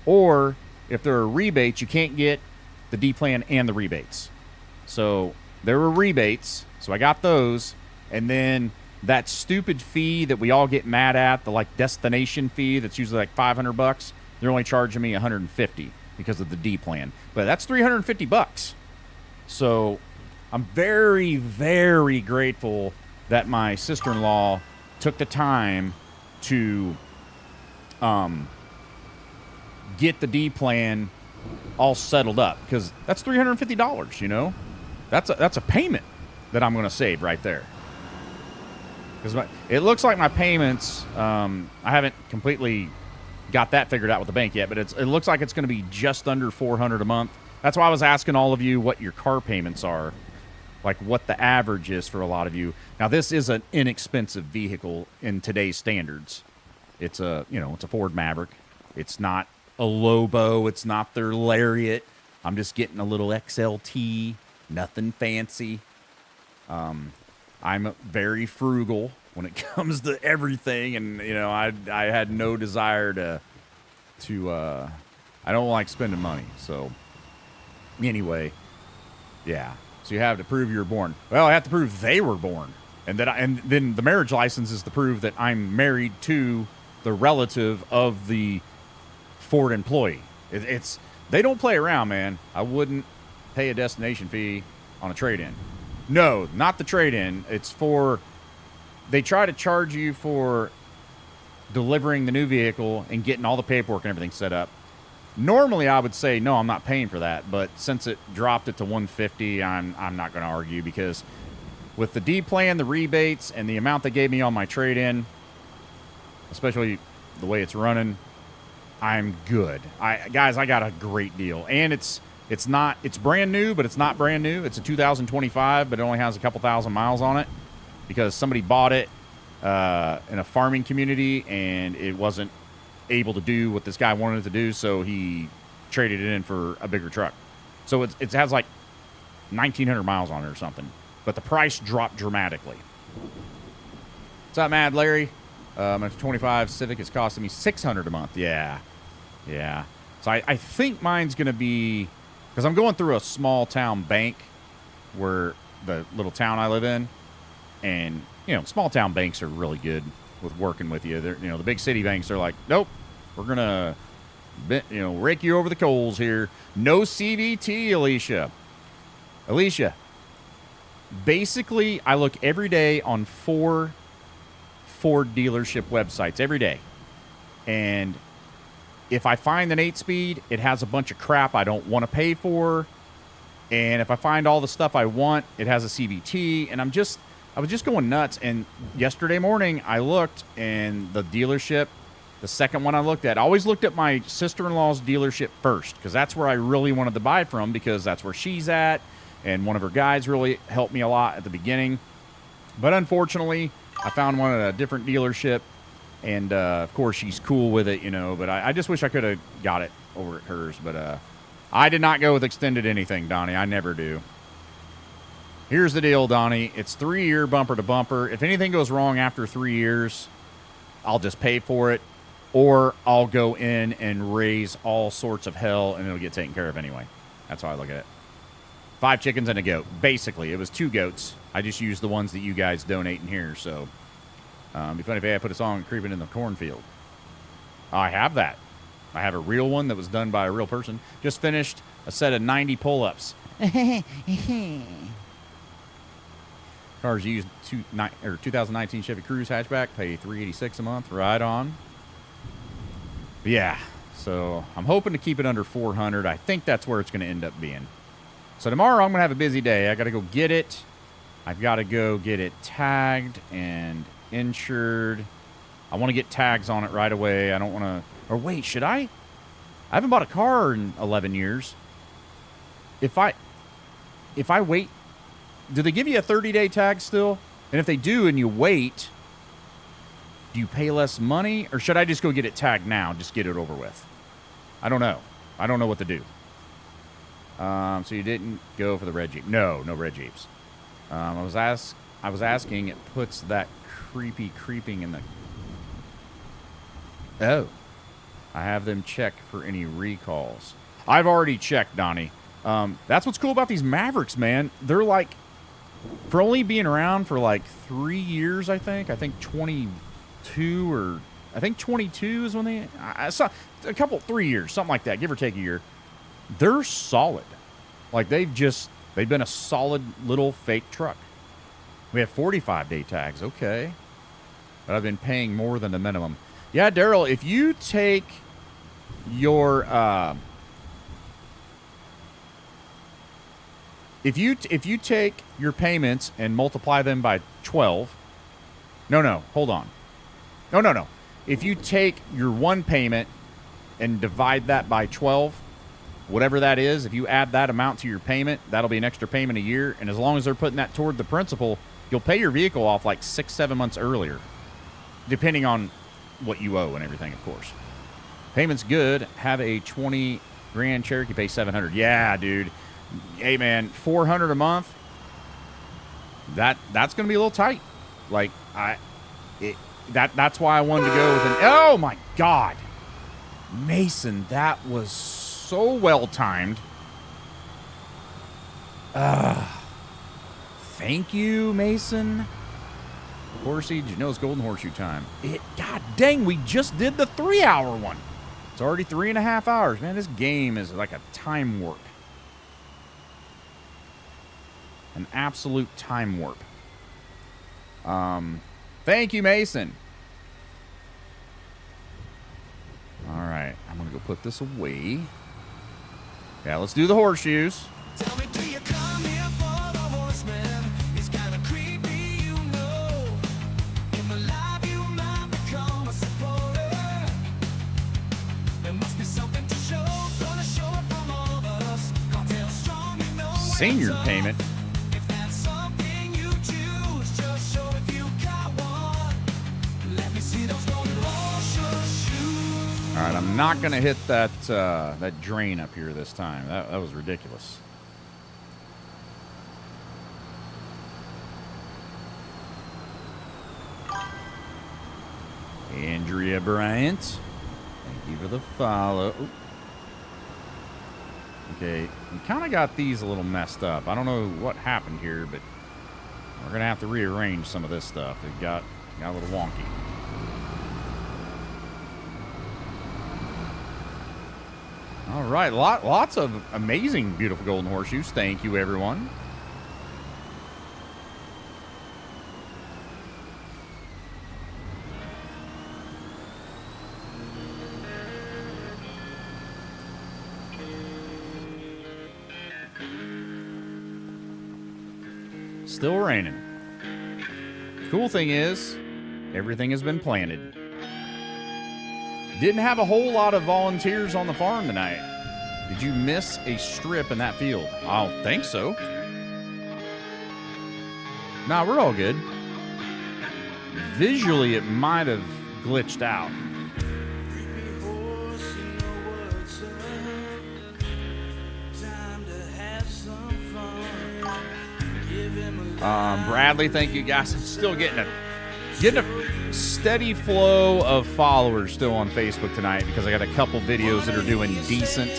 or if there are rebates, you can't get the D-Plan and the rebates. So there were rebates, so I got those, and then that stupid fee that we all get mad at, the like destination fee that's usually like $500, they're only charging me $150 because of the D-Plan. But that's $350. So I'm very, very grateful that my sister-in-law took the time to get the D-Plan all settled up because that's $350, you know? That's a payment that I'm going to save right there. Because it looks like my payments, I haven't completely got that figured out with the bank yet, but it looks like it's going to be just under $400 a month. That's why I was asking all of you what your car payments are, like what the average is for a lot of you. Now, this is an inexpensive vehicle in today's standards. It's a Ford Maverick. It's not a Lobo. It's not their Lariat. I'm just getting a little XLT, nothing fancy. I'm very frugal when it comes to everything, and I had no desire to I don't like spending money. So anyway, Yeah. So you have to prove you were born. Well, I have to prove they were born. And then the marriage license is to prove that I'm married to the relative of the Ford employee. They don't play around, man. I wouldn't pay a destination fee on a trade-in. No, not the trade-in. It's for, they try to charge you for delivering the new vehicle and getting all the paperwork and everything set up. Normally, I would say, no, I'm not paying for that. But since it dropped it to $150, I'm not going to argue, because with the D plan, the rebates, and the amount they gave me on my trade-in, especially the way it's running, I'm good. Guys, I got a great deal. And it's brand new, but it's not brand new. It's a 2025, but it only has a couple thousand miles on it because somebody bought it in a farming community, and it wasn't able to do what this guy wanted it to do, so he traded it in for a bigger truck. So it has like 1,900 miles on it or something, but the price dropped dramatically. What's up, Mad Larry? My 25 Civic is costing me $600 a month. Yeah. So I think mine's going to be, because I'm going through a small town bank where the little town I live in, and, small town banks are really good with working with you. They're, the big city banks are like, nope, we're going to, rake you over the coals here. No CVT, Alicia. Basically, I look every day on 4 Ford dealership websites every day. And if I find an 8-speed, it has a bunch of crap I don't want to pay for. And if I find all the stuff I want, it has a CVT. And I was just going nuts. And yesterday morning, I looked, and the dealership, the second one I looked at, I always looked at my sister-in-law's dealership first, because that's where I really wanted to buy from, because that's where she's at. And one of her guys really helped me a lot at the beginning. But unfortunately, I found one at a different dealership. And, of course, she's cool with it, But I just wish I could have got it over at hers. But I did not go with extended anything, Donnie. I never do. Here's the deal, Donnie. It's 3-year bumper to bumper. If anything goes wrong after 3 years, I'll just pay for it. Or I'll go in and raise all sorts of hell, and it'll get taken care of anyway. That's how I look at it. 5 chickens and a goat. Basically, it was 2 goats. I just used the ones that you guys donate in here, so it'd be funny if I put a song creeping in the cornfield. I have that. I have a real one that was done by a real person. Just finished a set of 90 pull-ups. Cars used 2019 Chevy Cruze hatchback. Pay $386 a month. Right on. But yeah, so I'm hoping to keep it under 400. I think that's where it's going to end up being. So tomorrow I'm going to have a busy day. I got to go get it. I've got to go get it tagged and insured. I want to get tags on it right away. I don't want to... Or wait, should I? I haven't bought a car in 11 years. If I wait... Do they give you a 30-day tag still? And if they do and you wait, do you pay less money? Or should I just go get it tagged now, just get it over with? I don't know. I don't know what to do. So you didn't go for the red Jeep. No red Jeeps. I was asking, it puts that creeping in the... Oh. I have them check for any recalls. I've already checked, Donnie. That's what's cool about these Mavericks, man. They're like, for only being around for like 3 years, I think 22 or... I think 22 is when they... I saw a couple, 3 years, something like that, give or take a year. They're solid. Like, they've been a solid little fake truck. We have 45-day tags, okay. But I've been paying more than the minimum. Yeah, Daryl, if you take your... If you take your payments and multiply them by 12... No, hold on. No. If you take your one payment and divide that by 12... Whatever that is, if you add that amount to your payment, that'll be an extra payment a year. And as long as they're putting that toward the principal, you'll pay your vehicle off like 6-7 months earlier, depending on what you owe and everything, of course. Payment's good. Have a 20 grand Cherokee, pay $700. Yeah, dude. Hey, man, $400 a month. That's going to be a little tight. Like that's why I wanted to go with an... Oh my God, Mason, that was so well timed. Thank you, Mason. Horsey, did you know it's Golden Horseshoe time? God dang, we just did the 3-hour one. It's already 3.5 hours. Man, this game is like a time warp. An absolute time warp. Thank you, Mason. All right, I'm going to go put this away. Yeah, let's do the horseshoes. Tell me, do you come here for the horseman? He's kinda creepy, you know. In my life, you might become a supporter. There must be something to show. Gonna show it from all of us. Cartel strong, you know. Senior payment. If that's something you choose, just show if you got one. Let me see those golden horseshoes. All right, I'm not going to hit that that drain up here this time. That was ridiculous. Andrea Bryant, thank you for the follow. Ooh. Okay, we kind of got these a little messed up. I don't know what happened here, but we're going to have to rearrange some of this stuff. It got a little wonky. All right, lots of amazing, beautiful golden horseshoes. Thank you, everyone. Still raining. Cool thing is, everything has been planted. Didn't have a whole lot of volunteers on the farm tonight. Did you miss a strip in that field? I don't think so. Nah, we're all good. Visually, it might have glitched out. Bradley, thank you guys. I'm still getting a steady flow of followers still on Facebook tonight because I got a couple videos that are doing decent.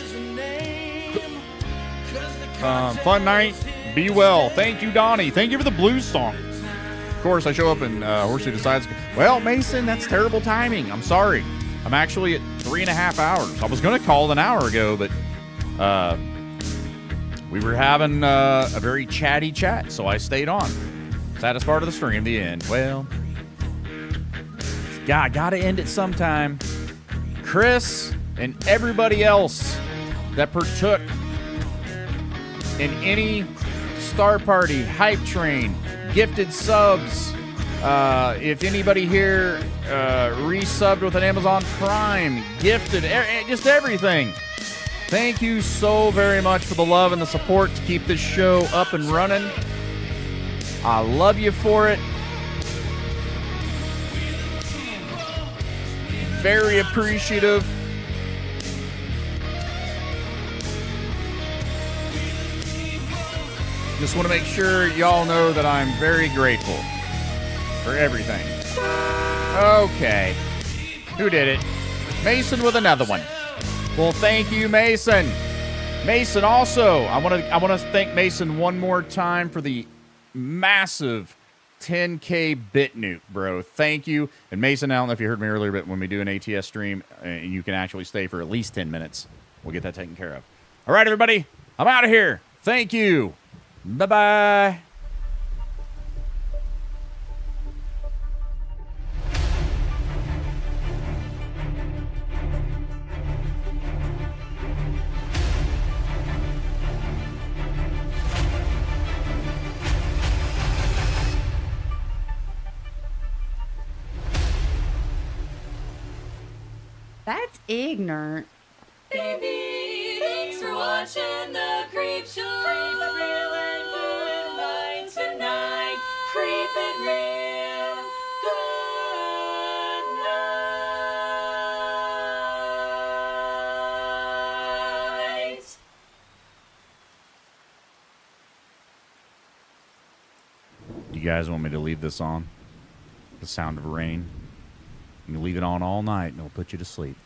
Fun night. Be well. Thank you, Donnie. Thank you for the blues song. Of course, I show up and Horsey decides, well, Mason, that's terrible timing. I'm sorry. I'm actually at 3.5 hours. I was going to call an hour ago, but we were having a very chatty chat, so I stayed on. Saddest part of the stream, the end. Well, gotta end it sometime. Chris and everybody else that partook in any Star Party, Hype Train, gifted subs. If anybody here resubbed with an Amazon Prime, gifted, just everything. Thank you so very much for the love and the support to keep this show up and running. I love you for it. Very appreciative. Just want to make sure y'all know that I'm very grateful for everything. Okay. Who did it? Mason with another one. Well, thank you, Mason. Mason also, I want to thank Mason one more time for the massive 10K bit nuke, bro. Thank you. And Mason, I don't know if you heard me earlier, but when we do an ATS stream, you can actually stay for at least 10 minutes. We'll get that taken care of. All right, everybody. I'm out of here. Thank you. Bye-bye. That's ignorant. Baby, thanks for watching the Creep Show. Creep it real and good night tonight. Creep it real. Good night. You guys want me to leave this on? The sound of rain? You can leave it on all night and it'll put you to sleep.